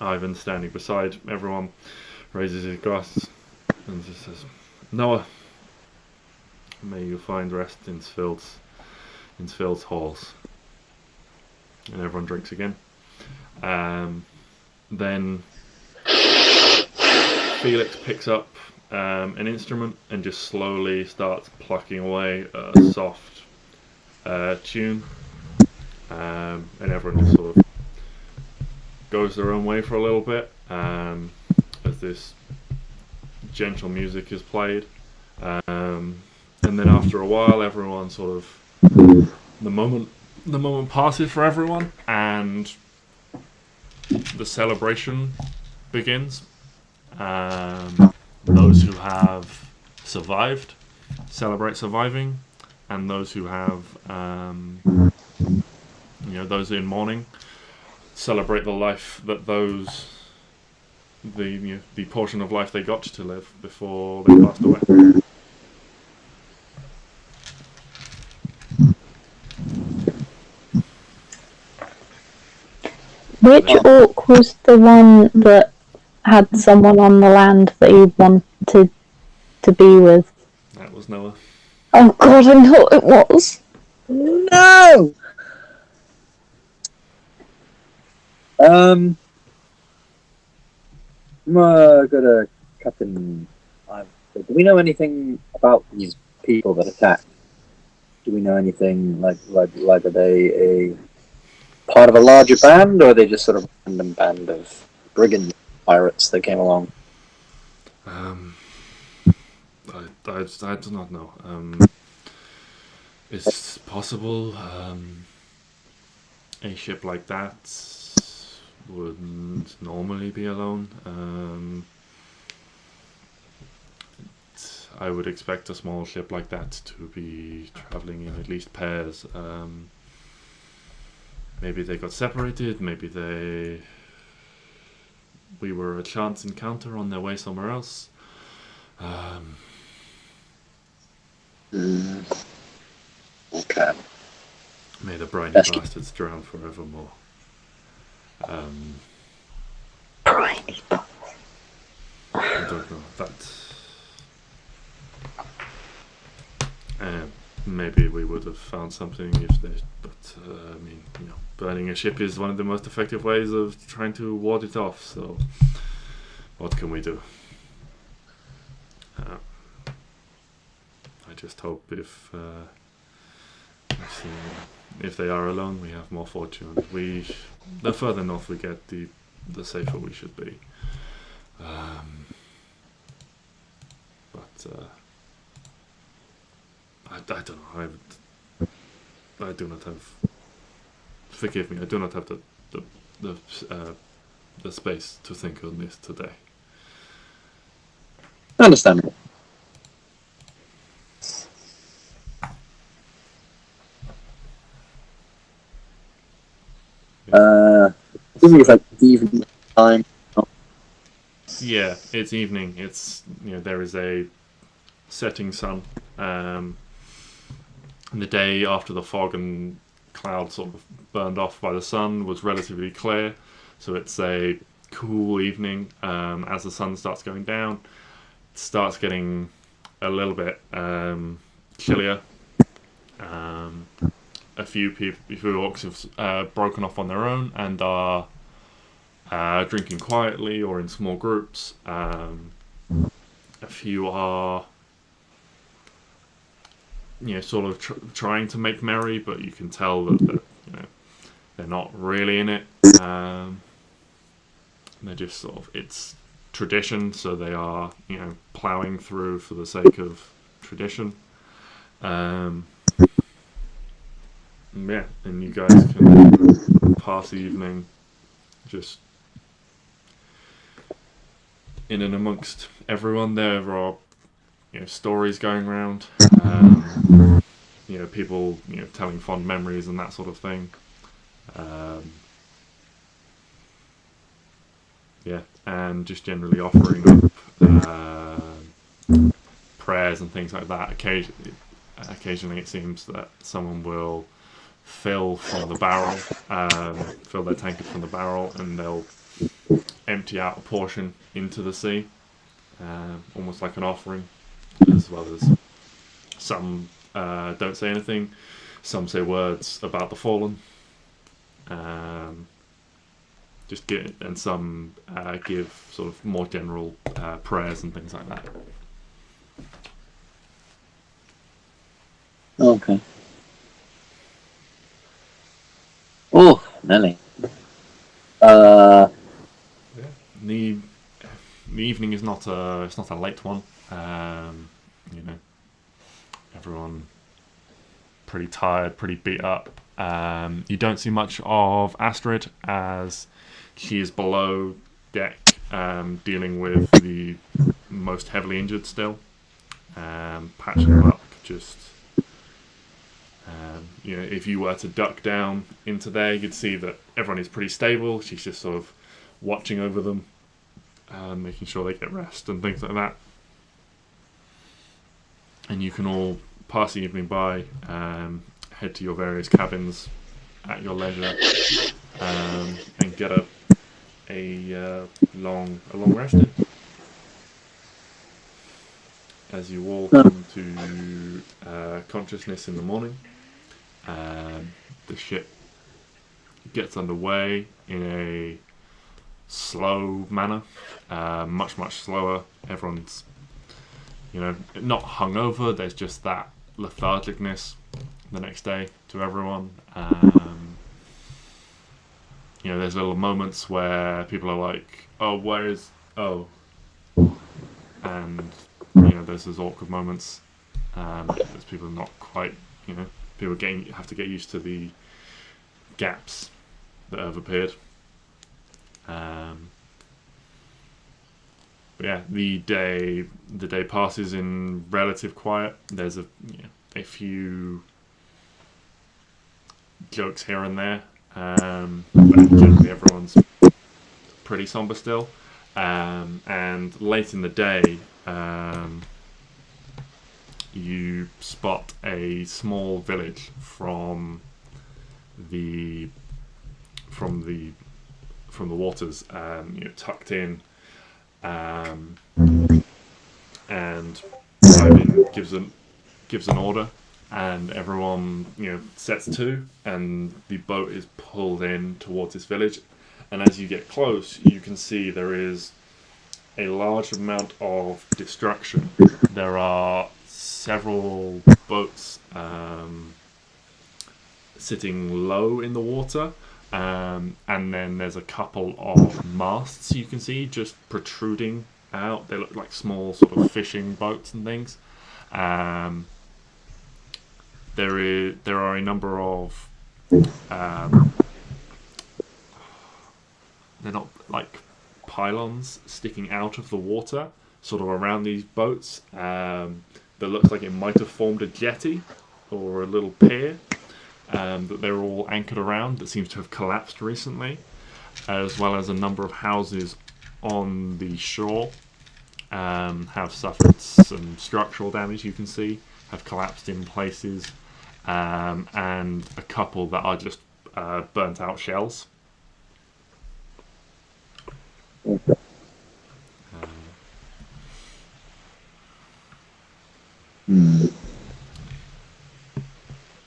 Ivan, standing beside everyone, raises his glass and just says, Noah, may you find rest in Svild's halls. And everyone drinks again. Then Felix picks up an instrument and just slowly starts plucking away a soft tune. and everyone just sort of goes their own way for a little bit as this gentle music is played, and then after a while, everyone sort of the moment passes for everyone, and the celebration begins. Those who have survived celebrate surviving, and those who have, those in mourning celebrate the life that the portion of life they got to live before they passed away. Which orc was the one that had someone on the land that he wanted to be with? That was Noah. Oh god, I know it was. No! Got a Captain. Do we know anything about these people that attacked? Do we know anything like are they a part of a larger band, or are they just sort of a random band of brigand pirates that came along? I do not know. It's possible a ship like that wouldn't normally be alone. I would expect a small ship like that to be traveling in at least pairs. Maybe they got separated, maybe we were a chance encounter on their way somewhere else. Okay. May the briny bastards drown forevermore. Briny. I don't know that. Maybe we would have found something if they. But burning a ship is one of the most effective ways of trying to ward it off. So, what can we do? I just hope if they are alone, we have more fortune. The further north we get, the safer we should be. I don't know. I do not have. Forgive me. I do not have the space to think on this today. Understandable. I think it's like evening time. Yeah, it's evening. It's there is a setting sun. The day after the fog and cloud sort of burned off by the sun was relatively clear, so it's a cool evening. As the sun starts going down, it starts getting a little bit chillier. A few orcs have broken off on their own and are drinking quietly or in small groups. A few are sort of trying to make merry, but you can tell that they're not really in it. They're just sort of, it's tradition, so they are ploughing through for the sake of tradition. Yeah, and you guys can pass the evening just in and amongst everyone. There are stories going around, people telling fond memories and that sort of thing. Yeah, and just generally offering up prayers and things like that. Occasionally it seems that someone will fill from the barrel, fill their tankard from the barrel, and they'll empty out a portion into the sea, almost like an offering, as well as some don't say anything, some say words about the fallen, and some give sort of more general prayers and things like that. Okay. Definitely. Yeah. The evening is not a late one. You know, everyone pretty tired, pretty beat up. You don't see much of Astrid as she is below deck, dealing with the most heavily injured still, patching them up. Just you know, if you were to duck down into there, you'd see that everyone is pretty stable. She's just sort of watching over them, making sure they get rest and things like that. And you can all pass the evening by, head to your various cabins at your leisure, and get a long rest in. As you all come to consciousness in the morning, the ship gets underway in a slow manner, much slower. Everyone's, you know, not hungover. There's just that lethargicness the next day to everyone. You know, there's little moments where people are like, "Oh, where is oh?" And you know, there's those awkward moments. There's people not quite, you know, people have to get used to the gaps that have appeared. But yeah, the day passes in relative quiet. There's a few jokes here and there, but generally everyone's pretty somber still. And late in the day, you spot a small village from the waters, you know, tucked in, and Ivan gives an order, and everyone, you know, sets to, and the boat is pulled in towards this village. And as you get close, you can see there is a large amount of destruction. There are several boats sitting low in the water, and then there's a couple of masts you can see just protruding out. They look like small sort of fishing boats and things. There are a number of they're not like pylons sticking out of the water, sort of around these boats, that looks like it might have formed a jetty or a little pier, that they're all anchored around, that seems to have collapsed recently, as well as a number of houses on the shore have suffered some structural damage. You can see have collapsed in places, and a couple that are just burnt out shells.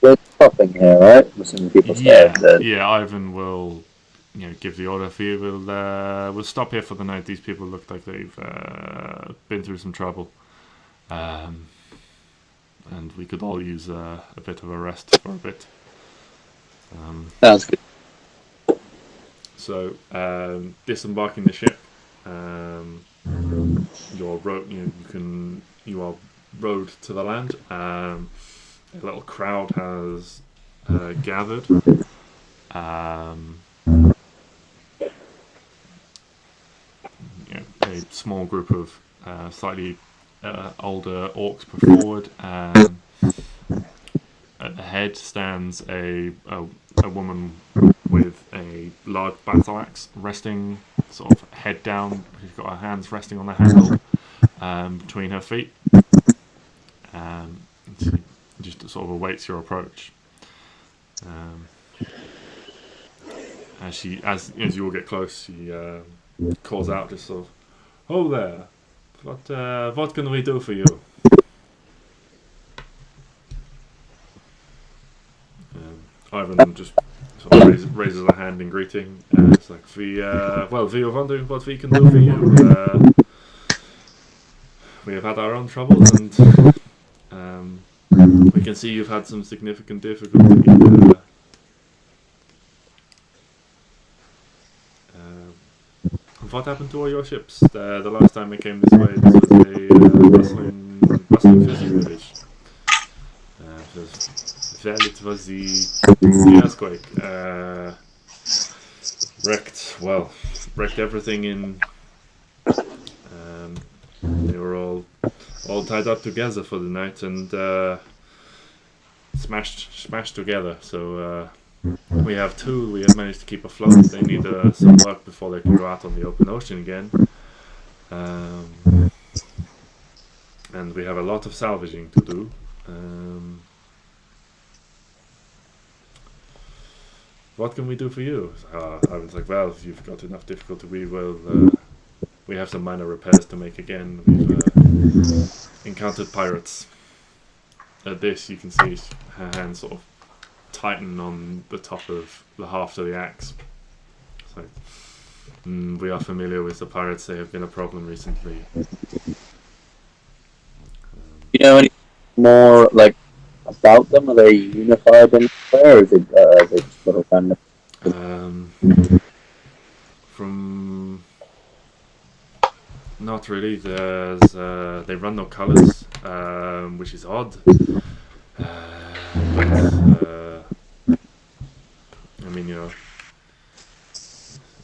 We're stopping here, right? With some people yeah. Ivan will, you know, give the order for you. We'll stop here for the night. These people look like they've been through some trouble, and we could all use a bit of a rest for a bit. Sounds good. So, disembarking the ship, you are rowed to the land. A little crowd has gathered. A small group of slightly older orcs put forward. At the head stands a woman with a large battle axe resting, sort of head down. She's got her hands resting on the handle between her feet. And she just sort of awaits your approach. As you all get close, she calls out, just sort of, "Oh there! What can we do for you?" Ivan just sort of raises a hand in greeting. It's like, we are wondering what we can do for you. We have had our own troubles, and we can see you've had some significant difficulty what happened to all your ships? The last time I came this way, this was a bustling fishing village. Well, it was the earthquake. Wrecked everything in. They were all tied up together for the night and smashed together. So we have two. We have managed to keep afloat. They need some work before they can go out on the open ocean again. And we have a lot of salvaging to do. What can we do for you? I was like, well, if you've got enough difficulty, we have some minor repairs to make again. We've encountered pirates. At this, you can see her hand sort of tighten on the top of the haft of the axe. So, we are familiar with the pirates. They have been a problem recently. You know any more about them? Are they unified anywhere, or is it they just little kind of? From not really. There's they run no colours, which is odd. But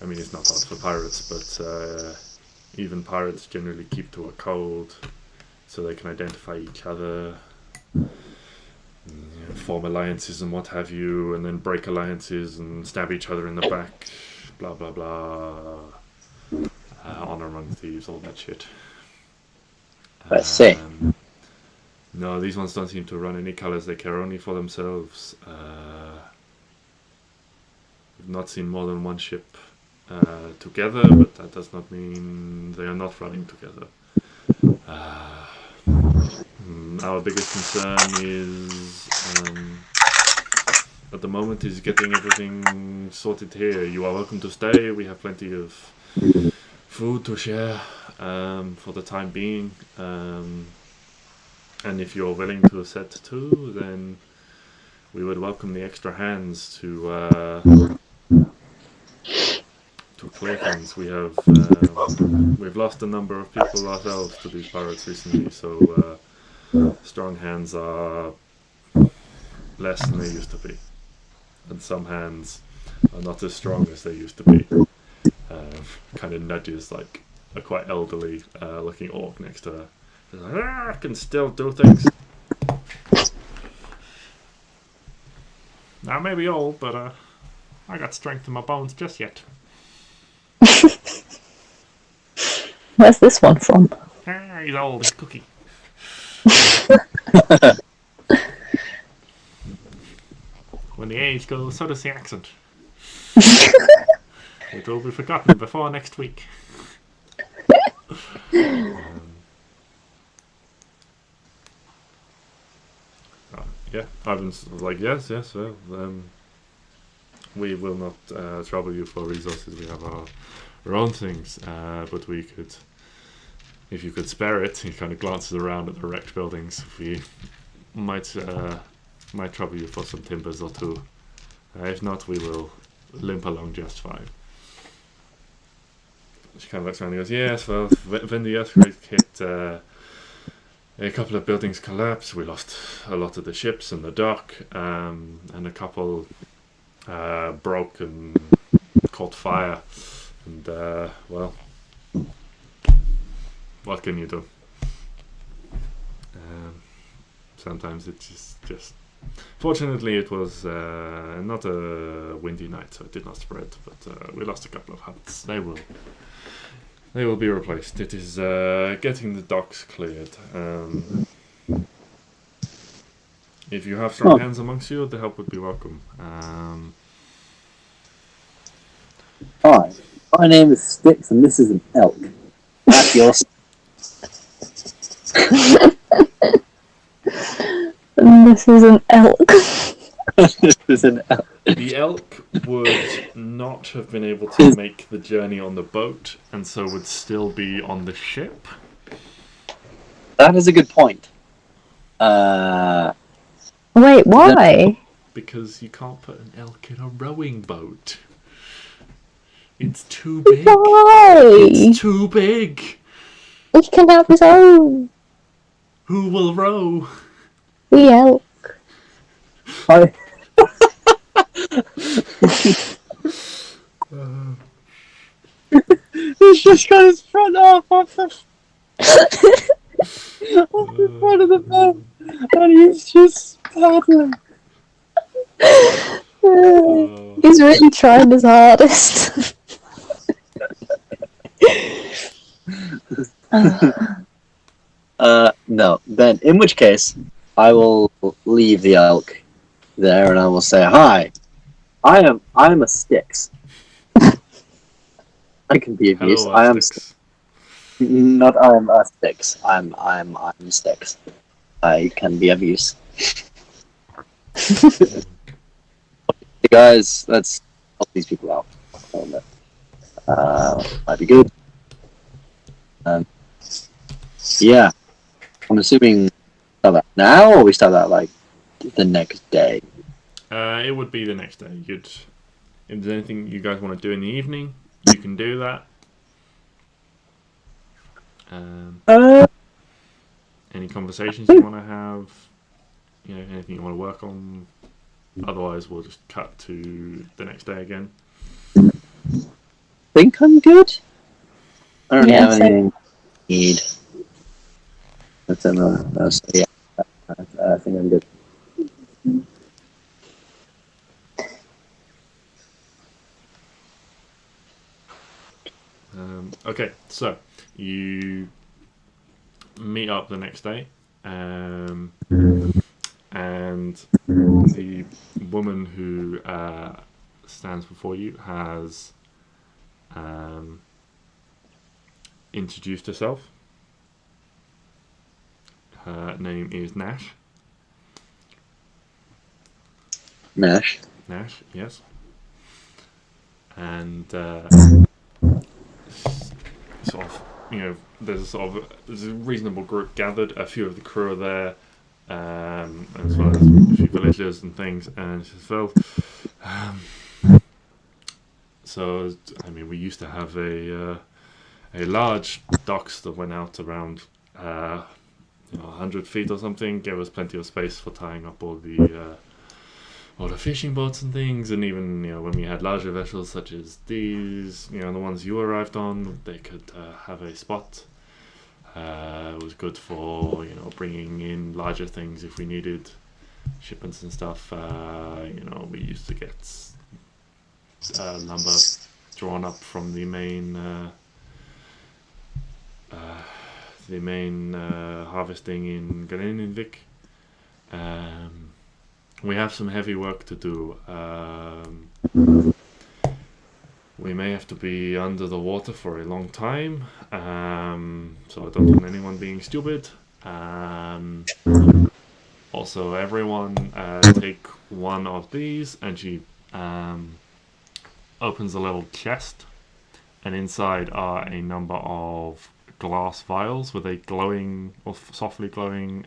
I mean, it's not odd for pirates, but even pirates generally keep to a code, so they can identify each other. Form alliances and what have you, and then break alliances and stab each other in the back, blah blah blah. Honor among thieves, all that shit. I see. No, these ones don't seem to run any colours. They care only for themselves. We've not seen more than one ship together, but that does not mean they are not running together. Our biggest concern is, at the moment, is getting everything sorted here. You are welcome to stay. We have plenty of food to share for the time being. And if you're willing to set to, then we would welcome the extra hands to clear things. We've lost a number of people ourselves to these pirates recently, so strong hands are less than they used to be, and some hands are not as strong as they used to be. Kind of nudges like a quite elderly looking orc next to her. She's like, I can still do things. I may be old, but I got strength in my bones just yet. Where's this one from? He's old, he's Cookie. When the age goes, so does the accent. It will be forgotten before next week. Yeah, Ivan's like, yes, well, we will not trouble you for resources. We have our own things, but we could, if you could spare it. He kind of glances around at the wrecked buildings. We might trouble you for some timbers or two. If not, we will limp along just fine. She kind of looks around and goes, yes, well, when the earthquake hit, a couple of buildings collapsed. We lost a lot of the ships and the dock, and a couple broke and caught fire. And, well, what can you do? Sometimes it's just... Fortunately, it was not a windy night, so it did not spread, but we lost a couple of huts. They will be replaced. It is getting the docks cleared. If you have strong hands amongst you, the help would be welcome. Hi, my name is Sticks, and this is an elk. That's yours. And this is an elk. This is an elk. The elk would not have been able to make the journey on the boat, and so would still be on the ship. That is a good point. Wait, why? Because you can't put an elk in a rowing boat. It's too big. Why? It's too big. He can have his own. Who will row? We elk. I... He's just got his front half off the front of the boat, and he's just paddling. He's really trying his hardest. No. Then, in which case, I will leave the elk there, and I will say, "Hi, I am a Styx. I can be of use. Hello, I am Sticks. not. I am a Styx. I'm Styx. I can be of use. Hey guys, let's help these people out. Might be good. Yeah, I'm assuming start that now, or we start that like the next day. It would be the next day. If there's anything you guys want to do in the evening, you can do that. Any conversations you want to have, anything you want to work on. Otherwise, we'll just cut to the next day again. Think I'm good. I don't have same. anything I need. That's yeah. I think I'm good. Okay, so you meet up the next day, and the woman who stands before you has introduced herself. Her name is Nash. Nash. Nash, yes. And sort of, there's a reasonable group gathered. A few of the crew are there, as well as a few villagers and things. And she says, "Well, so we used to have a large docks that went out around 100 feet or something. Gave us plenty of space for tying up all the fishing boats and things, and even when we had larger vessels such as these, the ones you arrived on, they could have a spot. It was good for bringing in larger things if we needed shipments and stuff. We used to get lumber drawn up from the main harvesting in Granenvik. We have some heavy work to do. We may have to be under the water for a long time, so I don't want anyone being stupid. Also, everyone take one of these, and she opens a little chest, and inside are a number of glass vials with a glowing or softly glowing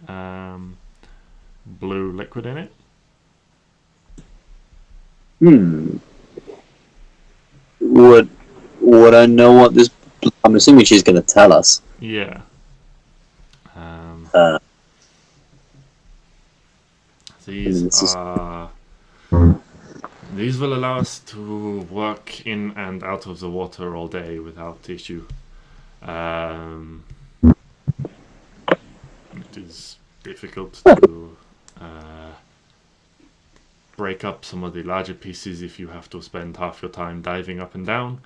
blue liquid in it. Would I know what this? I'm assuming she's going to tell us. Yeah. These will allow us to work in and out of the water all day without issue. It is difficult to break up some of the larger pieces if you have to spend half your time diving up and down.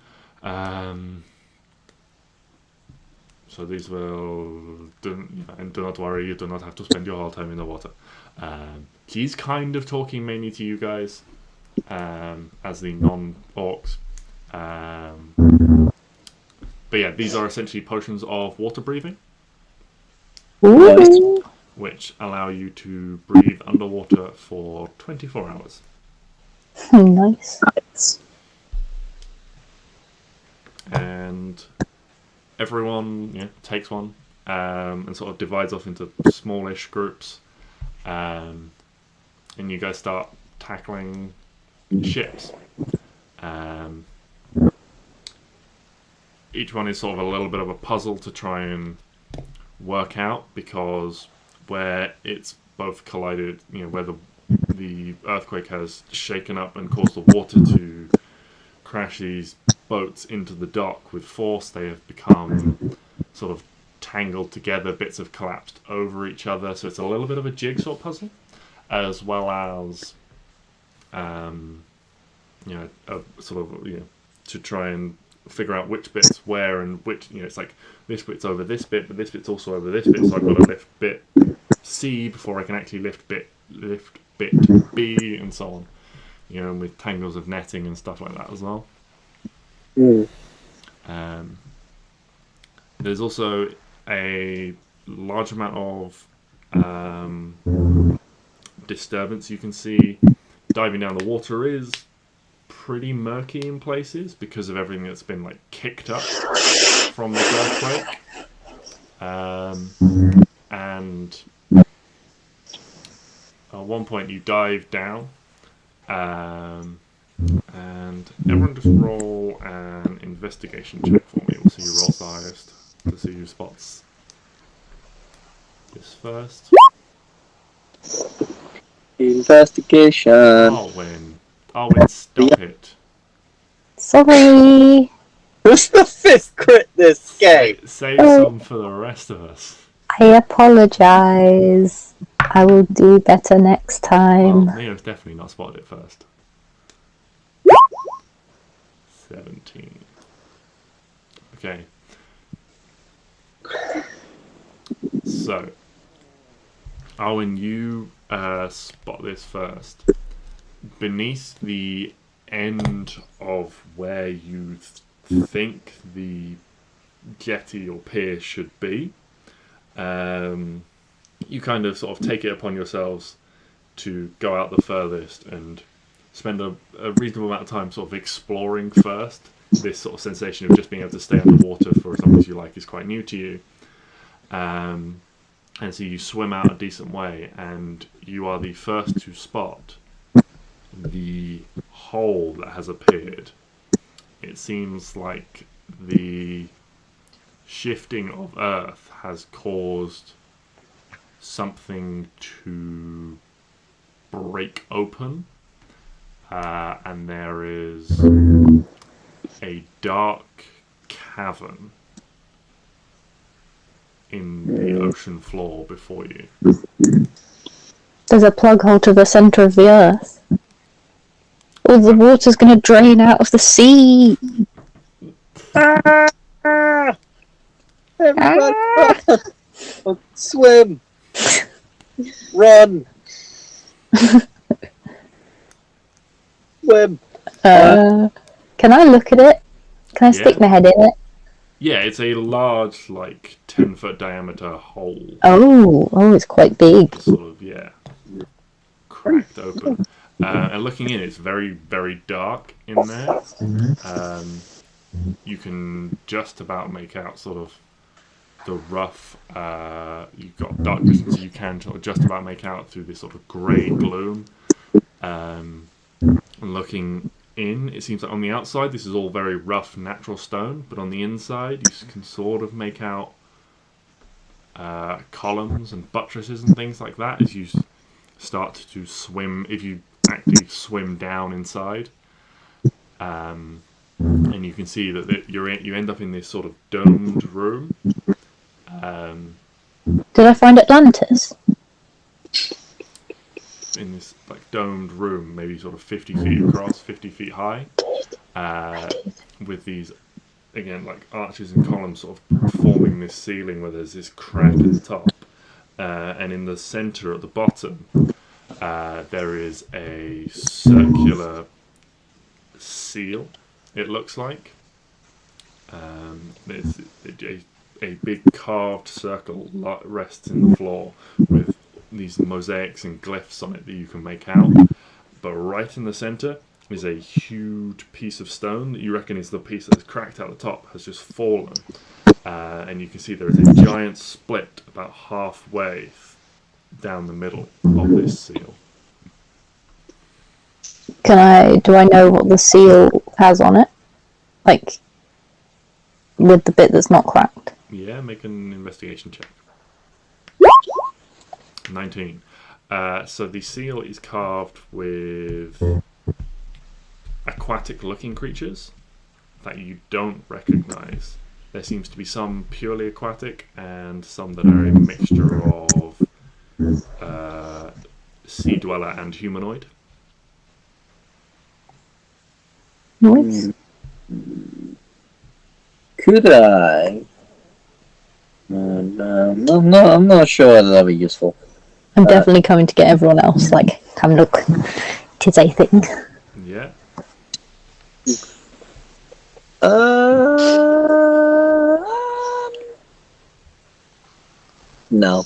So these will do not worry, you do not have to spend your whole time in the water. He's kind of talking mainly to you guys as the non-orcs. But yeah, these are essentially potions of water breathing, Ooh. which allow you to breathe underwater for 24 hours. Nice. And everyone takes one and sort of divides off into smallish groups. And you guys start tackling ships. each one is sort of a little bit of a puzzle to try and work out, because where it's both collided, where the earthquake has shaken up and caused the water to crash these boats into the dock with force, they have become sort of tangled together. Bits have collapsed over each other, so it's a little bit of a jigsaw puzzle, as well as to try and figure out which bit's where, and which, it's like this bit's over this bit, but this bit's also over this bit, so I've got to lift bit C before I can actually lift bit B, and so on. And with tangles of netting and stuff like that as well. There's also a large amount of disturbance. You can see diving down the water is pretty murky in places because of everything that's been like kicked up from the earthquake. And at one point you dive down, and everyone just roll an investigation check for me. We'll see who rolls the highest to see who spots this first. Investigation. Arwen, stop it. Sorry. What's the 5th crit this game? Save some for the rest of us. I apologise. I will do better next time. Well, Neo's definitely not spotted it first. 17. Okay. So, Arwen, you spot this first. Beneath the end of where you think the jetty or pier should be, you kind of sort of take it upon yourselves to go out the furthest and spend a reasonable amount of time sort of exploring first. This sort of sensation of just being able to stay underwater for as long as you like is quite new to you. And so you swim out a decent way, and you are the first to spot the hole that has appeared. It seems like the shifting of Earth has caused something to break open, and there is a dark cavern in the ocean floor before you. There's a plug hole to the centre of the earth. All the water's going to drain out of the sea. Everybody run! Oh, swim! Run! Swim! Can I look at it? Can I stick my head in it? Yeah, it's a large, like 10-foot diameter hole. Oh, it's quite big. Sort of, cracked open. And looking in, it's very, very dark in there. You can just about make out sort of the rough. You've got dark vision, so you can sort of just about make out through this sort of grey gloom. Looking in, it seems like on the outside this is all very rough natural stone, but on the inside you can sort of make out columns and buttresses and things like that as you start to swim, if you actually swim down inside. And you can see that you end up in this sort of domed room. Did I find Atlantis? In this like domed room, maybe sort of 50 feet across, 50 feet high, with these, again, like arches and columns sort of forming this ceiling where there's this crack at the top. And in the centre at the bottom, there is a circular seal, it looks like. There's a big carved circle rests in the floor with these mosaics and glyphs on it that you can make out. But right in the centre is a huge piece of stone that you reckon is the piece that's cracked out the top, has just fallen. And you can see there is a giant split about halfway down the middle of this seal. Do I know what the seal has on it? Like, with the bit that's not cracked. Yeah, make an investigation check. 19. So the seal is carved with aquatic-looking creatures that you don't recognise. There seems to be some purely aquatic and some that are a mixture of sea dweller and humanoid. Nice. Could I? I'm not sure whether that'll be useful. I'm definitely coming to get everyone else. Like, come look. Tis a thing. Yeah. No.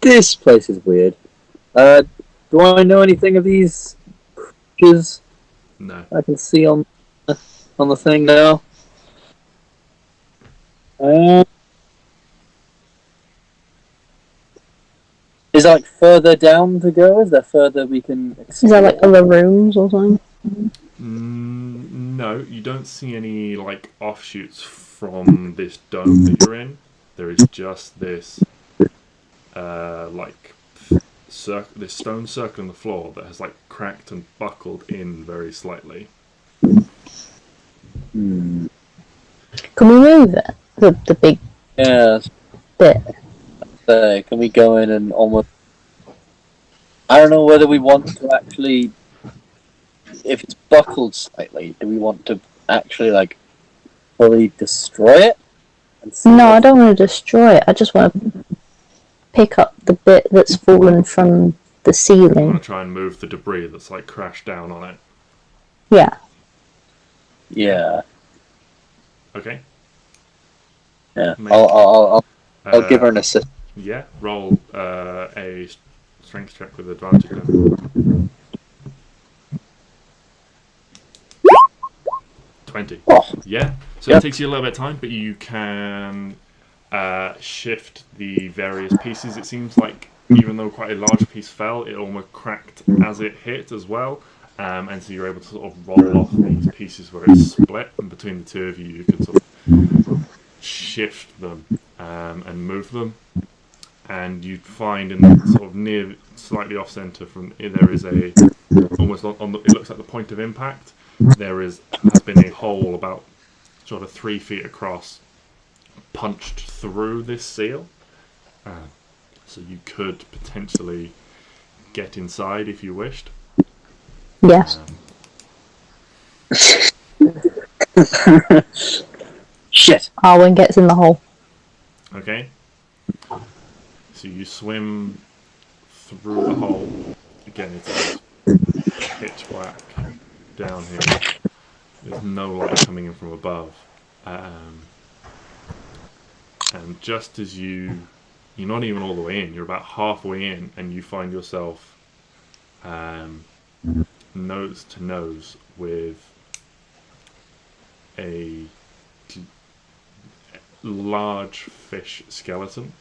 This place is weird. Do I know anything of these creatures No. I can see on the thing now? Is there like further down to go? Is there further we can explore? Is there like other rooms or something? No, you don't see any like offshoots from this dome that you're in. There is just this this stone circle in the floor that has like cracked and buckled in very slightly. Can we move it? The big Yeah. bit. Can we go in and almost? I don't know whether we want to actually. If it's buckled slightly, do we want to actually like fully destroy it? And see No, I what- don't want to destroy it. I just want to pick up the bit that's fallen from the I ceiling. want to try and move the debris that's like crashed down on it. Yeah. Yeah. Okay. Yeah. Make- I'll give her an assist. Yeah, roll a strength check with advantage then. 20. Oh. Yeah, so Yeah. it takes you a little bit of time, but you can shift the various pieces. It seems like even though quite a large piece fell, it almost cracked as it hit as well. And so you're able to sort of roll off these pieces where it's split, and between the two of you, you can sort of shift them and move them. And you find in the sort of near, slightly off center from there is a almost on the, it looks like the point of impact. There has been a hole about sort of 3 feet across, punched through this seal. So you could potentially get inside if you wished. Yes. Shit. Arwen gets in the hole. Okay. So you swim through the hole. Again, it's pitch black down here. There's no light coming in from above. And just as you're not even all the way in, you're about halfway in, and you find yourself nose to nose with a large fish skeleton.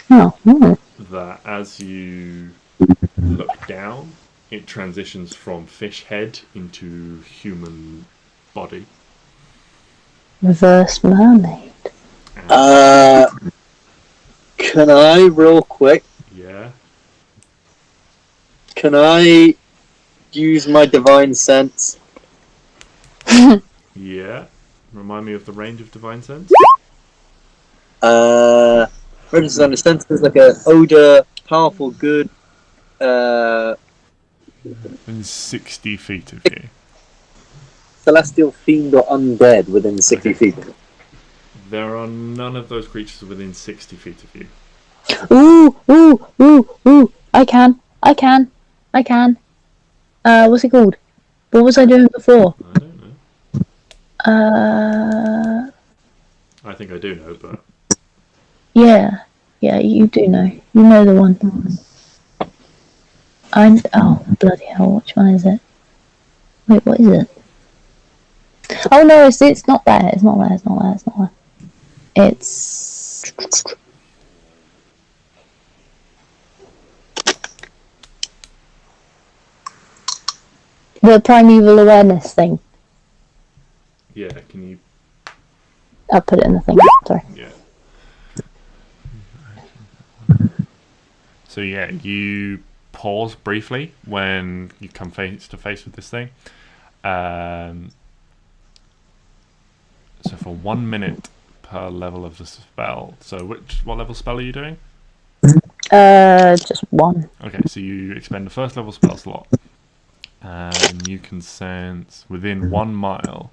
Oh. That as you look down, it transitions from fish head into human body. Reverse mermaid. Can I real quick? Yeah. Can I use my divine sense? Yeah. Remind me of the range of divine sense. Register understands there's like a odor, powerful, good. Within 60 feet of you. Celestial fiend or undead within 60 feet. There are none of those creatures within 60 feet of you. Ooh. I can. What's it called? What was I doing before? I don't know. I think I do know, but Yeah, you do know. You know the one. Oh, bloody hell, which one is it? Wait, what is it? Oh no, it's not there. It's the primeval awareness thing. Yeah, can you... I'll put it in the thing. Sorry. Yeah. So yeah, you pause briefly when you come face to face with this thing. So for 1 minute per level of the spell. So what level spell are you doing? Just one. Okay, so you expend the first level spell slot, and you can sense within 1 mile.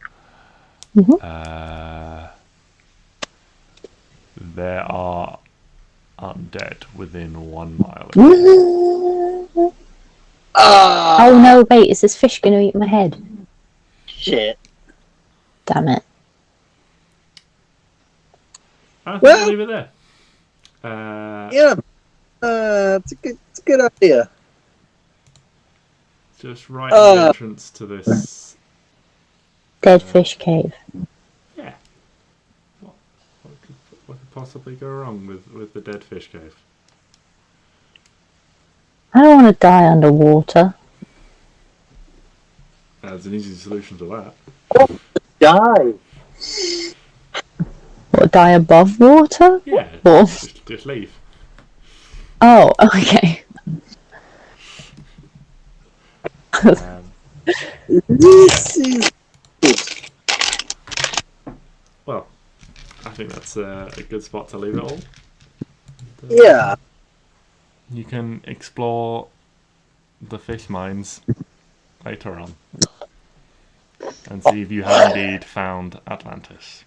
There are undead within 1 mile. Oh no! Wait, is this fish going to eat my head? Shit. Damn it! I think Well- we'll leave it there. Yeah. It's a good idea. Just right at the entrance to this. Dead fish cave. Yeah. What could possibly go wrong with the dead fish cave? I don't want to die underwater. There's an easy solution to that. Die. What, die above water? Yeah. Or... Just leave. Oh, okay. This is Well, I think that's a good spot to leave it all. yeah. You can explore the fish mines later on and see if you have indeed found Atlantis.